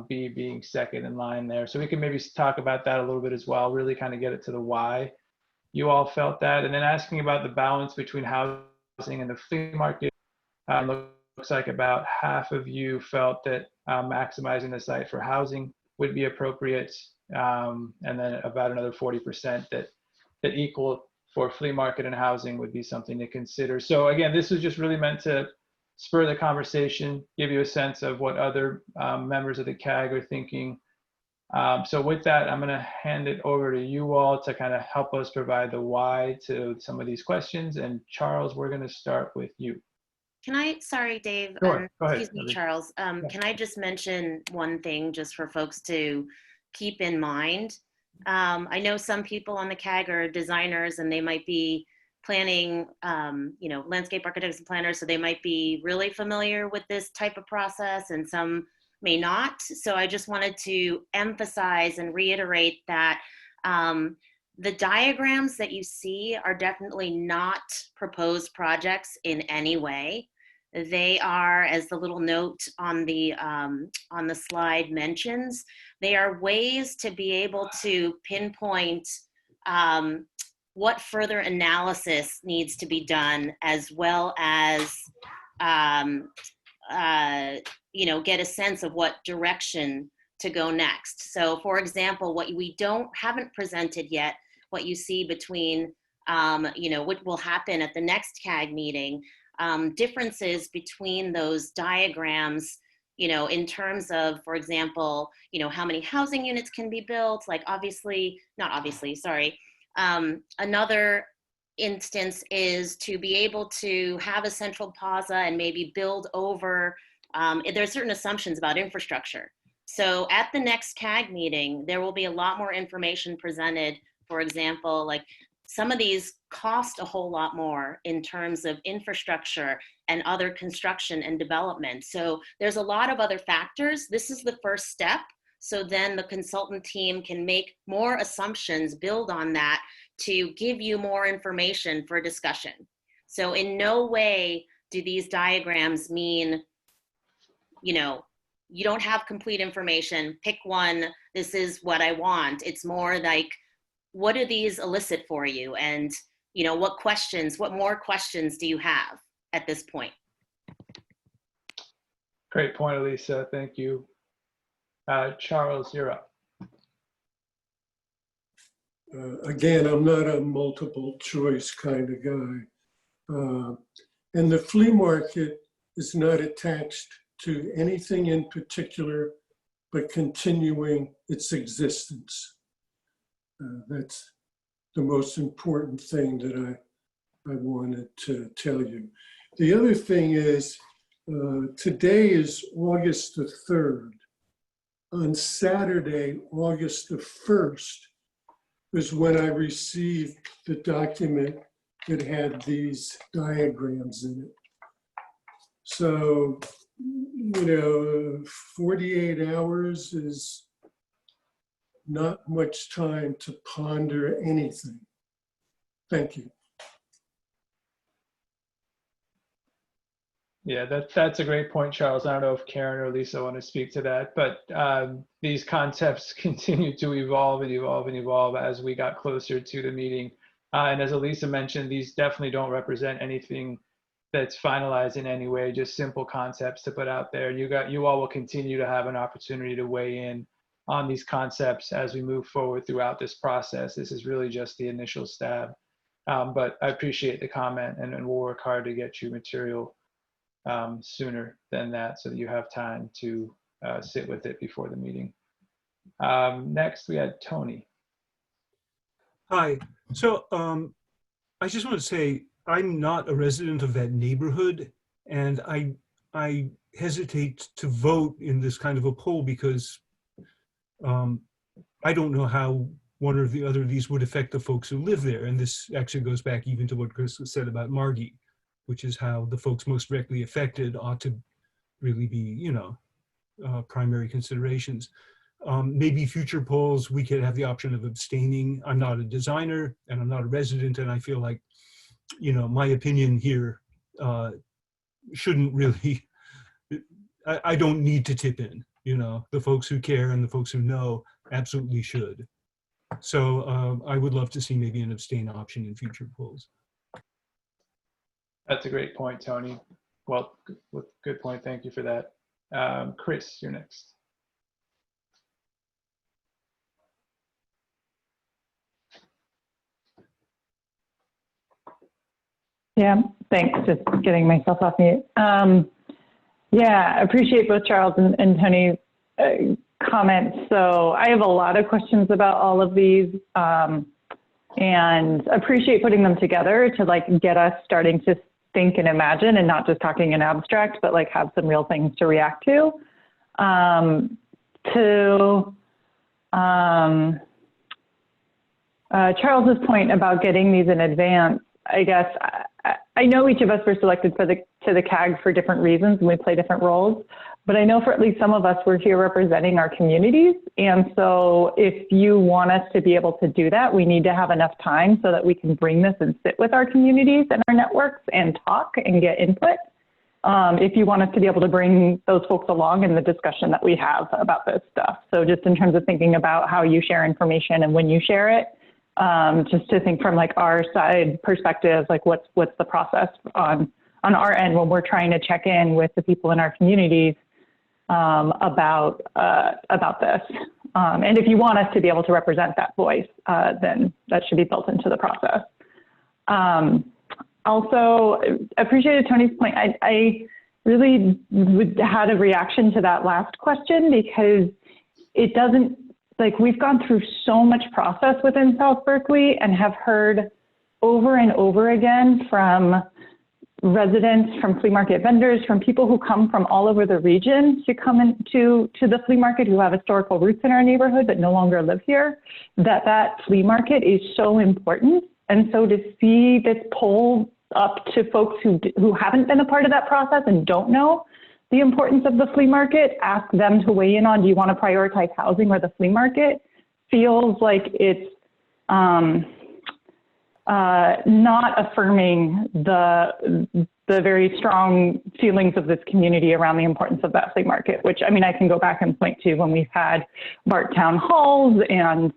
B being second in line there. So we can maybe talk about that a little bit as well, really kind of get it to the why you all felt that. And then asking about the balance between housing and the flea market. Looks like about half of you felt that maximizing the site for housing would be appropriate, and then about another 40% that equal for flea market and housing would be something to consider. So again, this was just really meant to spur the conversation, give you a sense of what other members of the CAG are thinking. So with that, I'm going to hand it over to you all to kind of help us provide the why to some of these questions. And Charles, we're going to start with you. Can I, sorry, Dave, Sure. Go ahead. excuse me, Charles, can I just mention one thing just for folks to keep in mind? I know some people on the CAG are designers and they might be planning, you know, landscape architects and planners, so they might be really familiar with this type of process and some may not. So I just wanted to emphasize and reiterate that the diagrams that you see are definitely not proposed projects in any way. They are, as the little note on the slide mentions, they are ways to be able to pinpoint what further analysis needs to be done, as well as you know, get a sense of what direction to go next. So, for example, what we haven't presented yet, what you see between you know, what will happen at the next CAG meeting. Differences between those diagrams, you know, in terms of, for example, you know, how many housing units can be built, like another instance is to be able to have a central plaza and maybe build over, there's certain assumptions about infrastructure. So at the next CAG meeting, there will be a lot more information presented. For example, like some of these cost a whole lot more in terms of infrastructure and other construction and development. So there's a lot of other factors. This is the first step. So then the consultant team can make more assumptions, build on that to give you more information for discussion. So in no way do these diagrams mean, you know, you don't have complete information, pick one, this is what I want. It's more like, what do these elicit for you? And, you know, what more questions do you have at this point? Great point, Elisa. Thank you. Charles, you're up. Again, I'm not a multiple choice kind of guy. And the flea market is not attached to anything in particular, but continuing its existence. That's the most important thing that I wanted to tell you. The other thing is, today is August the 3rd. On Saturday, August the 1st, was when I received the document that had these diagrams in it. So, you know, 48 hours is not much time to ponder anything. Thank you. Yeah, that's a great point, Charles. I don't know if Karen or Lisa want to speak to that, but these concepts continue to evolve and evolve and evolve as we got closer to the meeting. And as Elisa mentioned, these definitely don't represent anything that's finalized in any way, just simple concepts to put out there. You all will continue to have an opportunity to weigh in on these concepts as we move forward throughout this process. This is really just the initial stab. But I appreciate the comment, and we'll work hard to get you material sooner than that so that you have time to sit with it before the meeting. Next, we had Tony. Hi. So I just want to say I'm not a resident of that neighborhood, and I hesitate to vote in this kind of a poll because I don't know how one or the other of these would affect the folks who live there. And this actually goes back even to what Chris said about Margee, which is how the folks most directly affected ought to really be, you know, primary considerations. Maybe future polls, we could have the option of abstaining. I'm not a designer and I'm not a resident, and I feel like, you know, my opinion here shouldn't really, I don't need to tip in, you know, the folks who care and the folks who know absolutely should. So I would love to see maybe an abstain option in future polls. That's a great point, Tony. Well, good point. Thank you for that. Chris, you're next. Yeah, thanks. Just getting myself off mute. Yeah, appreciate both Charles and Tony's comments. So I have a lot of questions about all of these, and appreciate putting them together to like get us starting to think and imagine, and not just talking in abstract, but like have some real things to react to. Charles's point about getting these in advance, I guess I know each of us were selected for to the CAG for different reasons, and we play different roles. But I know for at least some of us, we're here representing our communities. And so if you want us to be able to do that, we need to have enough time so that we can bring this and sit with our communities and our networks and talk and get input. If you want us to be able to bring those folks along in the discussion that we have about this stuff. So just in terms of thinking about how you share information and when you share it, just to think from like our side perspective, like what's the process on our end when we're trying to check in with the people in our communities about this. And if you want us to be able to represent that voice, then that should be built into the process. Also, appreciated Tony's point. I really had a reaction to that last question because it doesn't, like we've gone through so much process within South Berkeley and have heard over and over again from residents, from flea market vendors, from people who come from all over the region to come into the flea market who have historical roots in our neighborhood but no longer live here, that flea market is so important. And so to see this poll up to folks who haven't been a part of that process and don't know the importance of the flea market, ask them to weigh in on, do you want to prioritize housing or the flea market, feels like it's not affirming the very strong feelings of this community around the importance of that flea market, which, I mean, I can go back and point to when we've had BART town halls and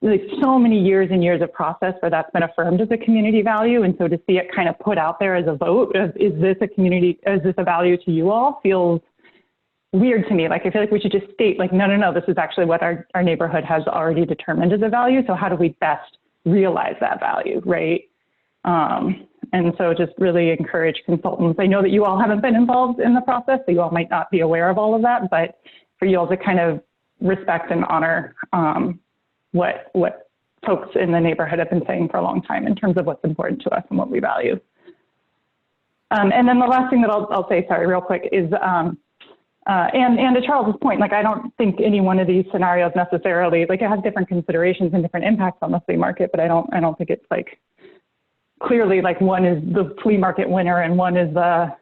like so many years and years of process where that's been affirmed as a community value. And so to see it kind of put out there as a vote, is this a value to you all, feels weird to me. Like, I feel like we should just state like, no, this is actually what our neighborhood has already determined as a value. So how do we best realize that value, right? And so just really encourage consultants. I know that you all haven't been involved in the process, so you all might not be aware of all of that, but for you all to kind of respect and honor what folks in the neighborhood have been saying for a long time in terms of what's important to us and what we value. And then the last thing that I'll say, sorry, real quick, is, and to Charles's point, like I don't think any one of these scenarios necessarily, like it has different considerations and different impacts on the flea market, but I don't think it's like clearly like one is the flea market winner and one is the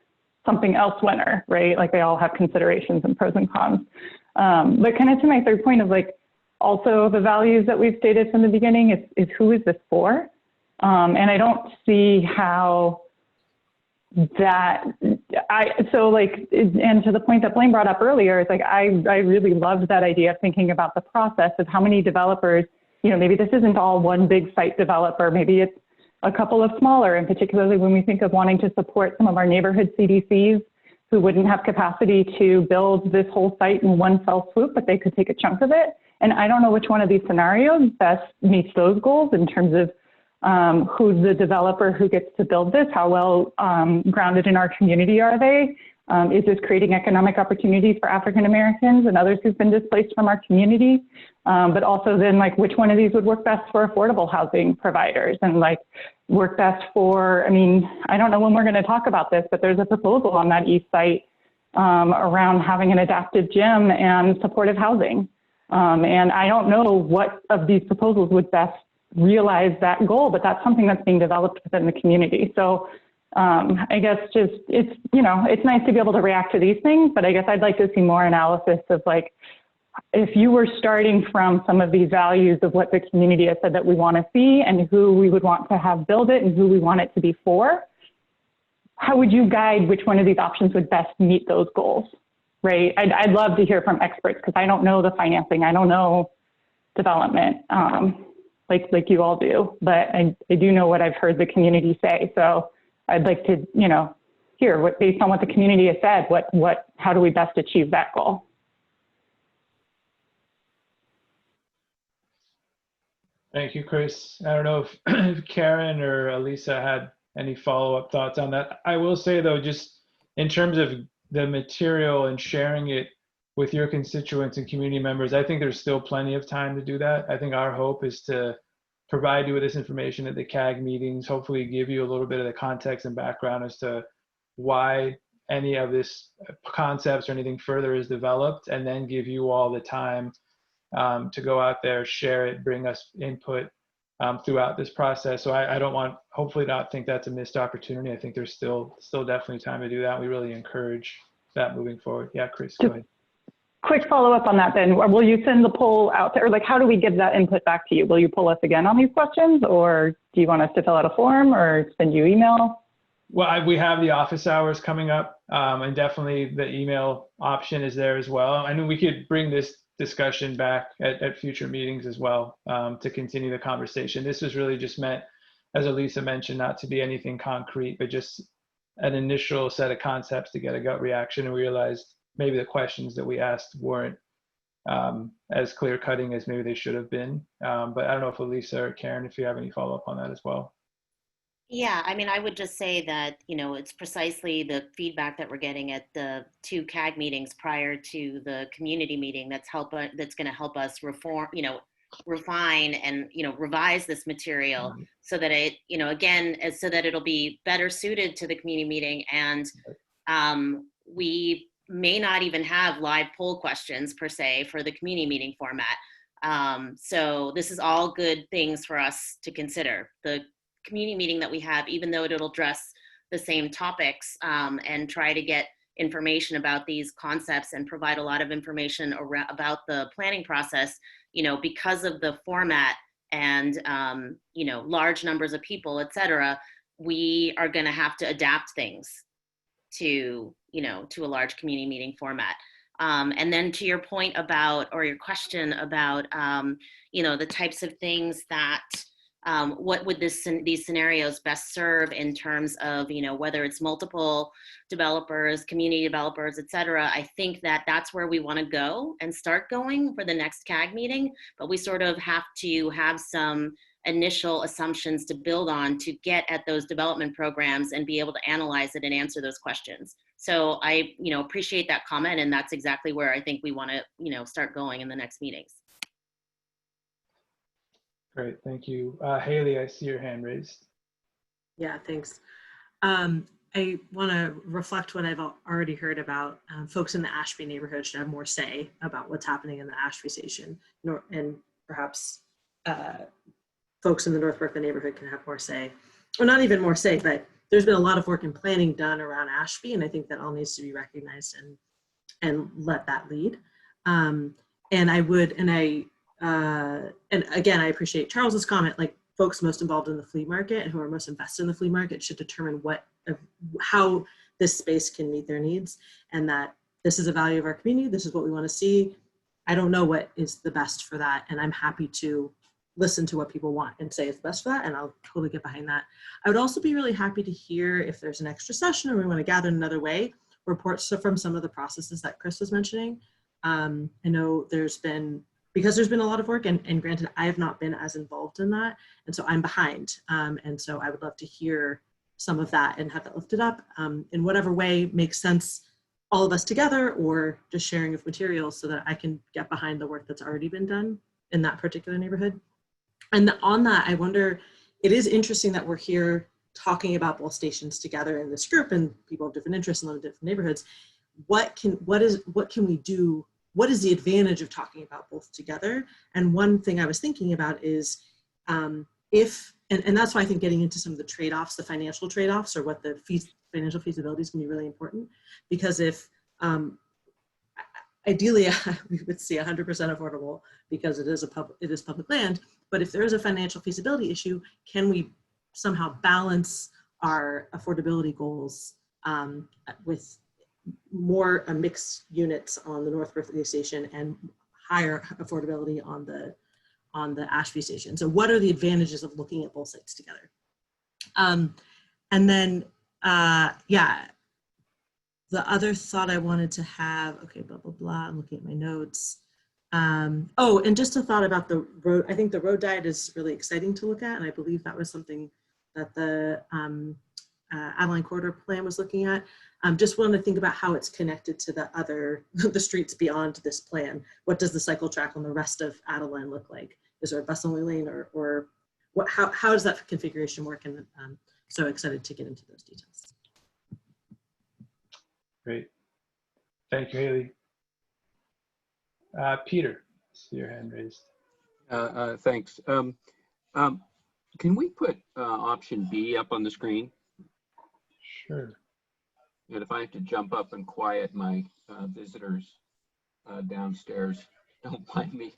something else winner, right? Like they all have considerations and pros and cons. But kind of to my third point of like, also the values that we've stated from the beginning is who is this for? And I don't see how that, so like, and to the point that Blaine brought up earlier, it's like, I really loved that idea of thinking about the process of how many developers, you know, maybe this isn't all one big site developer, maybe it's a couple of smaller, and particularly when we think of wanting to support some of our neighborhood CDCs who wouldn't have capacity to build this whole site in one fell swoop, but they could take a chunk of it. And I don't know which one of these scenarios best meets those goals in terms of who's the developer who gets to build this, how well grounded in our community are they? Is this creating economic opportunities for African Americans and others who've been displaced from our community? But also then like which one of these would work best for affordable housing providers and like work best for, I mean, I don't know when we're going to talk about this, but there's a proposal on that east site around having an adaptive gym and supportive housing. And I don't know what of these proposals would best realize that goal, but that's something that's being developed within the community. So I guess just, it's, you know, it's nice to be able to react to these things, but I guess I'd like to see more analysis of like, if you were starting from some of these values of what the community has said that we want to see and who we would want to have build it and who we want it to be for, how would you guide which one of these options would best meet those goals, right? I'd love to hear from experts because I don't know the financing. I don't know development like you all do, but I do know what I've heard the community say. So I'd like to, you know, hear what, based on what the community has said, how do we best achieve that goal? Thank you, Chris. I don't know if Karen or Elisa had any follow-up thoughts on that. I will say though, just in terms of the material and sharing it with your constituents and community members, I think there's still plenty of time to do that. I think our hope is to provide you with this information at the CAG meetings, hopefully give you a little bit of the context and background as to why any of this concepts or anything further is developed, and then give you all the time to go out there, share it, bring us input throughout this process. So I don't want, hopefully not think that's a missed opportunity. I think there's still definitely time to do that. We really encourage that moving forward. Yeah, Chris, go ahead. Quick follow-up on that then. Will you send the poll out there? Or like, how do we give that input back to you? Will you pull us again on these questions, or do you want us to fill out a form or send you email? Well, we have the office hours coming up, and definitely the email option is there as well. I know we could bring this discussion back at future meetings as well to continue the conversation. This was really just meant, as Elisa mentioned, not to be anything concrete, but just an initial set of concepts to get a gut reaction, and we realized maybe the questions that we asked weren't as clear-cutting as maybe they should have been. But I don't know if Elisa or Karen, if you have any follow-up on that as well. Yeah, I mean, I would just say that, you know, it's precisely the feedback that we're getting at the 2 CAG meetings prior to the community meeting that's going to help us refine and, you know, revise this material so that it, you know, again, so that it'll be better suited to the community meeting. And we may not even have live poll questions per se for the community meeting format. So this is all good things for us to consider. The community meeting that we have, even though it'll address the same topics and try to get information about these concepts and provide a lot of information about the planning process, you know, because of the format and, you know, large numbers of people, et cetera, we are going to have to adapt things to, you know, to a large community meeting format. And then to your point about, or your question about, you know, the types of things that, what would these scenarios best serve in terms of, you know, whether it's multiple developers, community developers, et cetera. I think that that's where we want to go and start going for the next CAG meeting, but we sort of have to have some initial assumptions to build on to get at those development programs and be able to analyze it and answer those questions. So I, you know, appreciate that comment, and that's exactly where I think we want to, you know, start going in the next meetings. Great, thank you. Haley, I see your hand raised. Yeah, thanks. I want to reflect what I've already heard about folks in the Ashby neighborhood should have more say about what's happening in the Ashby station, and perhaps folks in the North Berkeley neighborhood can have more say, or not even more say, but there's been a lot of work and planning done around Ashby, and I think that all needs to be recognized and let that lead. And again, I appreciate Charles's comment, like folks most involved in the flea market and who are most invested in the flea market should determine how this space can meet their needs, and that this is a value of our community. This is what we want to see. I don't know what is the best for that, and I'm happy to listen to what people want and say is best for that, and I'll totally get behind that. I would also be really happy to hear if there's an extra session or we want to gather in another way, reports from some of the processes that Chris was mentioning. I know there's been a lot of work, and granted, I have not been as involved in that, and so I'm behind. And so I would love to hear some of that and have that lifted up in whatever way makes sense, all of us together, or just sharing of materials so that I can get behind the work that's already been done in that particular neighborhood. And on that, I wonder, it is interesting that we're here talking about both stations together in this group, and people have different interests and live in different neighborhoods. What can we do? What is the advantage of talking about both together? And one thing I was thinking about is and that's why I think getting into some of the trade-offs, the financial trade-offs, or what the financial feasibility is going to be really important. Because if ideally we would see 100% affordable because it is public land, but if there is a financial feasibility issue, can we somehow balance our affordability goals with more mixed units on the North Berkeley station and higher affordability on the Ashby station? So what are the advantages of looking at both sites together? And then, yeah, the other thought I wanted to have, okay, blah, blah, blah, I'm looking at my notes. Oh, and just a thought about the road. I think the road diet is really exciting to look at, and I believe that was something that the Adeline Corridor Plan was looking at. Just wanted to think about how it's connected to the streets beyond this plan. What does the cycle track on the rest of Adeline look like? Is there a bus only lane, or what? How does that configuration work? And so excited to get into those details. Great. Thank you, Haley. Peter, I see your hand raised. Thanks. Can we put option B up on the screen? Sure. And if I have to jump up and quiet my visitors downstairs, don't mind me.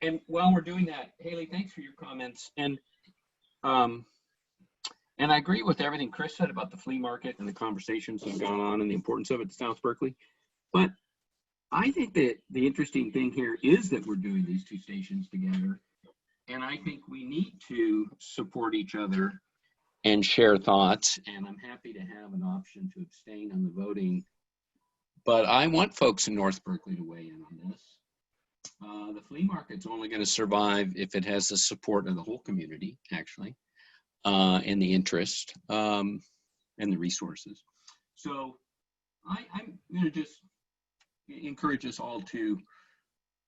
And while we're doing that, Haley, thanks for your comments. And I agree with everything Chris said about the flea market and the conversations that have gone on and the importance of it to South Berkeley. But I think that the interesting thing here is that we're doing these two stations together. And I think we need to support each other and share thoughts. And I'm happy to have an option to abstain on the voting. But I want folks in North Berkeley to weigh in on this. The flea market's only going to survive if it has the support of the whole community, actually, and the interest and the resources. So I'm going to just encourage us all to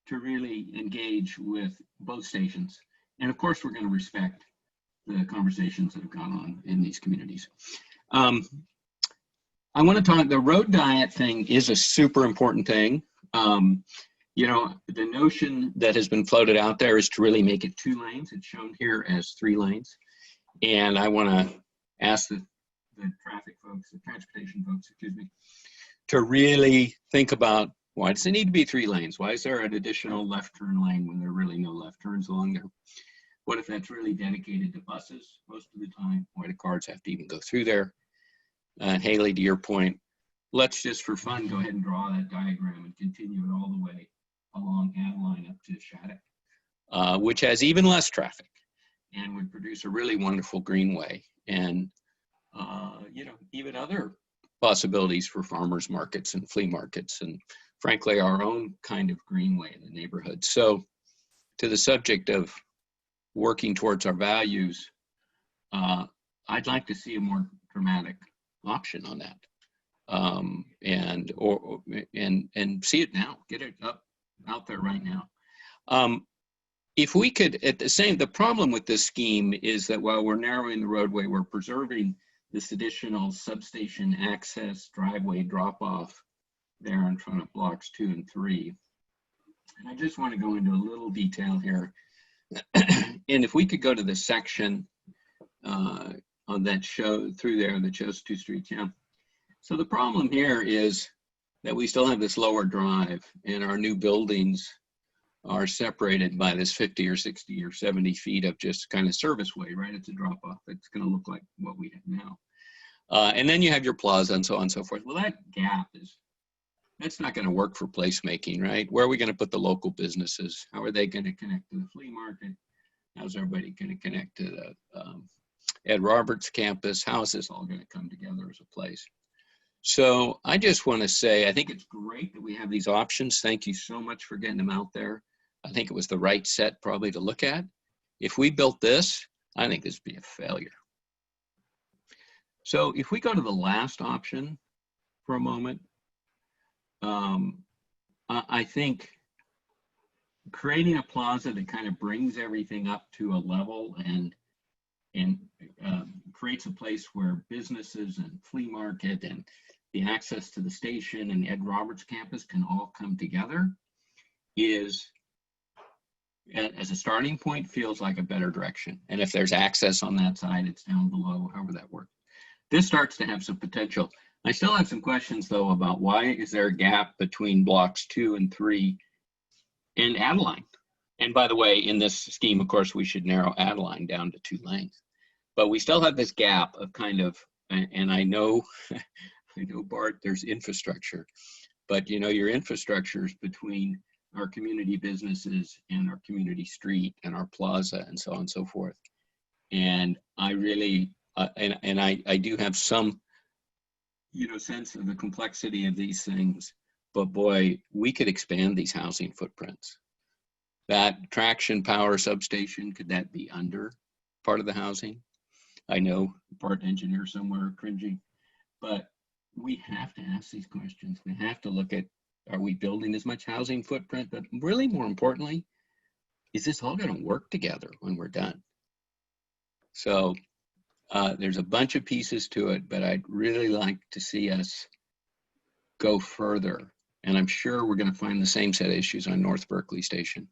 really engage with both stations. And of course, we're going to respect the conversations that have gone on in these communities. I want to talk, the road diet thing is a super important thing. You know, the notion that has been floated out there is to really make it 2 lanes. It's shown here as 3 lanes. And I want to ask the traffic folks, the transportation folks, excuse me, to really think about, why does it need to be 3 lanes? Why is there an additional left turn lane when there are really no left turns along there? What if that's really dedicated to buses most of the time? Why do cars have to even go through there? And Haley, to your point, let's just for fun go ahead and draw that diagram and continue it all the way along Adeline up to Shattuck, which has even less traffic and would produce a really wonderful greenway. And, you know, even other possibilities for farmers markets and flea markets, and frankly, our own kind of greenway in the neighborhood. So to the subject of working towards our values, I'd like to see a more dramatic option on that. And see it now, get it out there right now. If we could, the problem with this scheme is that while we're narrowing the roadway, we're preserving this additional substation access driveway drop off there in front of blocks 2 and 3. And I just want to go into a little detail here. And if we could go to the section on that show through there that shows 2 streets, yeah. So the problem here is that we still have this lower drive, and our new buildings are separated by this 50 or 60 or 70 feet of just kind of service way, right? It's a drop off. It's going to look like what we have now. And then you have your plaza and so on and so forth. Well, that gap that's not going to work for placemaking, right? Where are we going to put the local businesses? How are they going to connect to the flea market? How's everybody going to connect to the Ed Roberts campus? How is this all going to come together as a place? So I just want to say, I think it's great that we have these options. Thank you so much for getting them out there. I think it was the right set probably to look at. If we built this, I think this would be a failure. So if we go to the last option for a moment, I think creating a plaza that kind of brings everything up to a level and creates a place where businesses and flea market and the access to the station and the Ed Roberts campus can all come together is, as a starting point, feels like a better direction. And if there's access on that side, it's down below, however that works. This starts to have some potential. I still have some questions though about why is there a gap between blocks 2 and 3 and Adeline? And by the way, in this scheme, of course, we should narrow Adeline down to 2 lanes. But we still have this gap of kind of, and I know, I know, Bart, there's infrastructure, but you know, your infrastructure is between our community businesses and our community street and our plaza and so on and so forth. And I really, I do have some, you know, sense of the complexity of these things, but boy, we could expand these housing footprints. That traction power substation, could that be under part of the housing? I know part engineer somewhere cringing, but we have to ask these questions. We have to look at, are we building as much housing footprint? But really more importantly, is this all going to work together when we're done? So there's a bunch of pieces to it, but I'd really like to see us go further. And I'm sure we're going to find the same set of issues on North Berkeley Station.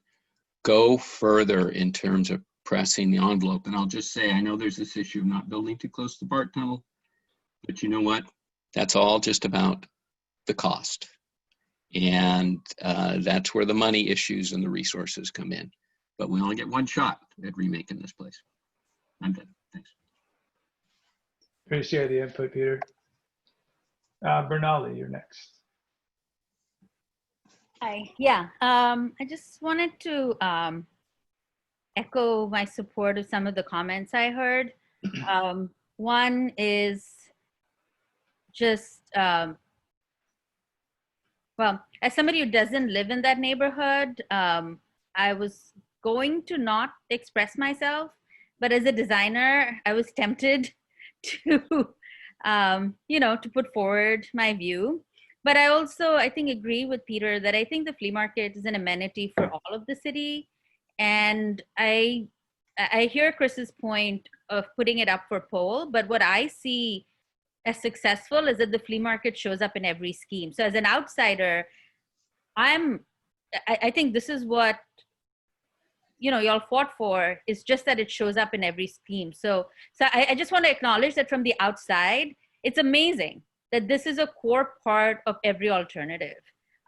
Go further in terms of pressing the envelope. And I'll just say, I know there's this issue of not building too close to the BART tunnel, but you know what? That's all just about the cost. And that's where the money issues and the resources come in. But we only get one shot at remaking this place. I'm done. Thanks. Appreciate the input, Peter. Bernali, you're next. Hi. Yeah. I just wanted to echo my support of some of the comments I heard. One is just, well, as somebody who doesn't live in that neighborhood, I was going to not express myself, but as a designer, I was tempted to, you know, to put forward my view. But I also, I think, agree with Peter that I think the flea market is an amenity for all of the city. And I hear Chris's point of putting it up for poll, but what I see as successful is that the flea market shows up in every scheme. So as an outsider, I think this is what, you know, y'all fought for, is just that it shows up in every scheme. So I just want to acknowledge that from the outside, it's amazing that this is a core part of every alternative.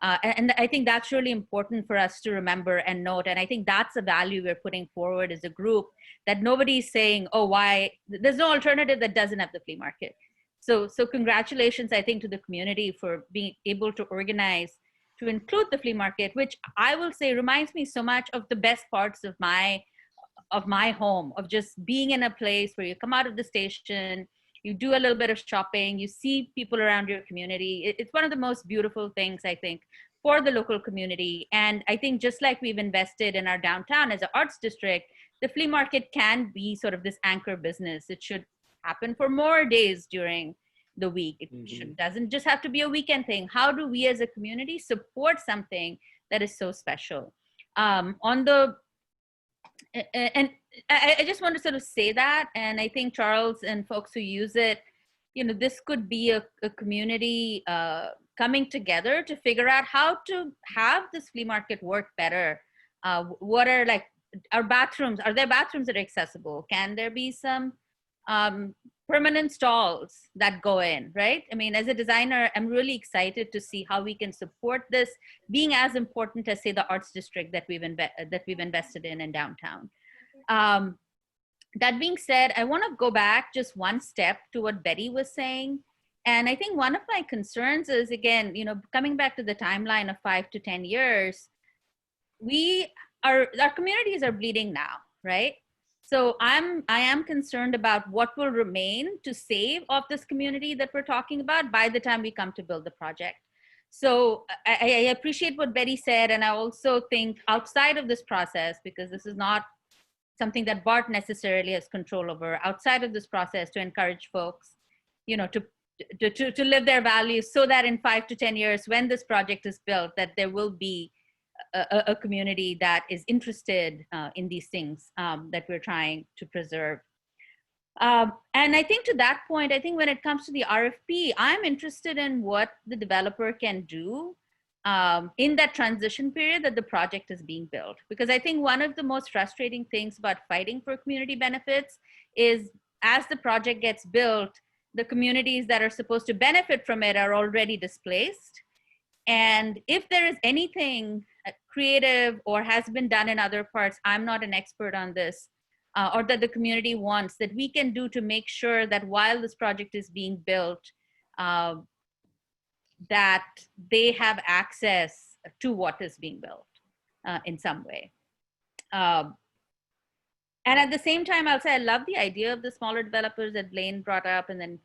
And I think that's really important for us to remember and note. And I think that's a value we're putting forward as a group, that nobody's saying, oh, why, there's no alternative that doesn't have the flea market. So congratulations, I think, to the community for being able to organize to include the flea market, which I will say reminds me so much of the best parts of my home, of just being in a place where you come out of the station, you do a little bit of shopping, you see people around your community. It's one of the most beautiful things, I think, for the local community. And I think just like we've invested in our downtown as an arts district, the flea market can be sort of this anchor business. It should happen for more days during the week. It doesn't just have to be a weekend thing. How do we as a community support something that is so special? And I just want to sort of say that, and I think Charles and folks who use it, you know, this could be a community coming together to figure out how to have this flea market work better. What are, like, our bathrooms? Are there bathrooms that are accessible? Can there be some permanent stalls that go in, right? I mean, as a designer, I'm really excited to see how we can support this being as important as, say, the arts district that we've invested in downtown. that being said, I want to go back just one step to what Betty was saying. And I think one of my concerns is, again, coming back to the timeline of 5 to 10 years, our communities are bleeding now, right? So I am concerned about what will remain to save of this community that we're talking about by the time we come to build the project. So I appreciate what Betty said, and I also think outside of this process, because this is not something that BART necessarily has control over, outside of this process, to encourage folks, to live their values, so that in 5 to 10 years, when this project is built, that there will be a community that is interested in these things that we're trying to preserve. And I think to that point, I think when it comes to the RFP, I'm interested in what the developer can do in that transition period that the project is being built. Because I think one of the most frustrating things about fighting for community benefits is, as the project gets built, the communities that are supposed to benefit from it are already displaced. And if there is anything creative or has been done in other parts, I'm not an expert on this, or that the community wants, that we can do to make sure that while this project is being built, that they have access to what is being built in some way. And at the same time, I'll say I love the idea of the smaller developers that Blaine brought up, and then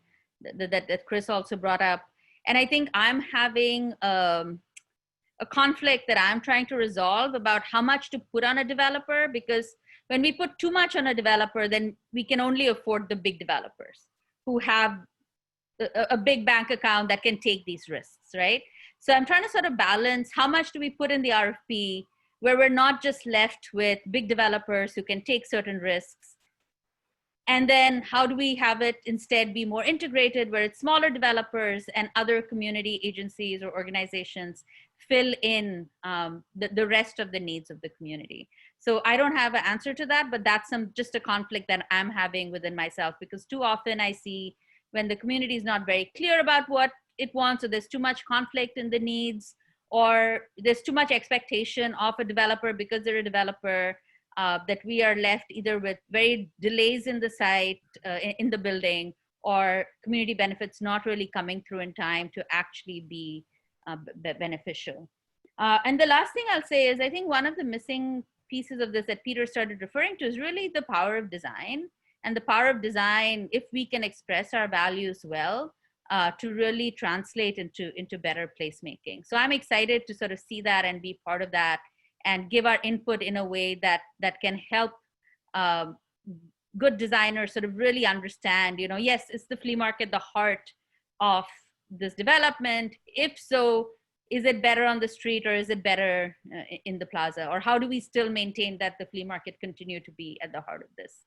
that Chris also brought up. And I think I'm having a conflict that I'm trying to resolve about how much to put on a developer, because when we put too much on a developer, then we can only afford the big developers who have a big bank account that can take these risks, right? So I'm trying to sort of balance how much do we put in the RFP where we're not just left with big developers who can take certain risks. And then how do we have it instead be more integrated, where it's smaller developers and other community agencies or organizations fill in the rest of the needs of the community. So I don't have an answer to that, but that's just a conflict that I'm having within myself, because too often I see when the community is not very clear about what it wants, or there's too much conflict in the needs, or there's too much expectation of a developer because they're a developer, that we are left either with very delays in the site, in the building, or community benefits not really coming through in time to actually be beneficial. And the last thing I'll say is, I think one of the missing pieces of this that Peter started referring to is really the power of design. And the power of design, if we can express our values well, to really translate into better placemaking. So I'm excited to sort of see that and be part of that, and give our input in a way that can help good designers sort of really understand, yes, is the flea market the heart of this development? If so, is it better on the street, or is it better in the plaza? Or how do we still maintain that the flea market continue to be at the heart of this,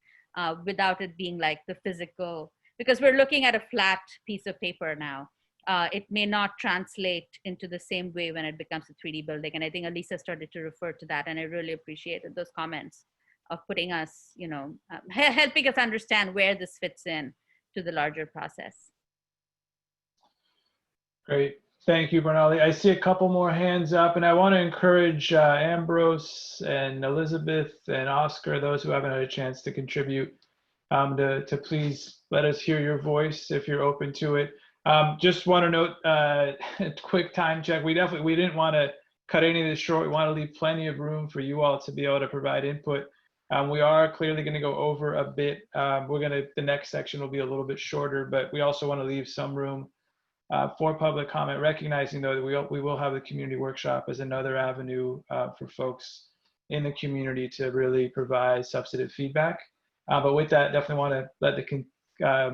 without it being like the physical, because we're looking at a flat piece of paper now. It may not translate into the same way when it becomes a 3D building. And I think Elisa started to refer to that, and I really appreciated those comments of putting us, helping us understand where this fits in to the larger process. Great. Thank you, Bernali. I see a couple more hands up, and I want to encourage Ambrose and Elizabeth and Oscar, those who haven't had a chance to contribute, to please let us hear your voice if you're open to it. Just want to note, quick time check. We didn't want to cut any of this short. We want to leave plenty of room for you all to be able to provide input. We are clearly going to go over a bit. The next section will be a little bit shorter, but we also want to leave some room for public comment, recognizing though that we will have the community workshop as another avenue for folks in the community to really provide substantive feedback. But with that, definitely want to let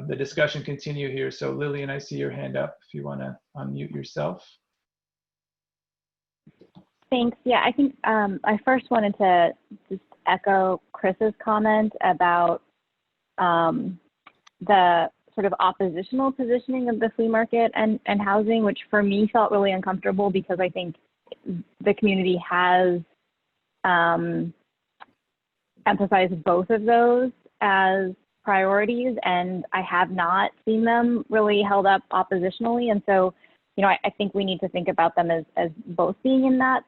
the discussion continue here. So Lillian, I see your hand up if you want to unmute yourself. Thanks. Yeah, I think I first wanted to just echo Chris's comment about the sort of oppositional positioning of the flea market and housing, which for me felt really uncomfortable, because I think the community has emphasized both of those as priorities, and I have not seen them really held up oppositionally. And so, I think we need to think about them as both being in that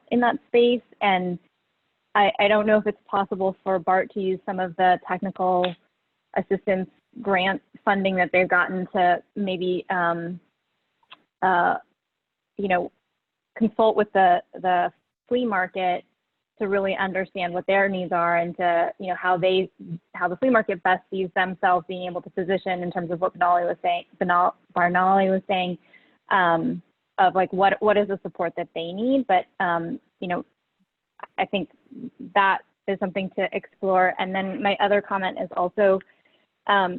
space. And I don't know if it's possible for BART to use some of the technical assistance grant funding that they've gotten to maybe, you know, consult with the flea market to really understand what their needs are and to, you know, how the flea market best sees themselves being able to position in terms of what Barnali was saying, of like what is the support that they need. But, you know, I think that is something to explore. And then my other comment is also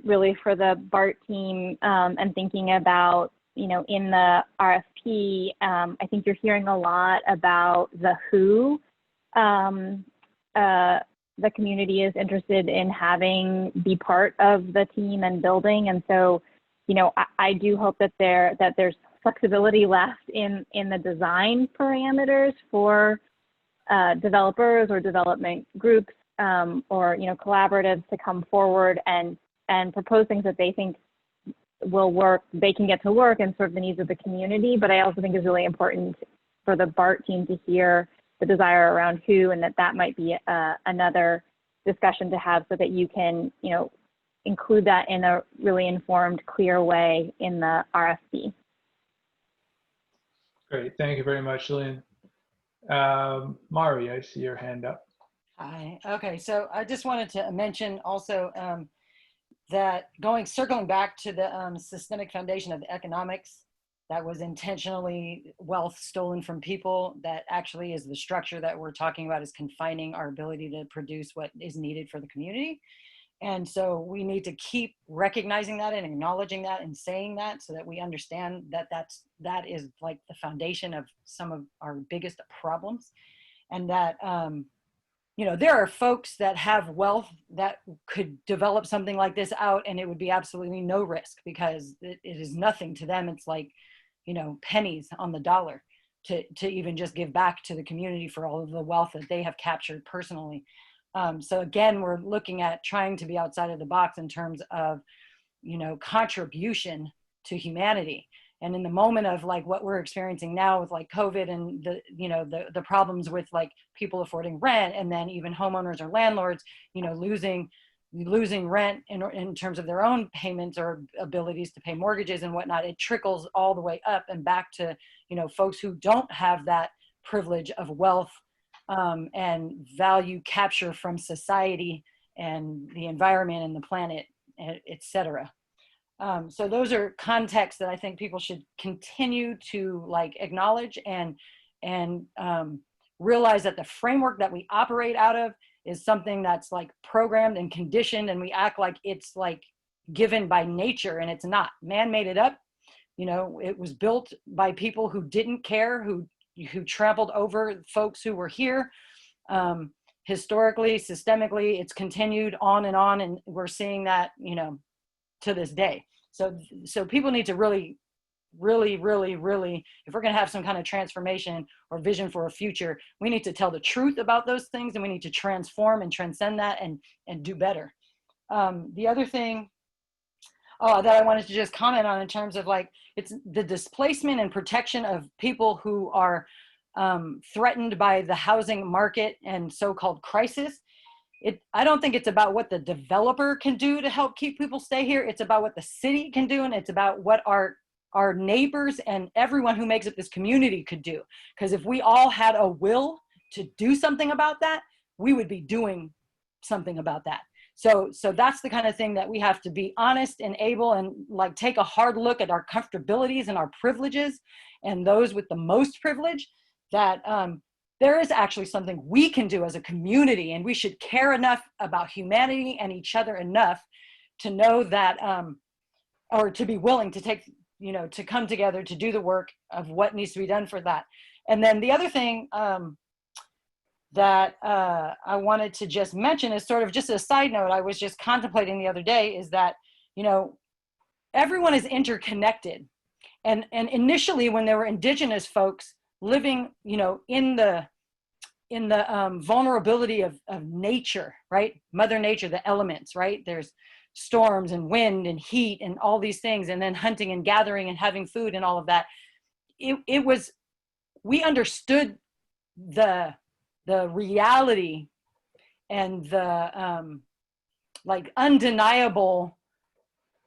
really for the BART team and thinking about, you know, in the RFP, I think you're hearing a lot about the who the community is interested in having be part of the team and building. And so, you know, I do hope that there's flexibility left in the design parameters for developers or development groups or, you know, collaboratives to come forward and propose things that they think will work, they can get to work and serve the needs of the community. But I also think it's really important for the BART team to hear the desire around who, and that might be another discussion to have so that you can, you know, include that in a really informed, clear way in the RFP. Great, thank you very much, Lynn. Mari, I see your hand up. Hi, okay, so I just wanted to mention also that circling back to the systemic foundation of economics, that was intentionally wealth stolen from people, that actually is the structure that we're talking about is confining our ability to produce what is needed for the community. And so we need to keep recognizing that and acknowledging that and saying that so that we understand that that is like the foundation of some of our biggest problems. And that, you know, there are folks that have wealth that could develop something like this out and it would be absolutely no risk because it is nothing to them. It's like, you know, pennies on the dollar to even just give back to the community for all of the wealth that they have captured personally. So again, we're looking at trying to be outside of the box in terms of, you know, contribution to humanity. And in the moment of like what we're experiencing now with like COVID and the, you know, the problems with like people affording rent and then even homeowners or landlords, you know, losing rent in terms of their own payments or abilities to pay mortgages and whatnot, it trickles all the way up and back to, you know, folks who don't have that privilege of wealth and value capture from society and the environment and the planet, et cetera. So those are contexts that I think people should continue to like acknowledge and realize that the framework that we operate out of is something that's like programmed and conditioned, and we act like it's like given by nature, and it's not. Man made it up. You know, it was built by people who didn't care, who trampled over folks who were here. Historically, systemically, it's continued on, and we're seeing that, you know, to this day. So people need to really, if we're going to have some kind of transformation or vision for a future, we need to tell the truth about those things, and we need to transform and transcend that and do better. The other thing that I wanted to just comment on in terms of like, it's the displacement and protection of people who are threatened by the housing market and so-called crisis. I don't think it's about what the developer can do to help keep people stay here. It's about what the city can do, and it's about what our neighbors and everyone who makes up this community could do. Because if we all had a will to do something about that, we would be doing something about that. So that's the kind of thing that we have to be honest and able and like take a hard look at our comfortabilities and our privileges and those with the most privilege, that there is actually something we can do as a community, and we should care enough about humanity and each other enough to know that, or to be willing to take, you know, to come together to do the work of what needs to be done for that. And then the other thing that I wanted to just mention is sort of just a side note I was just contemplating the other day, is that, you know, everyone is interconnected. And initially when there were indigenous folks living, you know, in the vulnerability of nature, right? Mother Nature, the elements, right? There's storms and wind and heat and all these things, and then hunting and gathering and having food and all of that. We understood the reality and the like undeniable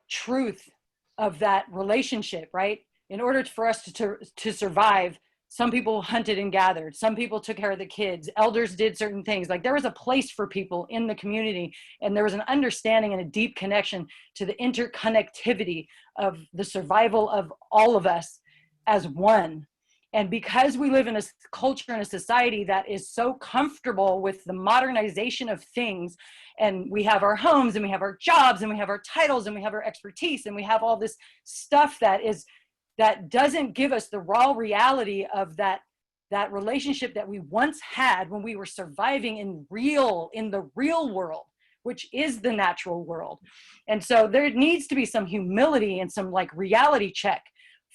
truth of that relationship, right? In order for us to survive, some people hunted and gathered, some people took care of the kids, elders did certain things. Like there was a place for people in the community, and there was an understanding and a deep connection to the interconnectivity of the survival of all of us as one. And because we live in a culture and a society that is so comfortable with the modernization of things, and we have our homes and we have our jobs and we have our titles and we have our expertise and we have all this stuff that doesn't give us the raw reality of that relationship that we once had when we were surviving in the real world, which is the natural world. And so there needs to be some humility and some like reality check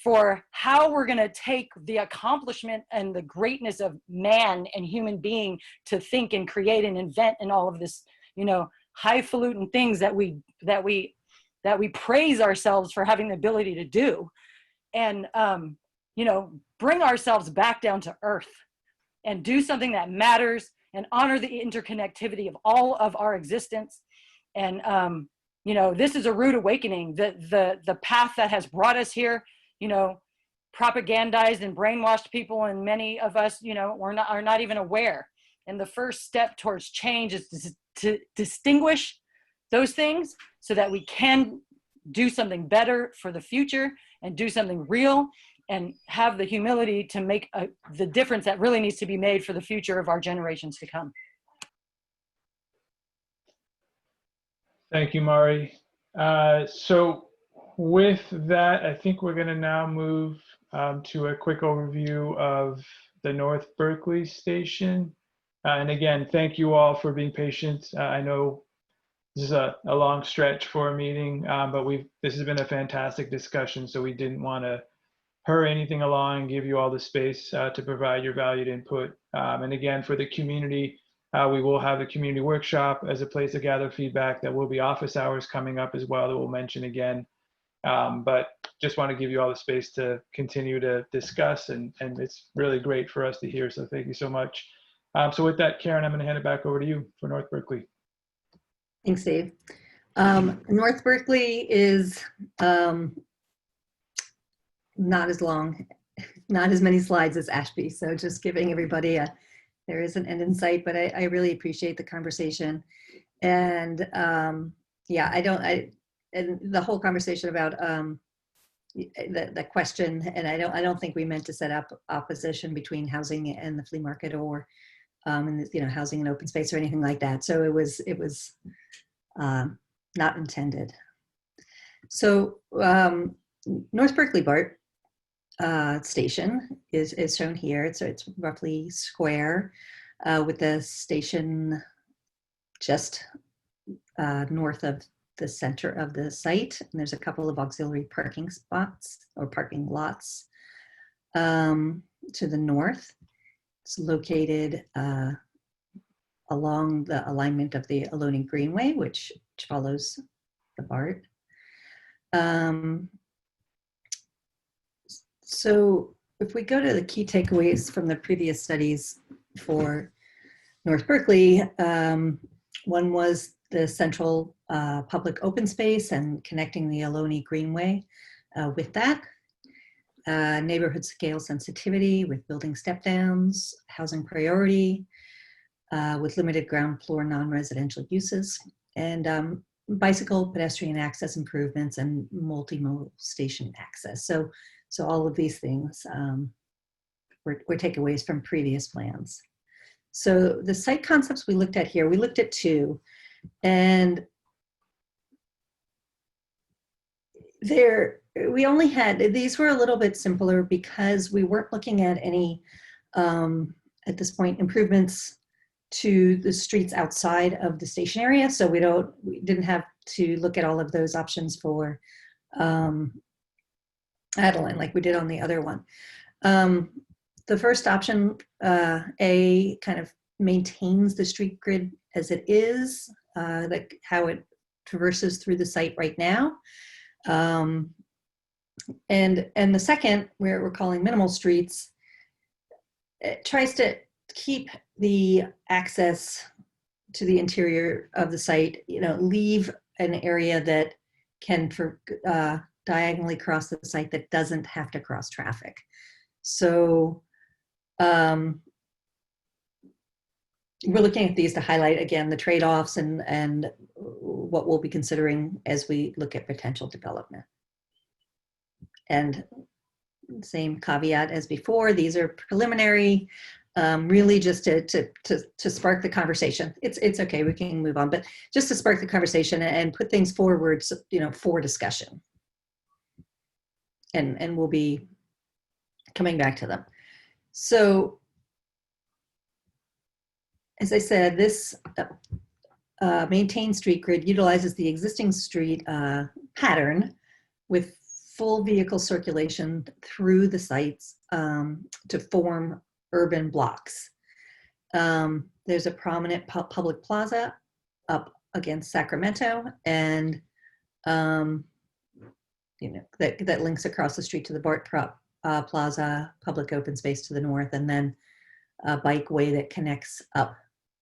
for how we're going to take the accomplishment and the greatness of man and human being to think and create and invent and all of this, you know, highfalutin things that we praise ourselves for having the ability to do. And, you know, bring ourselves back down to earth and do something that matters and honor the interconnectivity of all of our existence. And, you know, this is a rude awakening. The path that has brought us here, you know, propagandized and brainwashed people, and many of us, you know, are not even aware. And the first step towards change is to distinguish those things so that we can do something better for the future and do something real and have the humility to make the difference that really needs to be made for the future of our generations to come. Thank you, Mari. So with that, I think we're going to now move to a quick overview of the North Berkeley station. And again, thank you all for being patient. I know this is a long stretch for a meeting, but this has been a fantastic discussion, so we didn't want to hurry anything along and give you all the space to provide your valued input. And again, for the community, we will have a community workshop as a place to gather feedback. There will be office hours coming up as well that we'll mention again. But just want to give you all the space to continue to discuss, and it's really great for us to hear, so thank you so much. So with that, Karen, I'm going to hand it back over to you for North Berkeley. Thanks, Dave. North Berkeley is not as long, not as many slides as Ashby. So just giving everybody there is an end in sight, but I really appreciate the conversation. And yeah, and the whole conversation about the question, and I don't think we meant to set up opposition between housing and the flea market, or and, you know, housing and open space or anything like that. So it was not intended. So North Berkeley BART station is shown here. So it's roughly square with the station just north of the center of the site. And there's a couple of auxiliary parking spots or parking lots to the north. It's located along the alignment of the Ohlone Greenway, which follows the BART. So if we go to the key takeaways from the previous studies for North Berkeley, one was the central public open space and connecting the Ohlone Greenway with that. Neighborhood scale sensitivity with building step downs, housing priority with limited ground floor non-residential uses, and bicycle pedestrian access improvements and multimodal station access. So all of these things were takeaways from previous plans. So the site concepts we looked at here, we looked at two, and we only had, these were a little bit simpler because we weren't looking at any, at this point, improvements to the streets outside of the station area. So we didn't have to look at all of those options for Adeline like we did on the other one. The first option, A, kind of maintains the street grid as it is, like how it traverses through the site right now. And the second, where we're calling minimal streets, it tries to keep the access to the interior of the site, leave an area that can diagonally cross the site that doesn't have to cross traffic. So we're looking at these to highlight again the trade-offs and what we'll be considering as we look at potential development. And same caveat as before, these are preliminary, really just to spark the conversation. It's okay, we can move on, but just to spark the conversation and put things forward, for discussion. And we'll be coming back to them. So, as I said, this maintained street grid utilizes the existing street pattern with full vehicle circulation through the sites to form urban blocks. There's a prominent public plaza up against Sacramento, and that links across the street to the BART Plaza, public open space to the north, and then a bikeway that connects up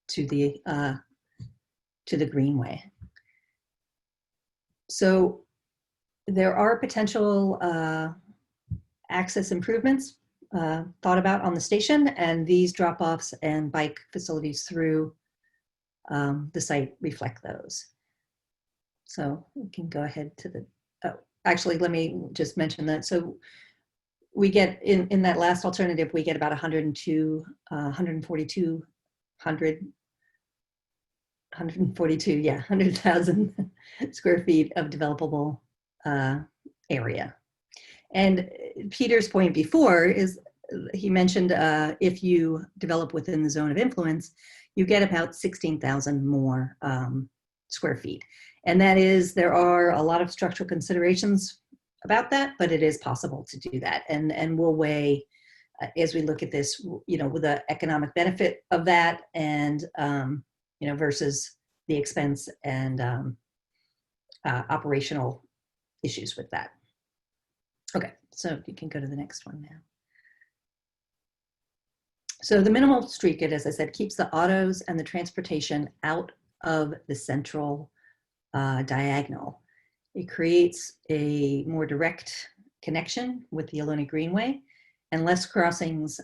to the greenway. So there are potential access improvements thought about on the station, and these drop-offs and bike facilities through the site reflect those. So we can go ahead to the, actually, let me just mention that. So we get, in that last alternative, we get about 100,000 square feet of developable area. And Peter's point before is, he mentioned if you develop within the zone of influence, you get about 16,000 more square feet. And that is, there are a lot of structural considerations about that, but it is possible to do that. And we'll weigh, as we look at this, with the economic benefit of that and, versus the expense and operational issues with that. Okay, so you can go to the next one now. So the minimal street grid, as I said, keeps the autos and the transportation out of the central diagonal. It creates a more direct connection with the Ohlone Greenway and less crossings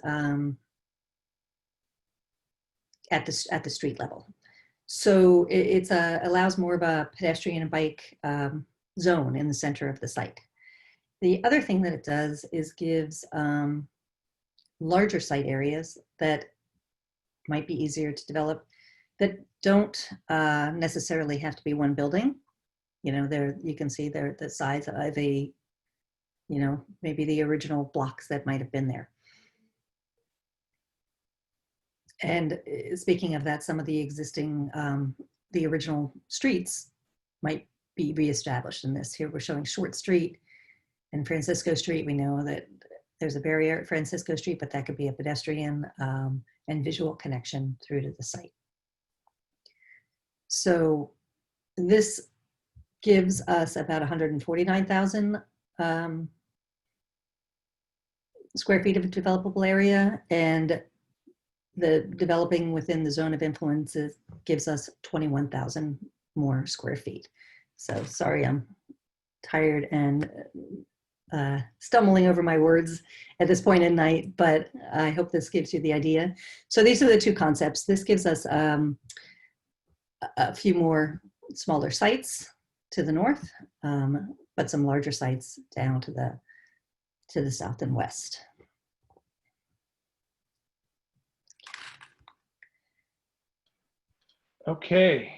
at the street level. So it allows more of a pedestrian and bike zone in the center of the site. The other thing that it does is gives larger site areas that might be easier to develop that don't necessarily have to be one building. You can see they're the size of a, maybe the original blocks that might have been there. And speaking of that, some of the existing, the original streets might be reestablished in this. Here we're showing Short Street and Francisco Street. We know that there's a barrier at Francisco Street, but that could be a pedestrian and visual connection through to the site. So this gives us about 149,000 square feet of developable area, and the developing within the zone of influence gives us 21,000 more square feet. So sorry, I'm tired and stumbling over my words at this point in night, but I hope this gives you the idea. So these are the two concepts. This gives us a few more smaller sites to the north, but some larger sites down to the south and west. Okay,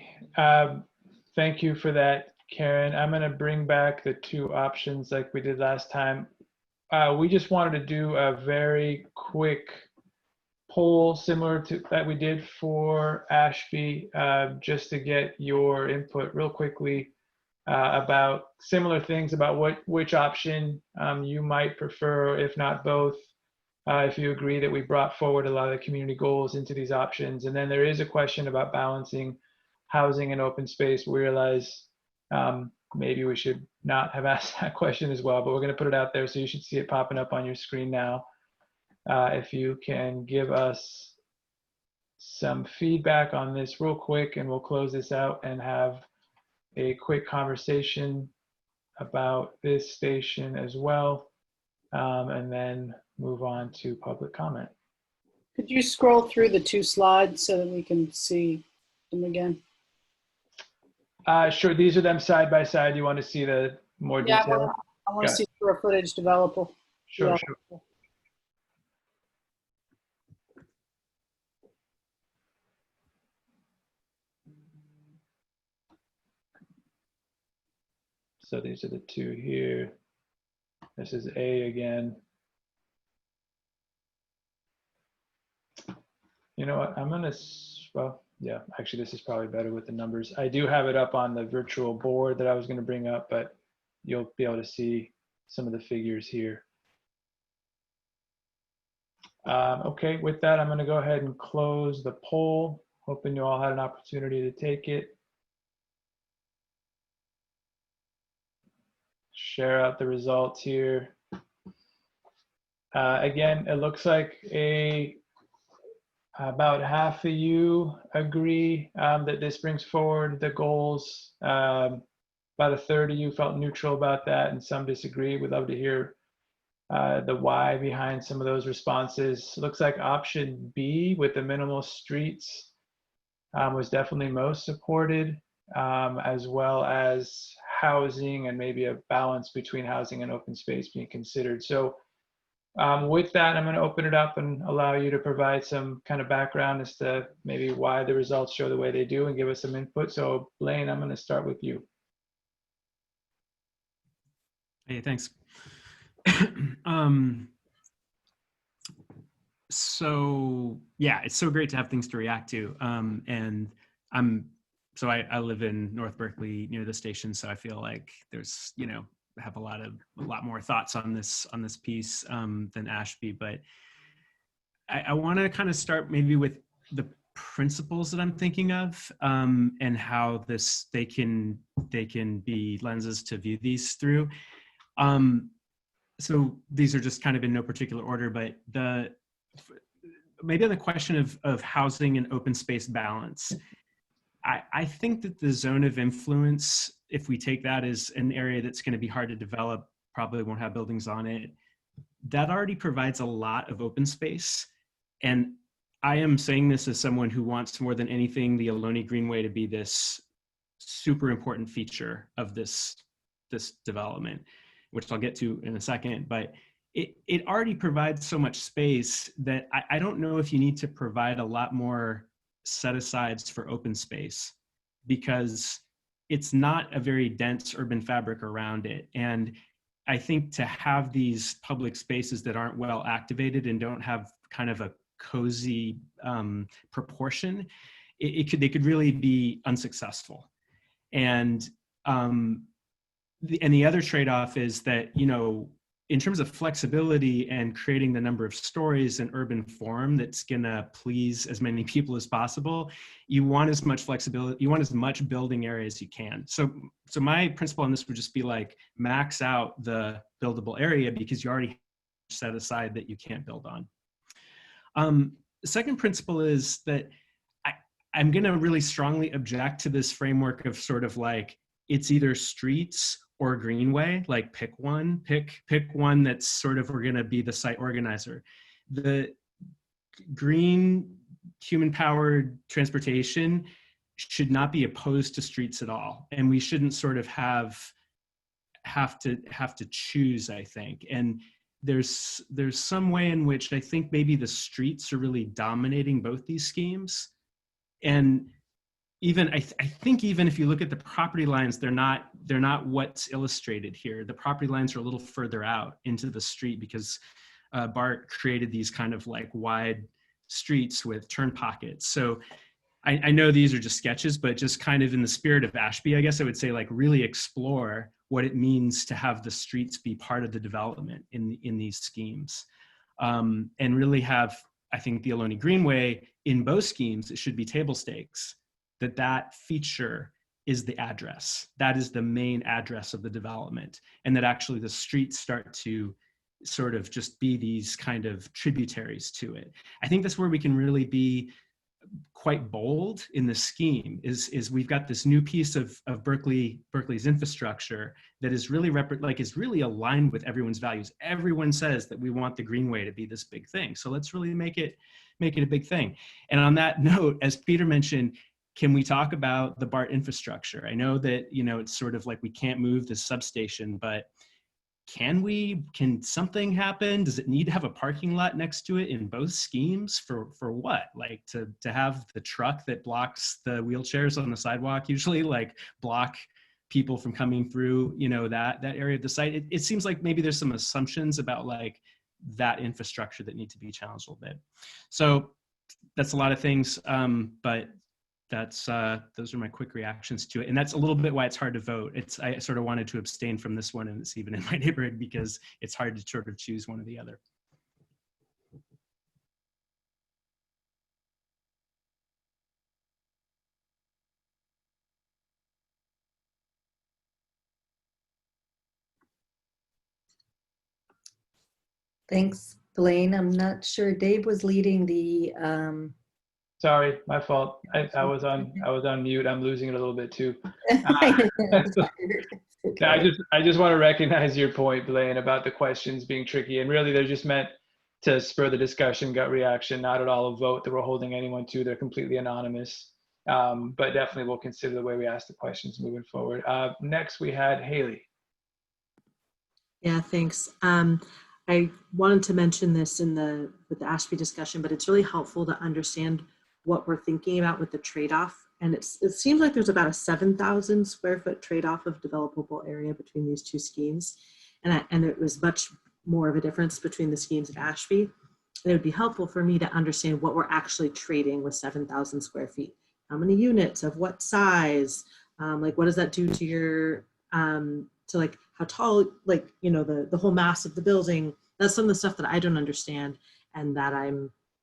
thank you for that, Karen. I'm going to bring back the two options like we did last time. We just wanted to do a very quick poll similar to that we did for Ashby, just to get your input real quickly about similar things, about which option you might prefer, if not both. If you agree that we brought forward a lot of the community goals into these options. And then there is a question about balancing housing and open space. We realize maybe we should not have asked that question as well, but we're going to put it out there, so you should see it popping up on your screen now. If you can give us some feedback on this real quick, and we'll close this out and have a quick conversation about this station as well, and then move on to public comment. Could you scroll through the 2 slides so that we can see them again? Sure, these are them side by side. You want to see the more Yeah, detail? I want to see square footage developable. Sure, Yeah. sure. So these are the 2 here. This is A again. You know what, I'm gonna, well, yeah, actually this is probably better with the numbers. I do have it up on the virtual board that I was gonna bring up, but you'll be able to see some of the figures here. Okay, with that, I'm gonna go ahead and close the poll. Hoping you all had an opportunity to take it. Share out the results here. Again, it looks like about half of you agree that this brings forward the goals. About a third of you felt neutral about that, and some disagree. We'd love to hear the why behind some of those responses. Looks like option B with the minimal streets was definitely most supported, as well as housing and maybe a balance between housing and open space being considered. So with that, I'm going to open it up and allow you to provide some kind of background as to maybe why the results show the way they do and give us some input. So Blaine, I'm going to start with you. Hey, thanks. So yeah, it's so great to have things to react to. And I live in North Berkeley near the station, so I feel like there's, you know, I have a lot more thoughts on this piece than Ashby, but I want to kind of start maybe with the principles that I'm thinking of, and how they can be lenses to view these through. So these are just kind of in no particular order, but maybe on the question of housing and open space balance, I think that the zone of influence, if we take that as an area that's going to be hard to develop, probably won't have buildings on it, that already provides a lot of open space. And I am saying this as someone who wants more than anything the Ohlone Greenway to be this super important feature of this development, which I'll get to in a second. But it already provides so much space that I don't know if you need to provide a lot more set-asides for open space, because it's not a very dense urban fabric around it. And I think to have these public spaces that aren't well activated and don't have kind of a cozy proportion, they could really be unsuccessful. And the other trade-off is that, you know, in terms of flexibility and creating the number of stories and urban form that's gonna please as many people as possible, you want as much flexibility, you want as much building area as you can. So my principle on this would just be like, max out the buildable area because you already set aside that you can't build on. The second principle is that I'm gonna really strongly object to this framework of sort of like, it's either streets or greenway, like pick one that's sort of, we're gonna be the site organizer. The green human-powered transportation should not be opposed to streets at all. And we shouldn't sort of have to choose, I think. And there's some way in which I think maybe the streets are really dominating both these schemes. And even I think even if you look at the property lines, they're not what's illustrated here. The property lines are a little further out into the street because BART created these kind of like wide streets with turn pockets. So I know these are just sketches, but just kind of in the spirit of Ashby, I guess I would say, like, really explore what it means to have the streets be part of the development in these schemes, and really have, I think, the Ohlone Greenway in both schemes, it should be table stakes. That feature is the address. That is the main address of the development. And that actually the streets start to sort of just be these kind of tributaries to it. I think that's where we can really be quite bold in the scheme is we've got this new piece of Berkeley's infrastructure that is really is really aligned with everyone's values. Everyone says that we want the Greenway to be this big thing. So let's really make it a big thing. And on that note, as Peter mentioned, can we talk about the BART infrastructure? I know that, it's sort of like we can't move the substation, but can something happen? Does it need to have a parking lot next to it in both schemes for what? Like to have the truck that blocks the wheelchairs on the sidewalk usually like block people from coming through, that area of the site? It seems like maybe there's some assumptions about like that infrastructure that need to be challenged a little bit. So that's a lot of things, but that's those are my quick reactions to it, and that's a little bit why it's hard to vote. I sort of wanted to abstain from this one, and it's even in my neighborhood because it's hard to sort of choose one or the other. Thanks, Blaine. I'm not sure. Dave was leading the. Sorry, my fault. I was on mute. I'm losing it a little bit too. Okay. I just want to recognize your point, Blaine, about the questions being tricky, and really they're just meant to spur the discussion, gut reaction, not at all a vote that we're holding anyone to. They're completely anonymous, but definitely we'll consider the way we ask the questions moving forward. Next, we had Haley. Yeah, thanks. I wanted to mention this with the Ashby discussion, but it's really helpful to understand what we're thinking about with the trade-off. And it seems like there's about a 7,000 square foot trade-off of developable area between these two schemes. And it was much more of a difference between the schemes at Ashby. And it would be helpful for me to understand what we're actually trading with 7,000 square feet. How many units, of what size? Like what does that do to your, to like how tall, like, the whole mass of the building? That's some of the stuff that I don't understand, and that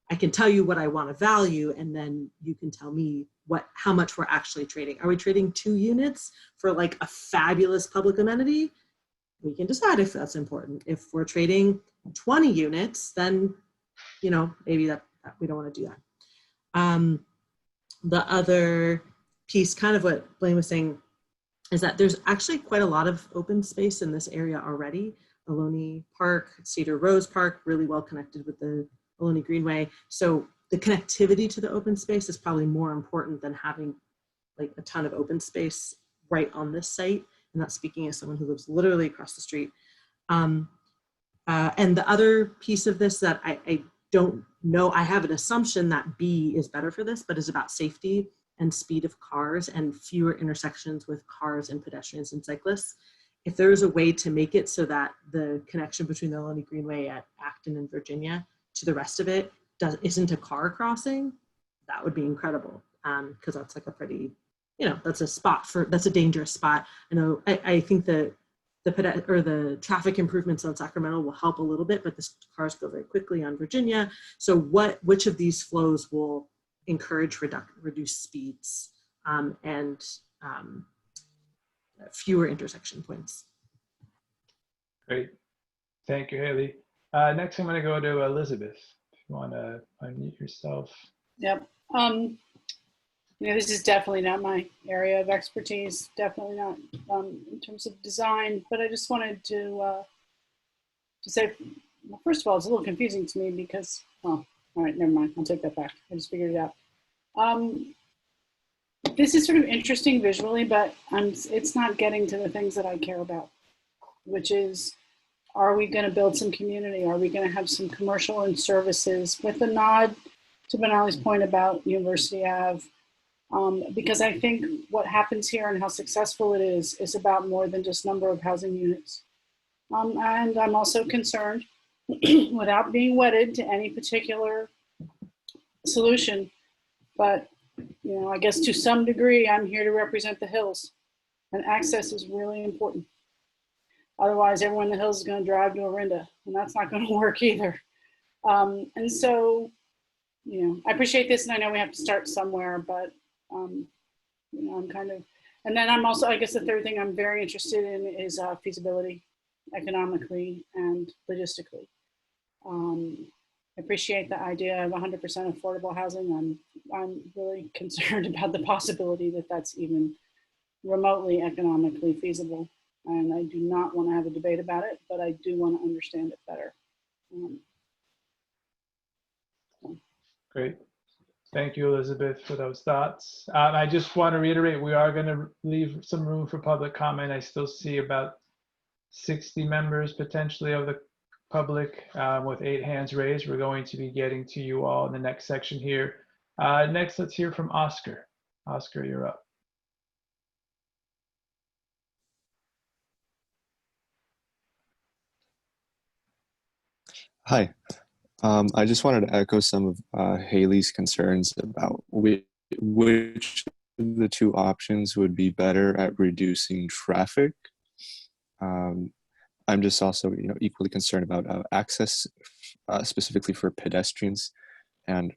I can tell you what I want to value, and then you can tell me how much we're actually trading. Are we trading 2 units for like a fabulous public amenity? We can decide if that's important. If we're trading 20 units, then, maybe that we don't want to do that. The other piece, kind of what Blaine was saying, is that there's actually quite a lot of open space in this area already. Ohlone Park, Cedar Rose Park, really well connected with the Ohlone Greenway. So the connectivity to the open space is probably more important than having like a ton of open space right on this site. And that's speaking as someone who lives literally across the street. And the other piece of this that I don't know, I have an assumption that B is better for this, but is about safety and speed of cars and fewer intersections with cars and pedestrians and cyclists. If there is a way to make it so that the connection between the Ohlone Greenway at Acton and Virginia to the rest of it isn't a car crossing, that would be incredible. Because that's like a pretty, that's a dangerous spot. I know, I think the traffic improvements on Sacramento will help a little bit, but the cars go very quickly on Virginia. So which of these flows will encourage reduced speeds and fewer intersection points? Great. Thank you, Haley. Next, I'm going to go to Elizabeth. If you want to unmute yourself. Yep. This is definitely not my area of expertise, definitely not in terms of design, but I just wanted to say, well, first of all, it's a little confusing to me because, all right, never mind, I'll take that back. I just figured it out. This is sort of interesting visually, but it's not getting to the things that I care about, which is, are we going to build some community? Are we going to have some commercial and services, with a nod to Benali's point about University Ave? Because I think what happens here and how successful it is about more than just number of housing units. And I'm also concerned, without being wedded to any particular solution, but I guess to some degree, I'm here to represent the hills, and access is really important. Otherwise, everyone in the hills is going to drive to Orinda, and that's not going to work either. And so, I appreciate this, and I know we have to start somewhere, but, I'm kind of, and then I'm also, I guess the third thing I'm very interested in is feasibility, economically and logistically. I appreciate the idea of 100% affordable housing. I'm really concerned about the possibility that that's even remotely economically feasible. And I do not want to have a debate about it, but I do want to understand it better. Great. Thank you, Elizabeth, for those thoughts. I just want to reiterate, we are going to leave some room for public comment. I still see about 60 members potentially of the public with 8 hands raised. We're going to be getting to you all in the next section here. Next, let's hear from Oscar. Oscar, you're up. Hi. I just wanted to echo some of Haley's concerns about which of the 2 options would be better at reducing traffic. I'm just also, equally concerned about access, specifically for pedestrians, and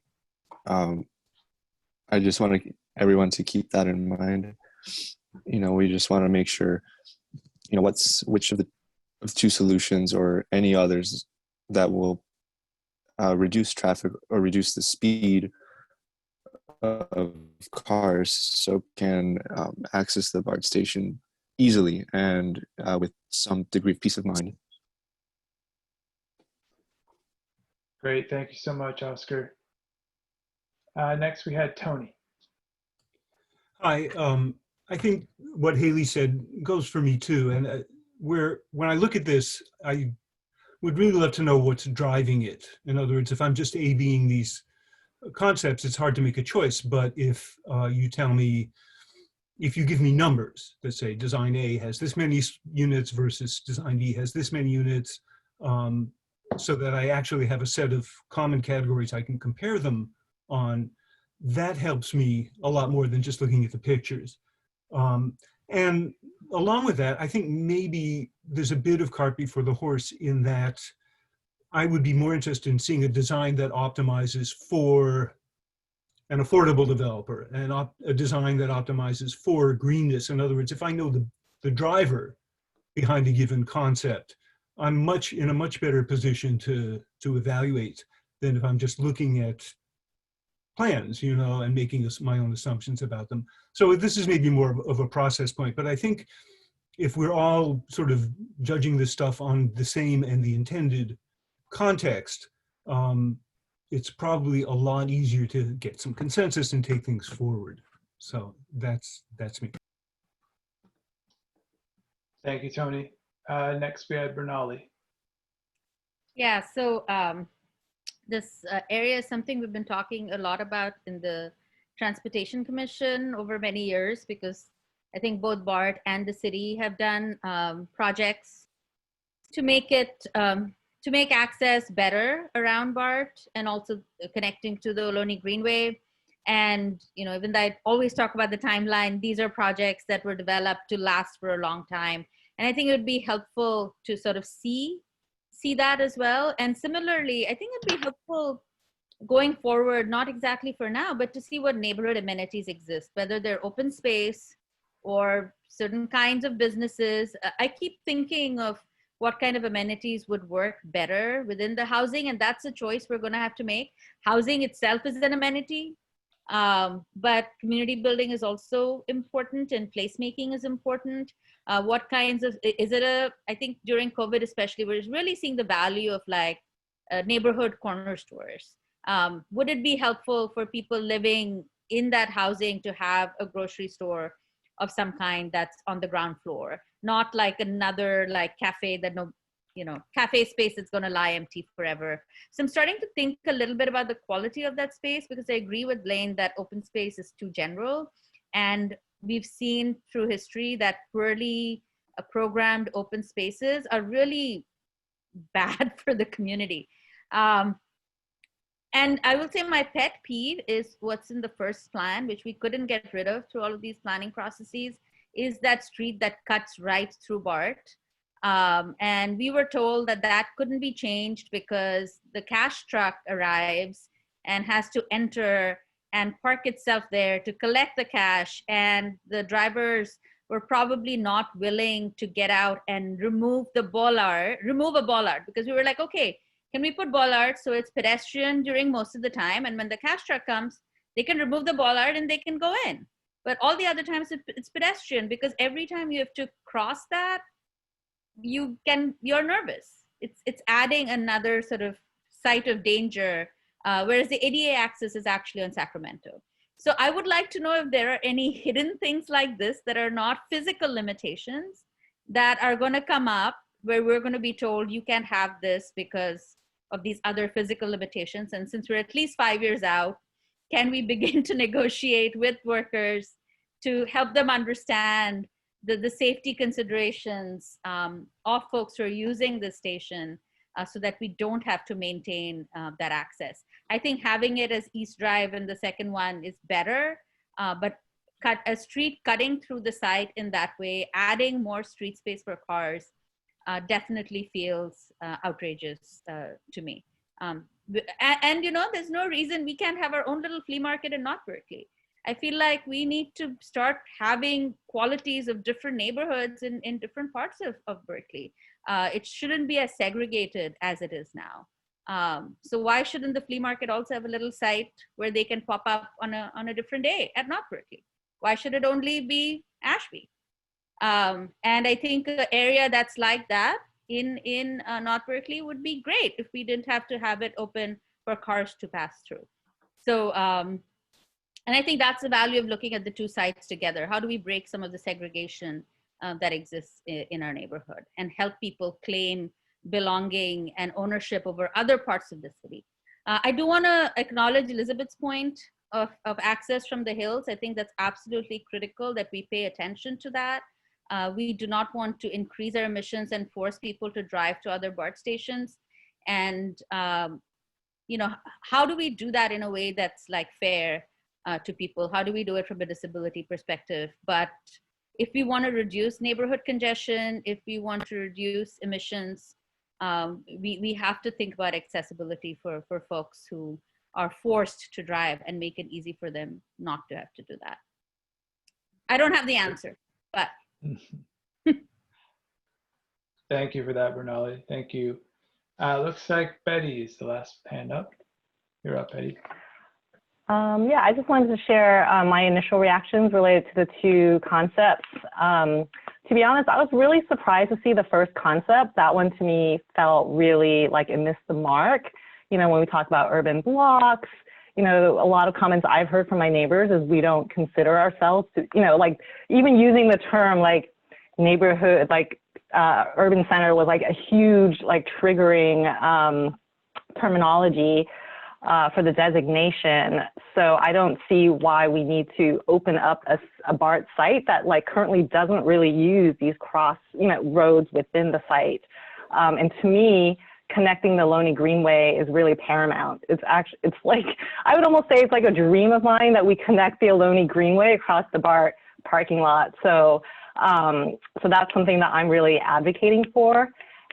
I just want everyone to keep that in mind. We just want to make sure, which of the 2 solutions or any others that will reduce traffic or reduce the speed of cars so can access the BART station easily and with some degree of peace of mind. Great, thank you so much, Oscar. Next, we had Tony. Hi, I think what Haley said goes for me too. And when I look at this, I would really love to know what's driving it. In other words, if I'm just A/Bing these concepts, it's hard to make a choice. But if you tell me, if you give me numbers that say design A has this many units versus design B has this many units, so that I actually have a set of common categories I can compare them on, that helps me a lot more than just looking at the pictures. And along with that, I think maybe there's a bit of cart before the horse in that I would be more interested in seeing a design that optimizes for an affordable developer and a design that optimizes for greenness. In other words, if I know the driver behind a given concept, I'm in a much better position to evaluate than if I'm just looking at plans, and making my own assumptions about them. So this is maybe more of a process point, but I think if we're all sort of judging this stuff on the same and the intended context, it's probably a lot easier to get some consensus and take things forward. So that's me. Thank you, Tony. Next, we had Bernali. Yeah, so this area is something we've been talking a lot about in the Transportation Commission over many years, because I think both BART and the city have done projects to make it to make access better around BART and also connecting to the Ohlone Greenway. And even though I always talk about the timeline, these are projects that were developed to last for a long time. And I think it would be helpful to sort of see that as well. And similarly, I think it'd be helpful going forward, not exactly for now, but to see what neighborhood amenities exist, whether they're open space or certain kinds of businesses. I keep thinking of what kind of amenities would work better within the housing, and that's a choice we're going to have to make. Housing itself is an amenity, but community building is also important, and placemaking is important. What kinds of, I think during COVID especially, we're really seeing the value of neighborhood corner stores. Would it be helpful for people living in that housing to have a grocery store of some kind that's on the ground floor, not like another cafe that cafe space that's going to lie empty forever? So I'm starting to think a little bit about the quality of that space, because I agree with Blaine that open space is too general. And we've seen through history that poorly programmed open spaces are really bad for the community. And I will say my pet peeve is what's in the first plan, which we couldn't get rid of through all of these planning processes, is that street that cuts right through BART. And we were told that couldn't be changed because the cash truck arrives and has to enter and park itself there to collect the cash. And the drivers were probably not willing to get out and remove a bollard, because we were like, okay, Can we put bollards so it's pedestrian during most of the time, and when the cash truck comes, they can remove the bollard and they can go in. But all the other times it's pedestrian, because every time you have to cross that, you're nervous. It's adding another sort of site of danger, whereas the ADA access is actually on Sacramento. So I would like to know if there are any hidden things like this that are not physical limitations that are going to come up where we're going to be told you can't have this because of these other physical limitations. And since we're at least 5 years out, can we begin to negotiate with workers to help them understand the safety considerations of folks who are using the station, so that we don't have to maintain that access. I think having it as East Drive and the second one is better, but cut a street cutting through the site in that way, adding more street space for cars, definitely feels outrageous to me. And you know, there's no reason we can't have our own little flea market in North Berkeley. I feel like we need to start having qualities of different neighborhoods in different parts of Berkeley. It shouldn't be as segregated as it is now. So why shouldn't the flea market also have a little site where they can pop up on a different day at North Berkeley? Why should it only be Ashby? And I think an area that's like that in North Berkeley would be great if we didn't have to have it open for cars to pass through. So, and I think that's the value of looking at the two sites together. How do we break some of the segregation that exists in our neighborhood and help people claim belonging and ownership over other parts of the city? I do want to acknowledge Elizabeth's point of access from the hills. I think that's absolutely critical that we pay attention to that. We do not want to increase our emissions and force people to drive to other BART stations. And, you know, how do we do that in a way that's like fair to people? How do we do it from a disability perspective? But if we want to reduce neighborhood congestion, if we want to reduce emissions, we have to think about accessibility for folks who are forced to drive and make it easy for them not to have to do that. I don't have the answer, but. Thank you for that, Bernali. Thank you. Looks like Betty is the last hand up. You're up, Betty. Yeah, I just wanted to share my initial reactions related to the two concepts. To be honest, I was really surprised to see the first concept. That one to me felt really like it missed the mark. You know, when we talk about urban blocks, you know, a lot of comments I've heard from my neighbors is we don't consider ourselves to, you know, like even using the term like neighborhood, like urban center was like a huge, like triggering terminology for the designation. So I don't see why we need to open up a BART site that like currently doesn't really use these cross, you know, roads within the site. And to me, connecting the Loney Greenway is really paramount. It's actually, it's like, I would almost say it's like a dream of mine that we connect the Loney Greenway across the BART parking lot. So, so that's something that I'm really advocating for.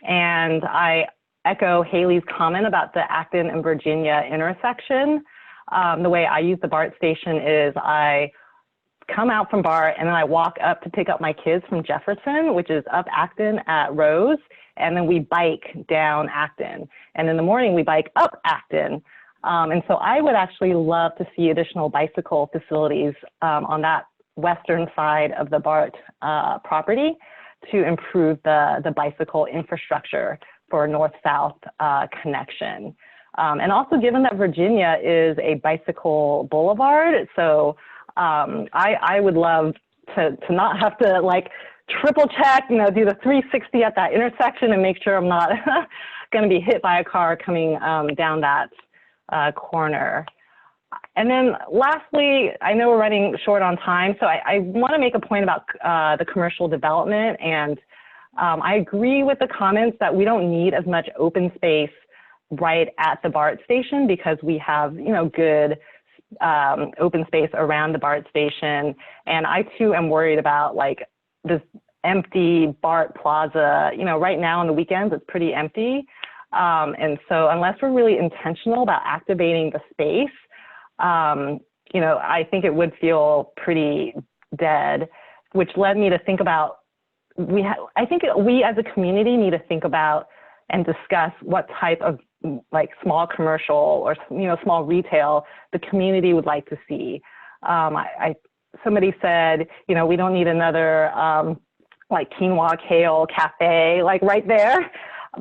And I echo Haley's comment about the Acton and Virginia intersection. The way I use the BART station is I come out from BART and then I walk up to pick up my kids from Jefferson, which is up Acton at Rose. And then we bike down Acton. And in the morning, we bike up Acton. And so I would actually love to see additional bicycle facilities on that western side of the BART property to improve the bicycle infrastructure for north-south connection. And also given that Virginia is a bicycle boulevard, so I would love to not have to like triple check, you know, do the 360 at that intersection and make sure I'm not going to be hit by a car coming down that corner. And then lastly, I know we're running short on time, so I want to make a point about the commercial development. And I agree with the comments that we don't need as much open space right at the BART station because we have, you know, good open space around the BART station. And I too am worried about like this empty BART plaza. You know, right now on the weekends, it's pretty empty. And so unless we're really intentional about activating the space, you know, I think it would feel pretty dead, which led me to think about, I think we as a community need to think about and discuss what type of like small commercial or, small retail the community would like to see. Somebody said, we don't need another like quinoa kale cafe, like right there.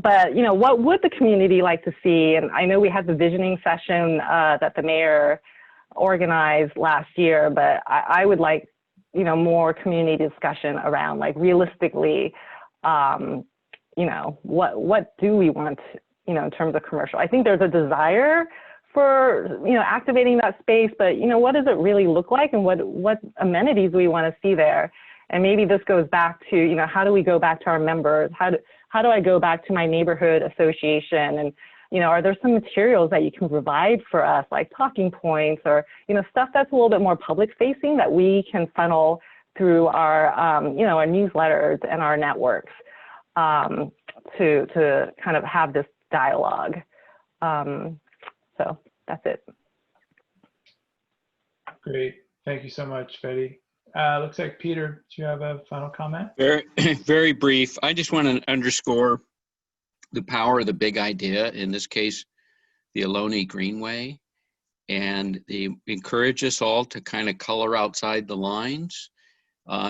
But, what would the community like to see? And I know we had the visioning session that the mayor organized last year, but I would like, more community discussion around, like, realistically, what do we want, in terms of commercial? I think there's a desire for, activating that space, but, what does it really look like, and what amenities do we want to see there? And maybe this goes back to, how do we go back to our members? How do I go back to my neighborhood association? And, are there some materials that you can provide for us, like talking points or, stuff that's a little bit more public facing that we can funnel through our, our newsletters and our networks to kind of have this dialogue. So that's it. Great. Thank you so much, Betty. Looks like Peter, do you have a final comment? Very, very brief. I just want to underscore the power of the big idea, in this case, the Ohlone Greenway, and they encourage us all to kind of color outside the lines,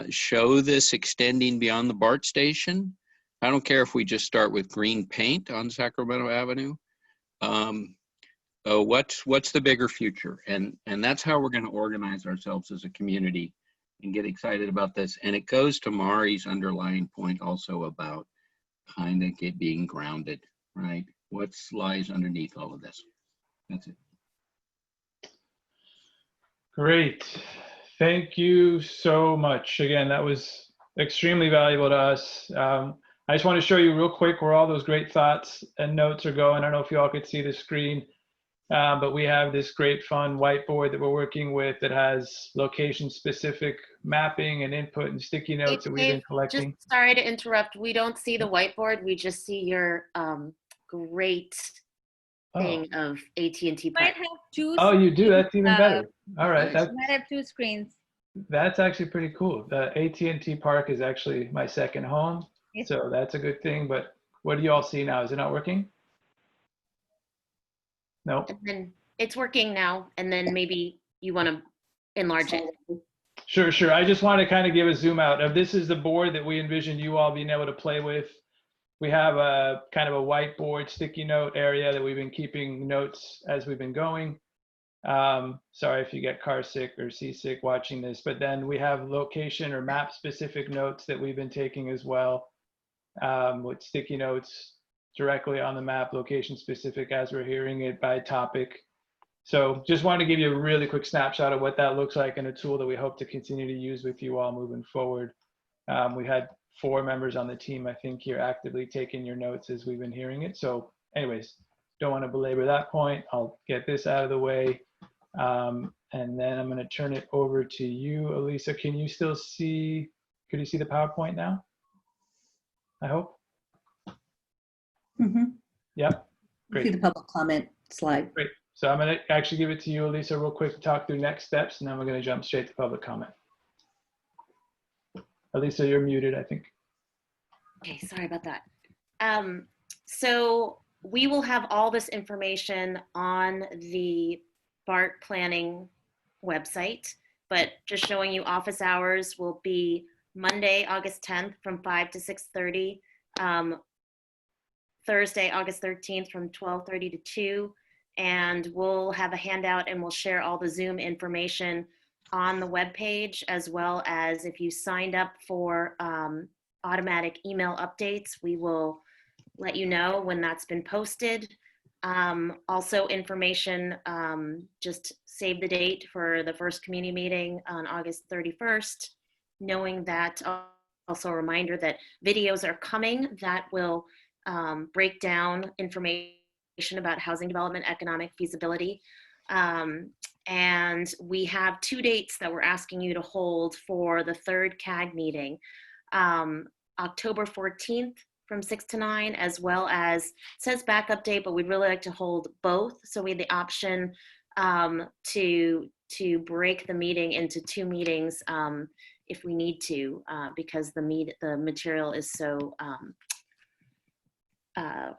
show this extending beyond the BART station. I don't care if we just start with green paint on Sacramento Avenue. What's the bigger future? And that's how we're going to organize ourselves as a community and get excited about this. And it goes to Mari's underlying point also about kind of being grounded, right? What lies underneath all of this? That's it. Great. Thank you so much. Again, that was extremely valuable to us. I just want to show you real quick where all those great thoughts and notes are going. I don't know if you all could see the screen, but we have this great fun whiteboard that we're working with that has location specific mapping and input and sticky notes that we've been collecting. Just sorry to interrupt. We don't see the whiteboard. We just see your great thing of AT&T Park. Might have two. Oh, you do? That's even better. All right. You might have two screens. That's actually pretty cool. The AT&T Park is actually my second home. Yes. So that's a good thing. But what do you all see now? Is it not working? No. And then it's working now, and then maybe you want to enlarge it. Sure. I just want to kind of give a zoom out of this is the board that we envisioned you all being able to play with. We have a kind of a whiteboard sticky note area that we've been keeping notes as we've been going. Sorry if you get car sick or seasick watching this, but then we have location or map specific notes that we've been taking as well, with sticky notes directly on the map, location specific as we're hearing it by topic. So just wanted to give you a really quick snapshot of what that looks like and a tool that we hope to continue to use with you all moving forward. We had 4 members on the team, I think, here actively taking your notes as we've been hearing it. So anyways, don't want to belabor that point. I'll get this out of the way. And then I'm going to turn it over to you, Elisa. Can you still see, could you see the PowerPoint now? I hope. Mm-hmm. Yep. Great. See the public comment slide. Great. So I'm going to actually give it to you, Elisa, real quick to talk through next steps, and then we're going to jump straight to public comment. Elisa, you're muted, I think. Okay, sorry about that. So we will have all this information on the BART planning website, but just showing you office hours will be Monday, August 10th from 5 to 6:30, Thursday, August 13th from 12:30 to 2, and we'll have a handout and we'll share all the Zoom information on the webpage, as well as if you signed up for automatic email updates, we will let you know when that's been posted. Also information, just save the date for the first community meeting on August 31st, knowing that also a reminder that videos are coming that will break down information about housing development, economic feasibility. And we have 2 dates that we're asking you to hold for the 3rd CAG meeting. October 14th from 6 to 9, as well as, it says backup date, but we'd really like to hold both. So we have the option to break the meeting into 2 meetings if we need to, because the material is so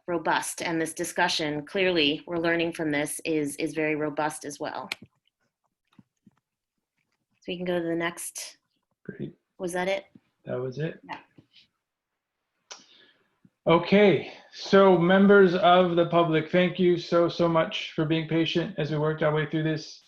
robust, and this discussion, clearly we're learning from this, is very robust as well. So we can go to the next. Great. Was that it? That was it. Yeah. Okay, so members of the public, thank you so much for being patient as we worked our way through this.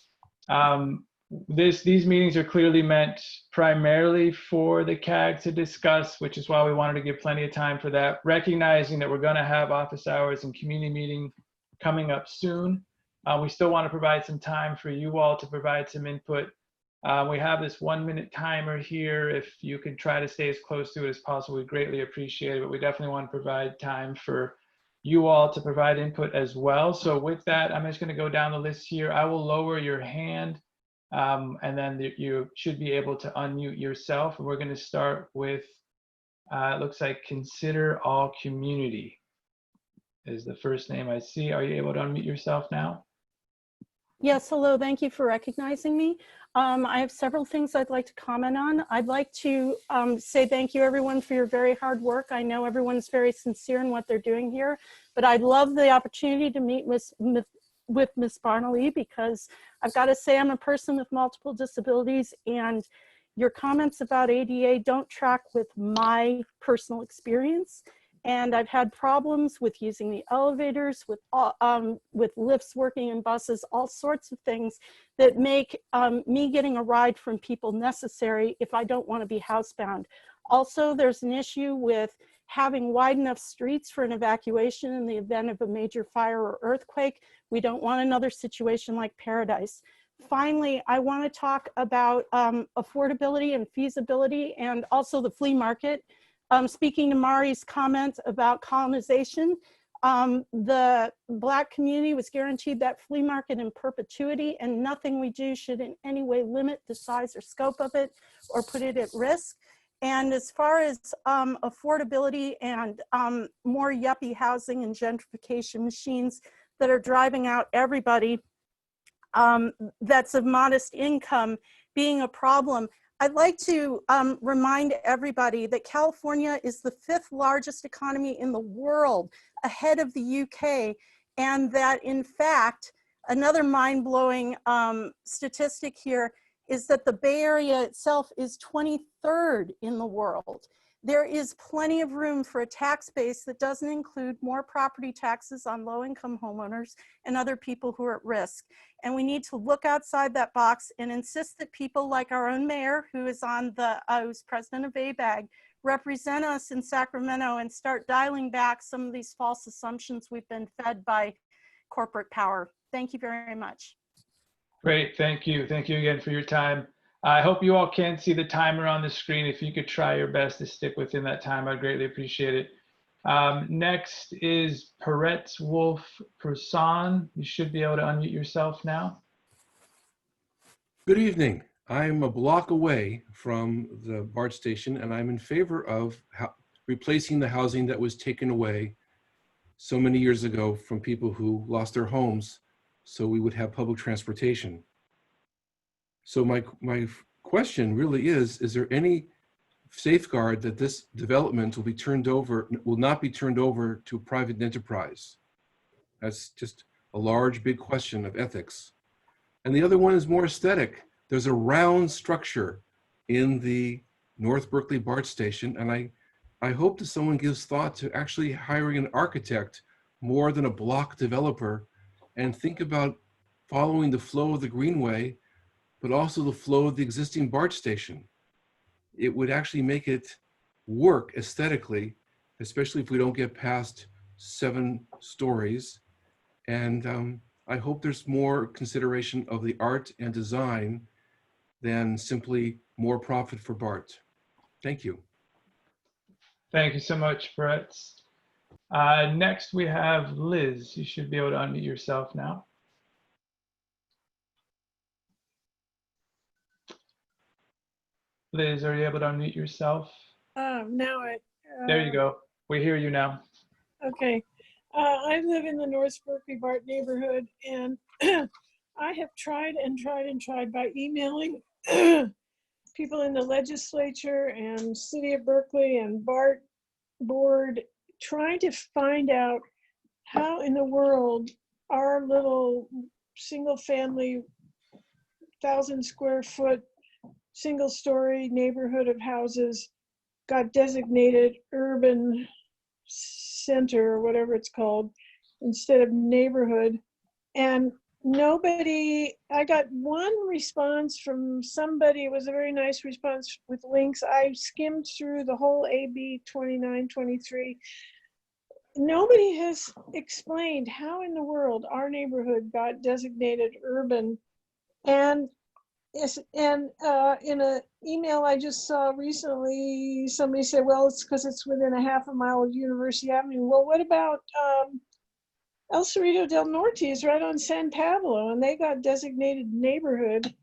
These meetings are clearly meant primarily for the CAG to discuss, which is why we wanted to give plenty of time for that, recognizing that we're going to have office hours and community meeting coming up soon. We still want to provide some time for you all to provide some input. We have this 1-minute timer here. If you could try to stay as close to it as possible, we greatly appreciate it, but we definitely want to provide time for you all to provide input as well. So with that, I'm just going to go down the list here. I will lower your hand. And then you should be able to unmute yourself. We're going to start with, it looks like Consider All Community is the first name I see. Are you able to unmute yourself now? Yes, hello, thank you for recognizing me. I have several things I'd like to comment on. I'd like to say thank you everyone for your very hard work. I know everyone's very sincere in what they're doing here, but I'd love the opportunity to meet with Ms. Barnalee, because I've got to say I'm a person with multiple disabilities, and your comments about ADA don't track with my personal experience. And I've had problems with using the elevators, with lifts working in buses, all sorts of things that make me getting a ride from people necessary if I don't want to be housebound. Also, there's an issue with having wide enough streets for an evacuation in the event of a major fire or earthquake. We don't want another situation like Paradise. Finally, I want to talk about affordability and feasibility, and also the flea market. Speaking to Mari's comment about colonization, the Black community was guaranteed that flea market in perpetuity, and nothing we do should in any way limit the size or scope of it or put it at risk. And as far as affordability and more yuppie housing and gentrification machines that are driving out everybody that's of modest income being a problem, I'd like to remind everybody that California is the 5th largest economy in the world, ahead of the UK, and that in fact, another mind-blowing statistic here is that the Bay Area itself is 23rd in the world. There is plenty of room for a tax base that doesn't include more property taxes on low-income homeowners and other people who are at risk. And we need to look outside that box and insist that people like our own mayor, who is on the, who's president of ABAG, represent us in Sacramento and start dialing back some of these false assumptions we've been fed by corporate power. Thank you very much. Great, thank you. Thank you again for your time. I hope you all can see the timer on the screen. If you could try your best to stick within that time, I'd greatly appreciate it. Next is Peretz Wolf Persan. You should be able to unmute yourself now. Good evening. I'm a block away from the BART station, and I'm in favor of replacing the housing that was taken away so many years ago from people who lost their homes, so we would have public transportation. So my question really is there any safeguard that this development will not be turned over to a private enterprise? That's just a large, big question of ethics. And the other one is more aesthetic. There's a round structure in the North Berkeley BART station, and I hope that someone gives thought to actually hiring an architect more than a block developer, and think about following the flow of the Greenway, but also the flow of the existing BART station. It would actually make it work aesthetically, especially if we don't get past 7 stories. And I hope there's more consideration of the art and design than simply more profit for BART. Thank you. Thank you so much, Brett. Next we have Liz. You should be able to unmute yourself now. Liz, are you able to unmute yourself? There you go. We hear you now. Okay. I live in the North Berkeley BART neighborhood, and I have tried by emailing people in the legislature and City of Berkeley and BART board trying to find out how in the world our little single family 1,000 square foot single story neighborhood of houses got designated urban center or whatever it's called instead of neighborhood. And nobody, I got one response from somebody. It was a very nice response with links. I skimmed through the whole AB 2923. Nobody has explained how in the world our neighborhood got designated urban. And yes, and in an email I just saw recently, somebody said, well, it's because it's within a half a mile of University Avenue. Well, what about El Cerrito del Norte is right on San Pablo, and they got designated neighborhood.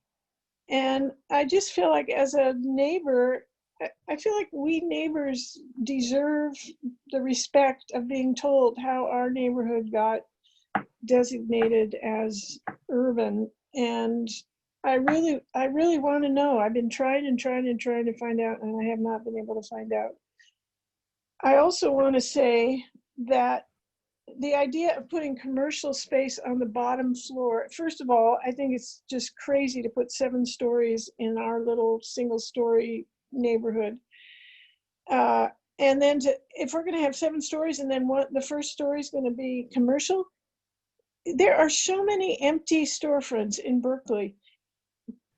And I just feel like as a neighbor, I feel like we neighbors deserve the respect of being told how our neighborhood got designated as urban. And I really want to know. I've been trying to find out, and I have not been able to find out. I also want to say that the idea of putting commercial space on the bottom floor, first of all, I think it's just crazy to put 7 stories in our little single story neighborhood. And then if we're going to have 7 stories and then the first story is going to be commercial, there are so many empty storefronts in Berkeley.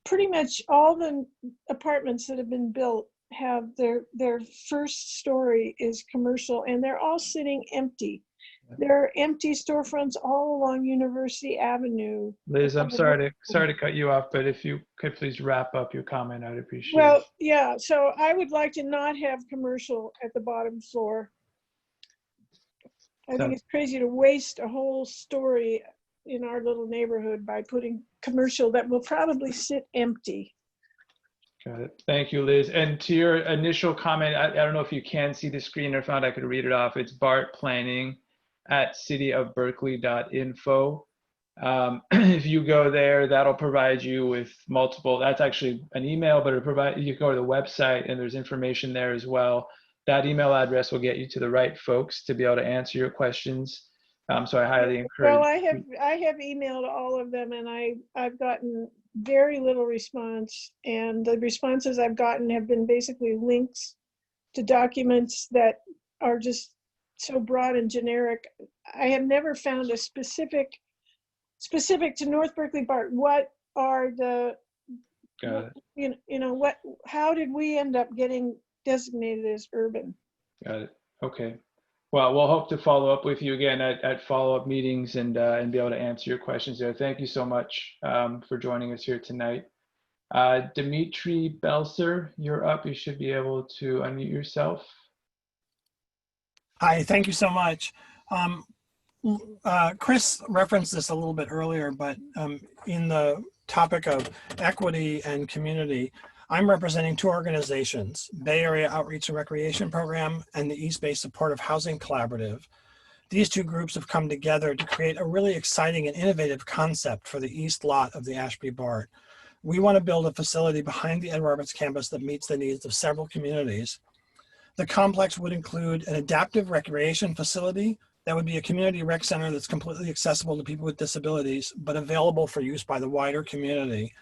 Pretty much all the apartments that have been built have their first story is commercial, and they're all sitting empty. There are empty storefronts all along University Avenue. Liz, I'm sorry to cut you off, but if you could please wrap up your comment, I'd appreciate it. Well, yeah, so I would like to not have commercial at the bottom floor. I think it's crazy to waste a whole story in our little neighborhood by putting commercial that will probably sit empty. Got it. Thank you, Liz. And to your initial comment, I don't know if you can see the screen, or if not, I could read it off. It's BART planning at cityofberkeley.info. If you go there, that'll provide you with multiple, that's actually an email, but you can go to the website and there's information there as well. That email address will get you to the right folks to be able to answer your questions. So I highly encourage. Well, I have emailed all of them, and I've gotten very little response, and the responses I've gotten have been basically links to documents that are just so broad and generic. I have never found a specific to North Berkeley BART. What are the, how did we end up getting designated as urban? Got it. Okay. Well, we'll hope to follow up with you again at follow-up meetings and be able to answer your questions there. Thank you so much for joining us here tonight. Dimitri Belser, you're up. You should be able to unmute yourself. Hi, thank you so much. Chris referenced this a little bit earlier, but in the topic of equity and community, I'm representing 2 organizations, Bay Area Outreach and Recreation Program and the East Bay Supportive Housing Collaborative. These 2 groups have come together to create a really exciting and innovative concept for the east lot of the Ashby BART. We want to build a facility behind the Ed Roberts campus that meets the needs of several communities. The complex would include an adaptive recreation facility that would be a community rec center that's completely accessible to people with disabilities, but available for use by the wider community.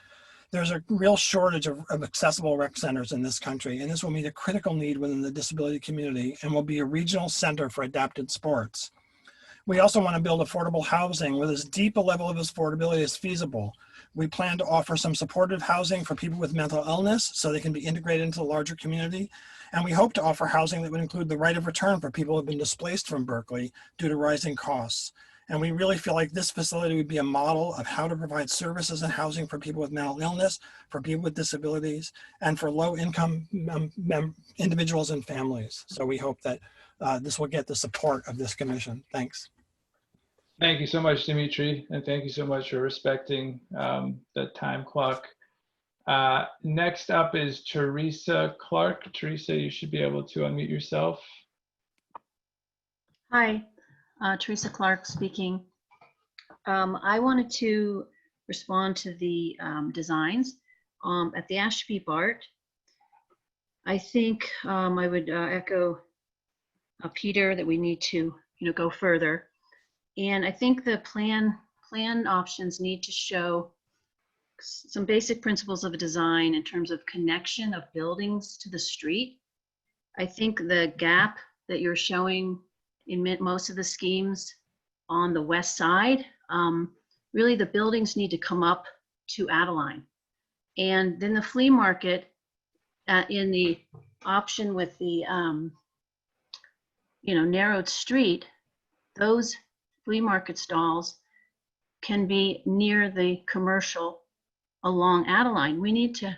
There's a real shortage of accessible rec centers in this country, and this will meet a critical need within the disability community and will be a regional center for adapted sports. We also want to build affordable housing with as deep a level of affordability as feasible. We plan to offer some supportive housing for people with mental illness so they can be integrated into the larger community. And we hope to offer housing that would include the right of return for people who have been displaced from Berkeley due to rising costs. And we really feel like this facility would be a model of how to provide services and housing for people with mental illness, for people with disabilities, and for low-income individuals and families. So we hope that this will get the support of this commission. Thanks. Thank you so much, Dimitri, and thank you so much for respecting the time clock. Next up is Teresa Clark. Teresa, you should be able to unmute yourself. Hi. Teresa Clark speaking. I wanted to respond to the designs at the Ashby BART. I think I would echo Peter, that we need to, go further. And I think the plan options need to show some basic principles of design in terms of connection of buildings to the street. I think the gap that you're showing in most of the schemes on the west side, really the buildings need to come up to Adeline. And then the flea market in the option with the, narrowed street, those flea market stalls can be near the commercial along Adeline. We need to,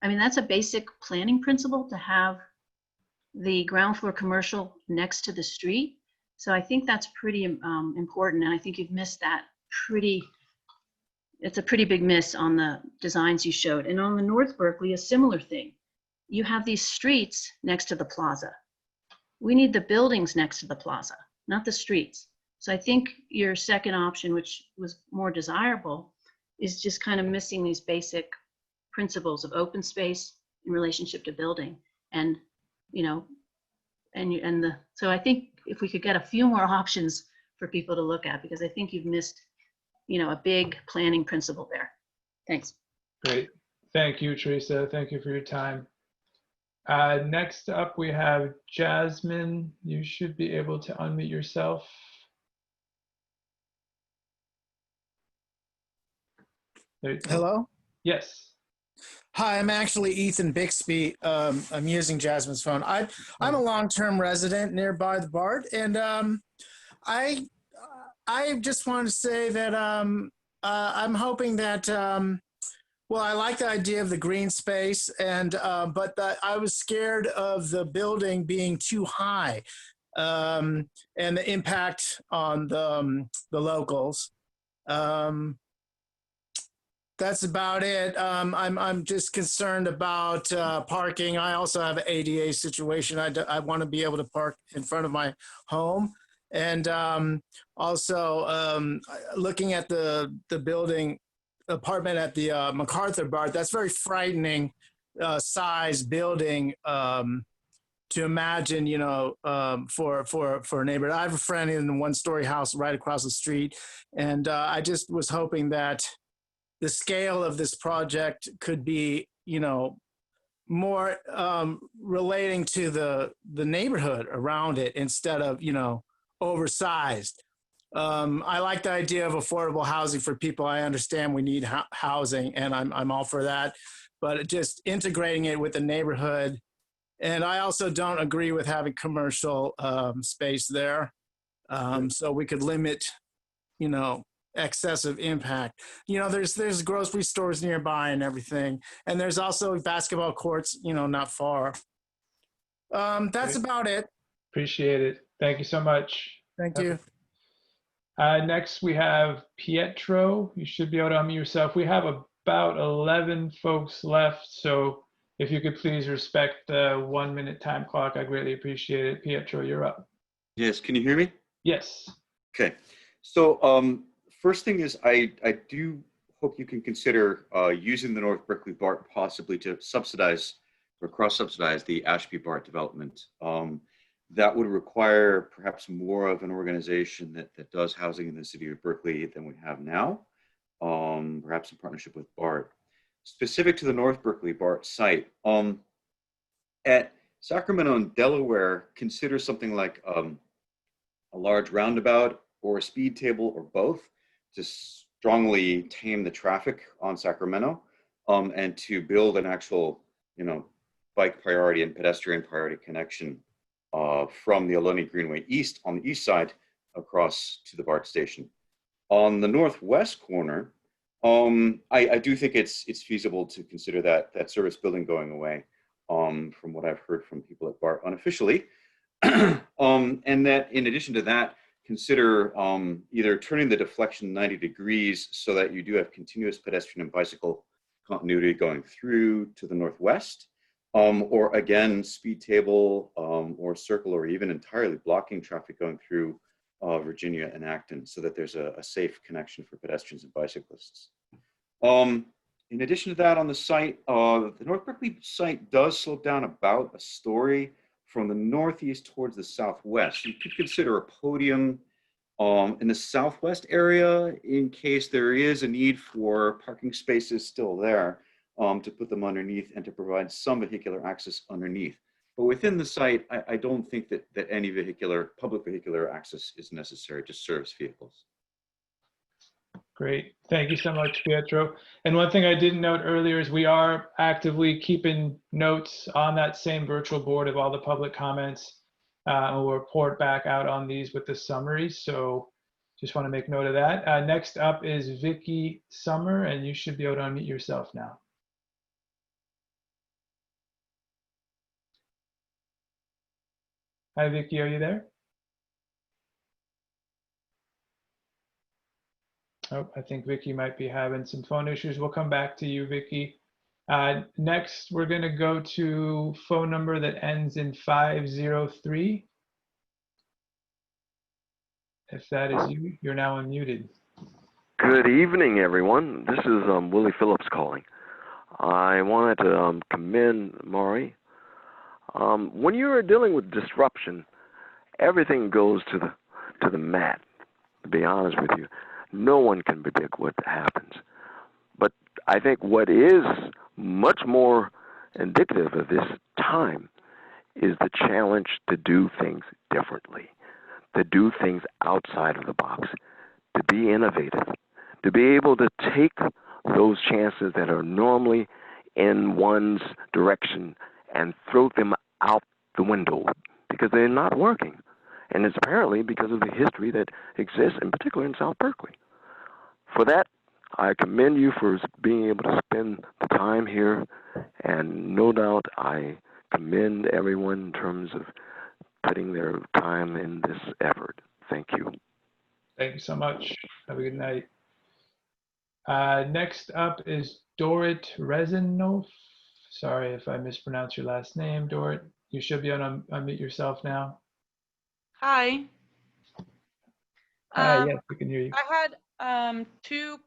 that's a basic planning principle, to have the ground floor commercial next to the street. So I think that's pretty important. And I think you've missed that it's a pretty big miss on the designs you showed. And on the North Berkeley, a similar thing. You have these streets next to the plaza. We need the buildings next to the plaza, not the streets. So I think your second option, which was more desirable, is just kind of missing these basic principles of open space in relationship to building. And, so I think if we could get a few more options for people to look at, because I think you've missed, a big planning principle there. Thanks. Great. Thank you, Teresa. Thank you for your time. Next up, we have Jasmine. You should be able to unmute yourself. Hello? Yes. Hi, I'm actually Ethan Bixby. I'm using Jasmine's phone. I'm a long-term resident nearby the BART, and I just wanted to say that I'm hoping that well, I like the idea of the green space, and but I was scared of the building being too high, and the impact on the locals. That's about it. I'm just concerned about parking. I also have an ADA situation. I want to be able to park in front of my home. And also looking at the building apartment at the MacArthur BART, that's very frightening size building to imagine, for a neighbor. I have a friend in a one-story house right across the street, and I just was hoping that the scale of this project could be, more relating to the neighborhood around it instead of, oversized. I like the idea of affordable housing for people. I understand we need housing, and I'm all for that, but just integrating it with the neighborhood. And I also don't agree with having commercial space there. So we could limit, excessive impact. There's grocery stores nearby and everything. And there's also basketball courts, not far. That's about it. Appreciate it. Thank you so much. Thank you. Next, we have Pietro. You should be able to unmute yourself. We have about 11 folks left, so if you could please respect the 1 minute time clock, I greatly appreciate it. Pietro, you're up. Yes, can you hear me? Yes. Okay, so first thing is I do hope you can consider using the North Berkeley BART possibly to subsidize or cross-subsidize the Ashby BART development. That would require perhaps more of an organization that does housing in the city of Berkeley than we have now, perhaps in partnership with BART. Specific to the North Berkeley BART site, at Sacramento and Delaware, consider something like a large roundabout or a speed table or both to strongly tame the traffic on Sacramento, and to build an actual, bike priority and pedestrian priority connection from the Ohlone Greenway East on the east side across to the BART station. On the northwest corner, I do think it's feasible to consider that service building going away, from what I've heard from people at BART unofficially. And that in addition to that, consider either turning the deflection 90 degrees so that you do have continuous pedestrian and bicycle continuity going through to the northwest, or again, speed table or circle, or even entirely blocking traffic going through Virginia and Acton so that there's a safe connection for pedestrians and bicyclists. In addition to that, on the site, the North Berkeley site does slope down about a story from the northeast towards the southwest. You could consider a podium in the southwest area in case there is a need for parking spaces still there to put them underneath and to provide some vehicular access underneath. But within the site, I don't think that any public vehicular access is necessary to service vehicles. Great. Thank you so much, Pietro. And one thing I didn't note earlier is we are actively keeping notes on that same virtual board of all the public comments. And we'll report back out on these with the summaries. So just want to make note of that. Next up is Vicky Summer, and you should be able to unmute yourself now. Hi, Vicky, are you there? Oh, I think Vicky might be having some phone issues. We'll come back to you, Vicky. Next, we're going to go to phone number that ends in 503. If that is you, you're now unmuted. Good evening, everyone. This is Willie Phillips calling. I wanted to commend Maury. When you're dealing with disruption, everything goes to the mat. To be honest with you, no one can predict what happens. But I think what is much more indicative of this time is the challenge to do things differently, to do things outside of the box, to be innovative, to be able to take those chances that are normally in one's direction and throw them out the window because they're not working. And it's apparently because of the history that exists, in particular in South Berkeley. For that, I commend you for being able to spend the time here, and no doubt I commend everyone in terms of putting their time in this effort. Thank you. Thank you so much. Have a good night. Next up is Dorit Rezinov. Sorry if I mispronounced your last name, Dorit. You should be able to unmute yourself now. Hi. Hi, yes, we can hear you. I had two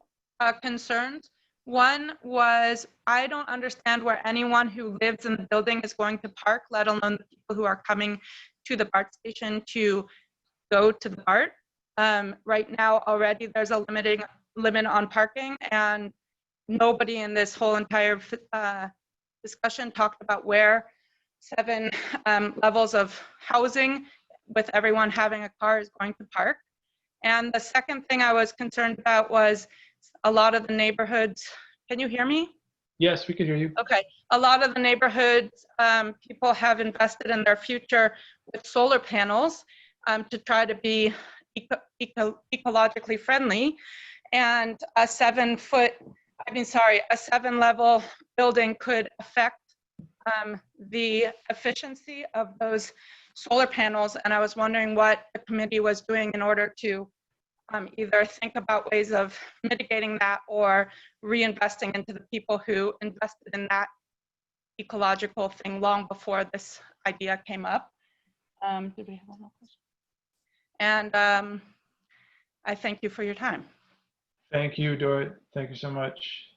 concerns. One was I don't understand where anyone who lives in the building is going to park, let alone the people who are coming to the BART station to go to the BART. Right now already there's a limit on parking, and nobody in this whole entire discussion talked about where 7 levels of housing with everyone having a car is going to park. And the second thing I was concerned about was a lot of the neighborhoods. Can you hear me? Yes, we can hear you. Okay. A lot of the neighborhoods, people have invested in their future with solar panels to try to be ecologically friendly. And a 7-level building could affect the efficiency of those solar panels. And I was wondering what the committee was doing in order to either think about ways of mitigating that or reinvesting into the people who invested in that ecological thing long before this idea came up. Did we have one more question? And I thank you for your time. Thank you, Dorit. Thank you so much.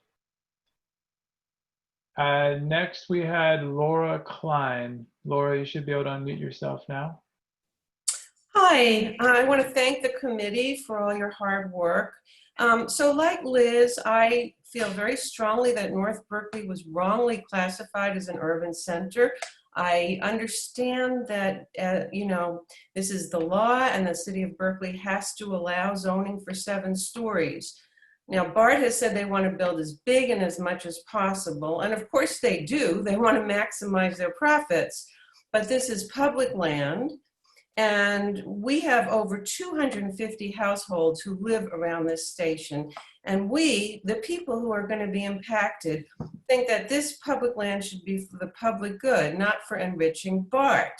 Next, we had Laura Klein. Laura, you should be able to unmute yourself now. Hi, I want to thank the committee for all your hard work. So like Liz, I feel very strongly that North Berkeley was wrongly classified as an urban center. I understand that, this is the law and the city of Berkeley has to allow zoning for 7 stories. Now, BART has said they want to build as big and as much as possible. And of course they do. They want to maximize their profits. But this is public land. And we have over 250 households who live around this station. And we, the people who are going to be impacted, think that this public land should be for the public good, not for enriching BART.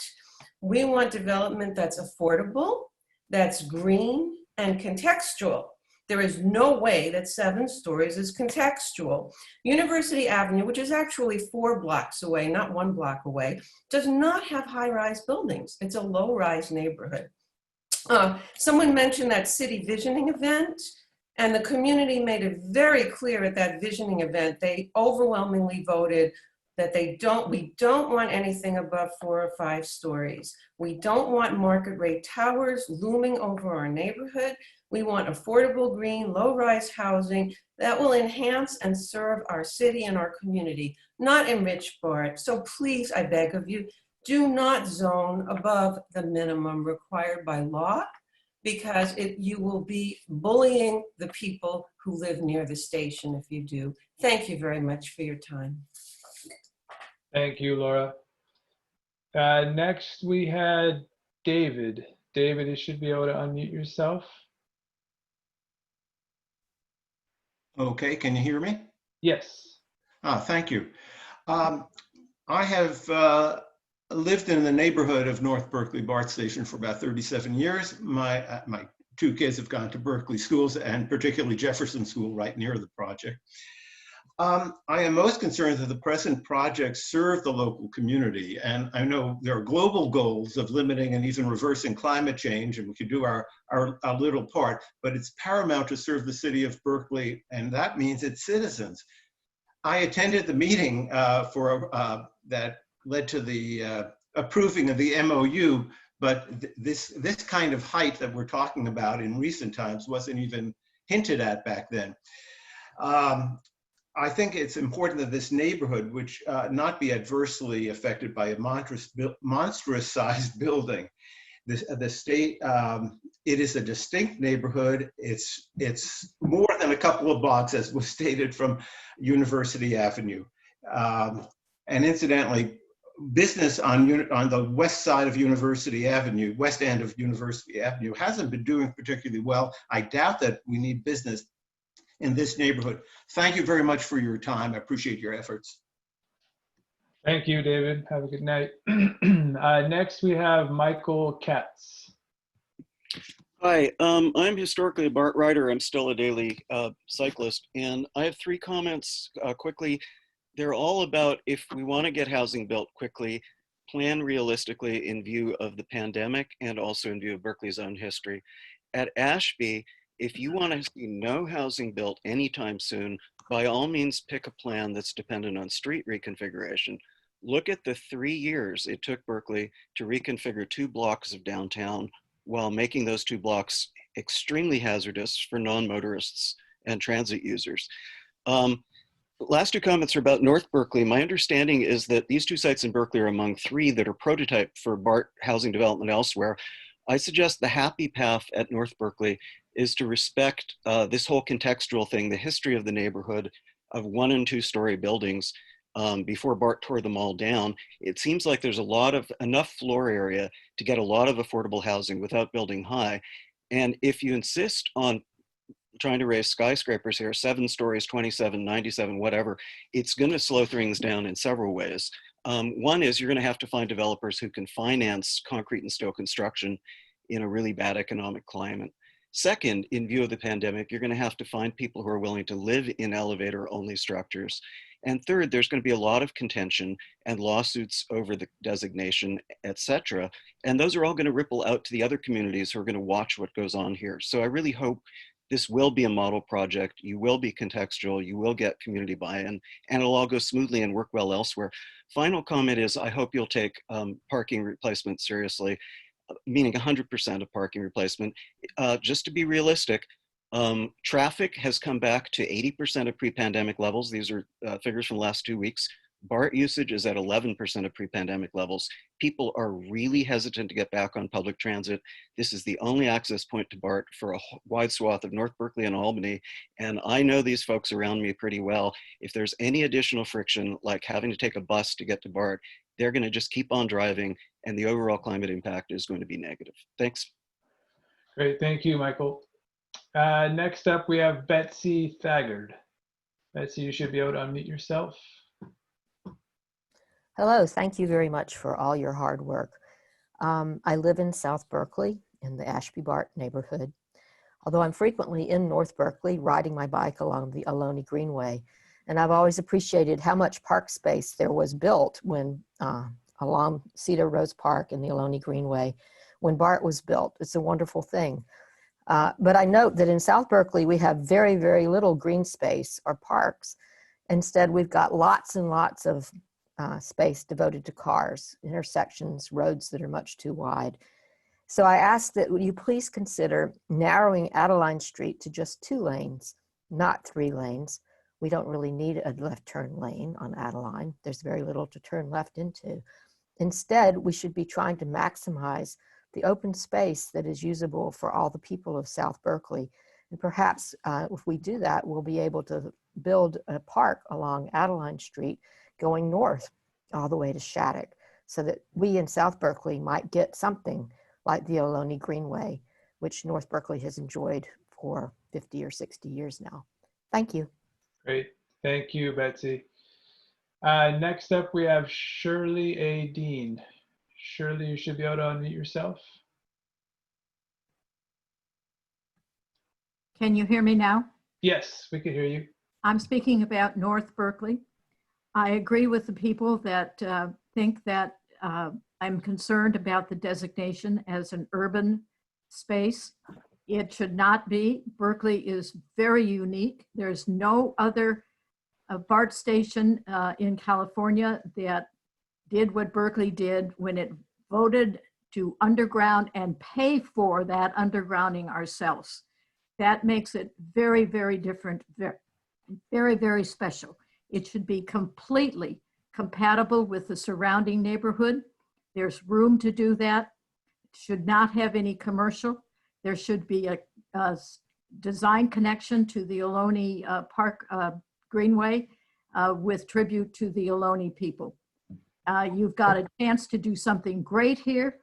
We want development that's affordable, that's green, and contextual. There is no way that 7 stories is contextual. University Avenue, which is actually 4 blocks away, not 1 block away, does not have high-rise buildings. It's a low-rise neighborhood. Someone mentioned that city visioning event, and the community made it very clear at that visioning event. They overwhelmingly voted that we don't want anything above 4 or 5 stories. We don't want market rate towers looming over our neighborhood. We want affordable green, low-rise housing that will enhance and serve our city and our community, not enrich BART. So please, I beg of you, do not zone above the minimum required by law, because you will be bullying the people who live near the station if you do. Thank you very much for your time. Thank you, Laura. Next, we had David. David, you should be able to unmute yourself. Okay, can you hear me? Yes. Thank you. I have lived in the neighborhood of North Berkeley BART Station for about 37 years. My 2 kids have gone to Berkeley schools, and particularly Jefferson School right near the project. I am most concerned that the present projects serve the local community, and I know there are global goals of limiting and even reversing climate change, and we can do our little part, but it's paramount to serve the city of Berkeley, and that means its citizens. I attended the meeting that led to the approving of the MOU, but this kind of height that we're talking about in recent times wasn't even hinted at back then. I think it's important that this neighborhood, which not be adversely affected by a monstrous-sized building. The state, it is a distinct neighborhood. It's more than a couple of blocks, as was stated, from University Avenue. And incidentally, business on the west side of University Avenue, west end of University Avenue, hasn't been doing particularly well. I doubt that we need business in this neighborhood. Thank you very much for your time. I appreciate your efforts. Thank you, David. Have a good night. Next, we have Michael Katz. Hi, I'm historically a BART rider. I'm still a daily cyclist, and I have 3 comments quickly. They're all about, if we want to get housing built quickly, plan realistically in view of the pandemic and also in view of Berkeley's own history. At Ashby, if you want to see no housing built anytime soon, by all means pick a plan that's dependent on street reconfiguration. Look at the 3 years it took Berkeley to reconfigure 2 blocks of downtown while making those 2 blocks extremely hazardous for non-motorists and transit users. Last 2 comments are about North Berkeley. My understanding is that these 2 sites in Berkeley are among 3 that are prototype for BART housing development elsewhere. I suggest the happy path at North Berkeley is to respect this whole contextual thing, the history of the neighborhood of 1- and 2-story buildings before BART tore them all down. It seems like there's enough floor area to get a lot of affordable housing without building high. And if you insist on trying to raise skyscrapers here, 7 stories, 27, 97, whatever, it's going to slow things down in several ways. One is you're going to have to find developers who can finance concrete and steel construction in a really bad economic climate. Second, in view of the pandemic, you're going to have to find people who are willing to live in elevator-only structures. And third, there's going to be a lot of contention and lawsuits over the designation, et cetera. And those are all going to ripple out to the other communities who are going to watch what goes on here. So I really hope this will be a model project. You will be contextual. You will get community buy-in, and it'll all go smoothly and work well elsewhere. Final comment is I hope you'll take parking replacement seriously, meaning 100% of parking replacement. Just to be realistic, traffic has come back to 80% of pre-pandemic levels. These are figures from the last 2 weeks. BART usage is at 11% of pre-pandemic levels. People are really hesitant to get back on public transit. This is the only access point to BART for a wide swath of North Berkeley and Albany. And I know these folks around me pretty well. If there's any additional friction, like having to take a bus to get to BART, they're going to just keep on driving, and the overall climate impact is going to be negative. Thanks. Great, thank you, Michael. Next up, we have Betsy Thagard. Betsy, you should be able to unmute yourself. Hello, thank you very much for all your hard work. I live in South Berkeley in the Ashby BART neighborhood. Although I'm frequently in North Berkeley riding my bike along the Ohlone Greenway, and I've always appreciated how much park space there was built when along Cedar Rose Park and the Ohlone Greenway when BART was built. It's a wonderful thing. But I note that in South Berkeley, we have very, very little green space or parks. Instead, we've got lots and lots of space devoted to cars, intersections, roads that are much too wide. So I ask that you please consider narrowing Adeline Street to just 2 lanes, not 3 lanes. We don't really need a left turn lane on Adeline. There's very little to turn left into. Instead, we should be trying to maximize the open space that is usable for all the people of South Berkeley. And perhaps if we do that, we'll be able to build a park along Adeline Street going north all the way to Shattuck, so that we in South Berkeley might get something like the Ohlone Greenway, which North Berkeley has enjoyed for 50 or 60 years now. Thank you. Great. Thank you, Betsy. Next up, we have Shirley A. Dean. Shirley, you should be able to unmute yourself. Can you hear me now? Yes, we can hear you. I'm speaking about North Berkeley. I agree with the people that think that I'm concerned about the designation as an urban space. It should not be. Berkeley is very unique. There's no other BART station in California that did what Berkeley did when it voted to underground and pay for that undergrounding ourselves. That makes it very, very different, very, very special. It should be completely compatible with the surrounding neighborhood. There's room to do that. It should not have any commercial. There should be a design connection to the Ohlone Park Greenway with tribute to the Ohlone people. You've got a chance to do something great here.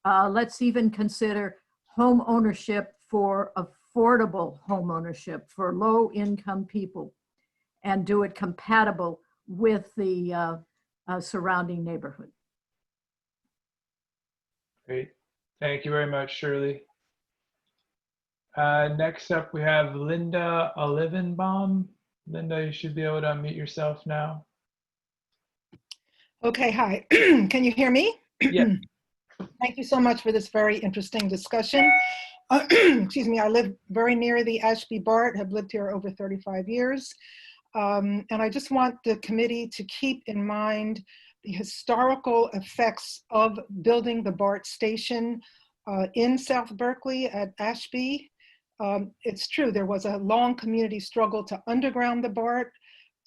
Let's even consider home ownership for affordable home ownership for low-income people, and do it compatible with the surrounding neighborhood. Great. Thank you very much, Shirley. Next up, we have Linda Olivenbaum. Linda, you should be able to unmute yourself now. Okay, hi. Can you hear me? Yeah. Thank you so much for this very interesting discussion. Excuse me, I live very near the Ashby BART, have lived here over 35 years. And I just want the committee to keep in mind the historical effects of building the BART station in South Berkeley at Ashby. It's true, there was a long community struggle to underground the BART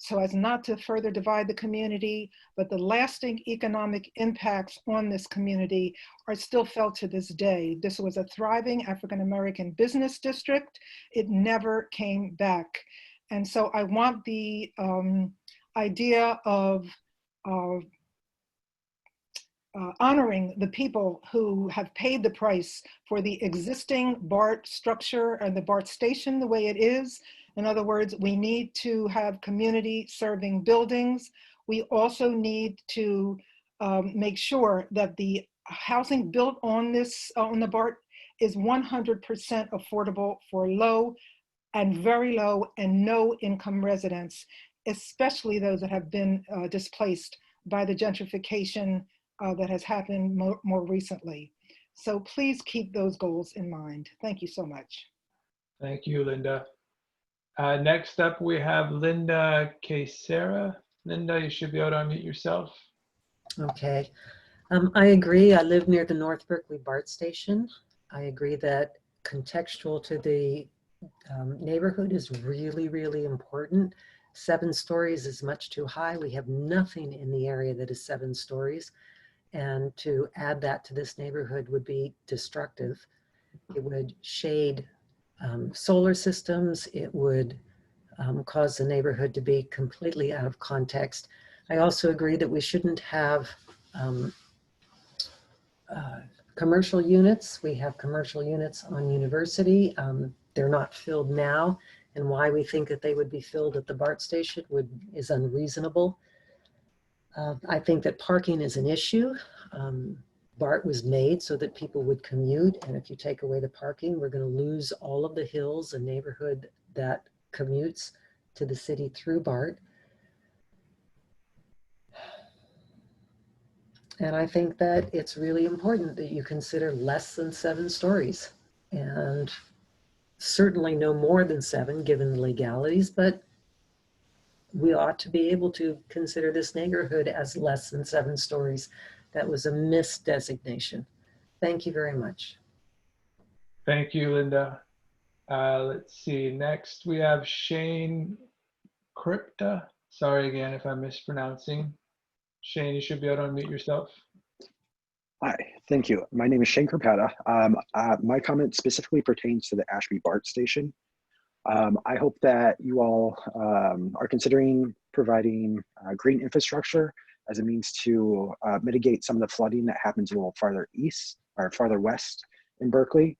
so as not to further divide the community, but the lasting economic impacts on this community are still felt to this day. This was a thriving African-American business district. It never came back. And so I want the idea of honoring the people who have paid the price for the existing BART structure and the BART station the way it is. In other words, we need to have community serving buildings. We also need to make sure that the housing built on the BART is 100% affordable for low and very low and no income residents, especially those that have been displaced by the gentrification that has happened more recently. So please keep those goals in mind. Thank you so much. Thank you, Linda. Next up, we have Linda Casera. Linda, you should be able to unmute yourself. Okay. I agree. I live near the North Berkeley BART station. I agree that contextual to the neighborhood is really, really important. 7 stories is much too high. We have nothing in the area that is 7 stories. And to add that to this neighborhood would be destructive. It would shade solar systems. It would cause the neighborhood to be completely out of context. I also agree that we shouldn't have commercial units. We have commercial units on University. They're not filled now, and why we think that they would be filled at the BART station is unreasonable. I think that parking is an issue. BART was made so that people would commute, and if you take away the parking, we're going to lose all of the hills and neighborhood that commutes to the city through BART. And I think that it's really important that you consider less than 7 stories, and certainly no more than 7 given the legalities, but we ought to be able to consider this neighborhood as less than 7 stories. That was a misdesignation. Thank you very much. Thank you, Linda. Let's see. Next, we have Shane Crypta. Sorry again if I'm mispronouncing. Shane, you should be able to unmute yourself. Hi, thank you. My name is Shane Crypta. My comment specifically pertains to the Ashby BART station. I hope that you all are considering providing green infrastructure as a means to mitigate some of the flooding that happens a little farther east or farther west in Berkeley.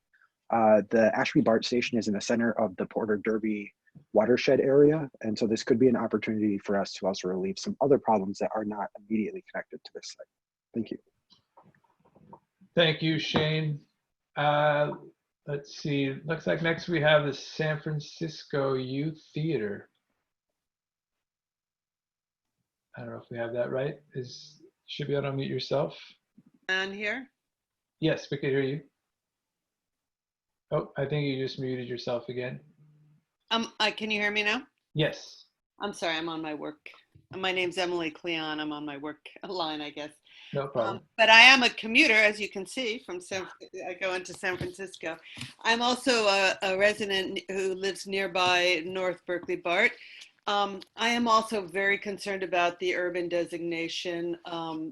The Ashby BART station is in the center of the Porter Derby watershed area, and so this could be an opportunity for us to also relieve some other problems that are not immediately connected to this site. Thank you. Thank you, Shane. Let's see. Looks like next we have the San Francisco Youth Theater. I don't know if we have that right. Should be able to unmute yourself. On here? Yes, we can hear you. Oh, I think you just muted yourself again. Can you hear me now? Yes. I'm sorry, I'm on my work. My name's Emily Cleon. I'm on my work line, I guess. No problem. But I am a commuter, as you can see, I go into San Francisco. I'm also a resident who lives nearby North Berkeley BART. I am also very concerned about the urban designation.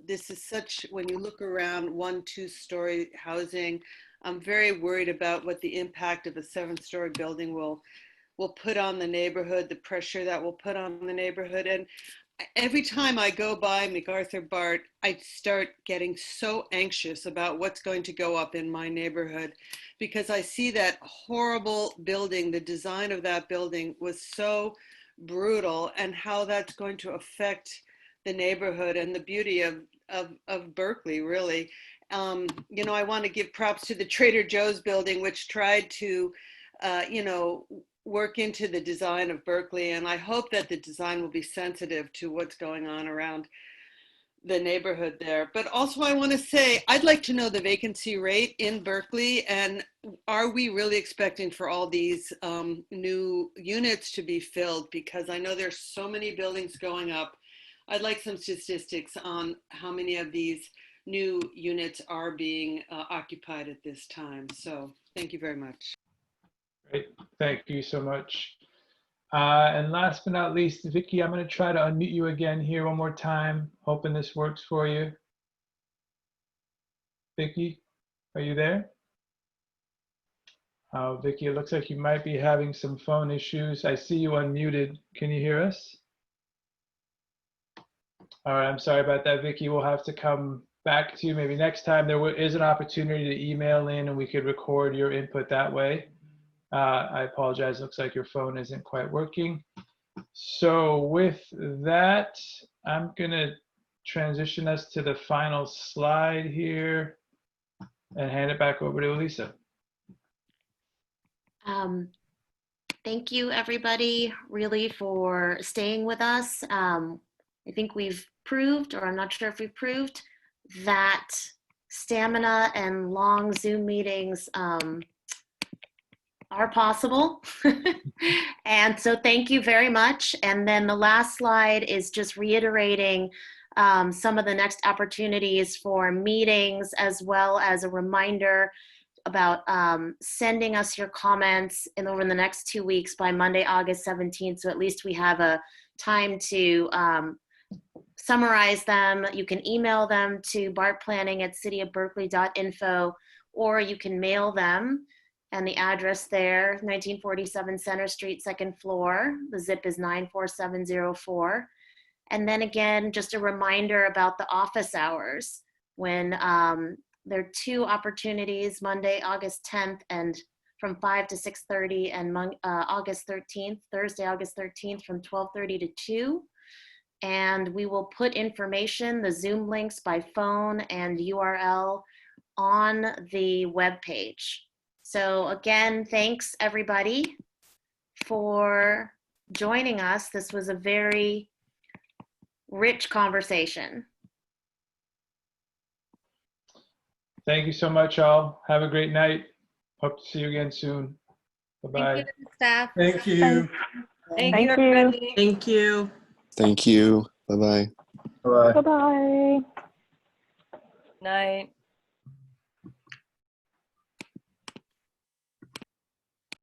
This is when you look around 1-2-story housing, I'm very worried about what the impact of a 7-story building will put on the neighborhood, the pressure that will put on the neighborhood. And every time I go by MacArthur BART, I start getting so anxious about what's going to go up in my neighborhood, because I see that horrible building. The design of that building was so brutal, and how that's going to affect the neighborhood and the beauty of Berkeley, really. You know, I want to give props to the Trader Joe's building, which tried to, work into the design of Berkeley. And I hope that the design will be sensitive to what's going on around the neighborhood there. But also I want to say, I'd like to know the vacancy rate in Berkeley, and are we really expecting for all these new units to be filled? Because I know there's so many buildings going up. I'd like some statistics on how many of these new units are being occupied at this time. So thank you very much. Great, thank you so much. And last but not least, Vicky, I'm going to try to unmute you again here one more time, hoping this works for you. Vicky, are you there? Vicky, it looks like you might be having some phone issues. I see you unmuted. Can you hear us? All right, I'm sorry about that, Vicky. We'll have to come back to you maybe next time. There is an opportunity to email in and we could record your input that way. I apologize, looks like your phone isn't quite working. So with that, I'm gonna transition us to the final slide here and hand it back over to Elisa. Thank you, everybody, really, for staying with us. I think we've proved, or I'm not sure if we've proved, that stamina and long Zoom meetings are possible. And so thank you very much. And then the last slide is just reiterating some of the next opportunities for meetings, as well as a reminder about sending us your comments over the next 2 weeks by Monday, August 17th. So at least we have a time to summarize them. You can email them to bartplanning@cityofberkeley.info, or you can mail them. And the address there, 1947 Center Street, 2nd floor. The zip is 94704. And then again, just a reminder about the office hours. When there are 2 opportunities, Monday, August 10th, and from 5 to 6:30, and August 13th, Thursday, August 13th, from 12:30 to 2. And we will put information, the Zoom links by phone and URL on the webpage. So again, thanks everybody for joining us. This was a very rich conversation. Thank you so much, all. Have a great night. Hope to see you again soon. Bye-bye. Thank you, staff. Thank you. Thank you, everybody. Thank you. Thank you. Bye-bye. Bye. Bye-bye. Night.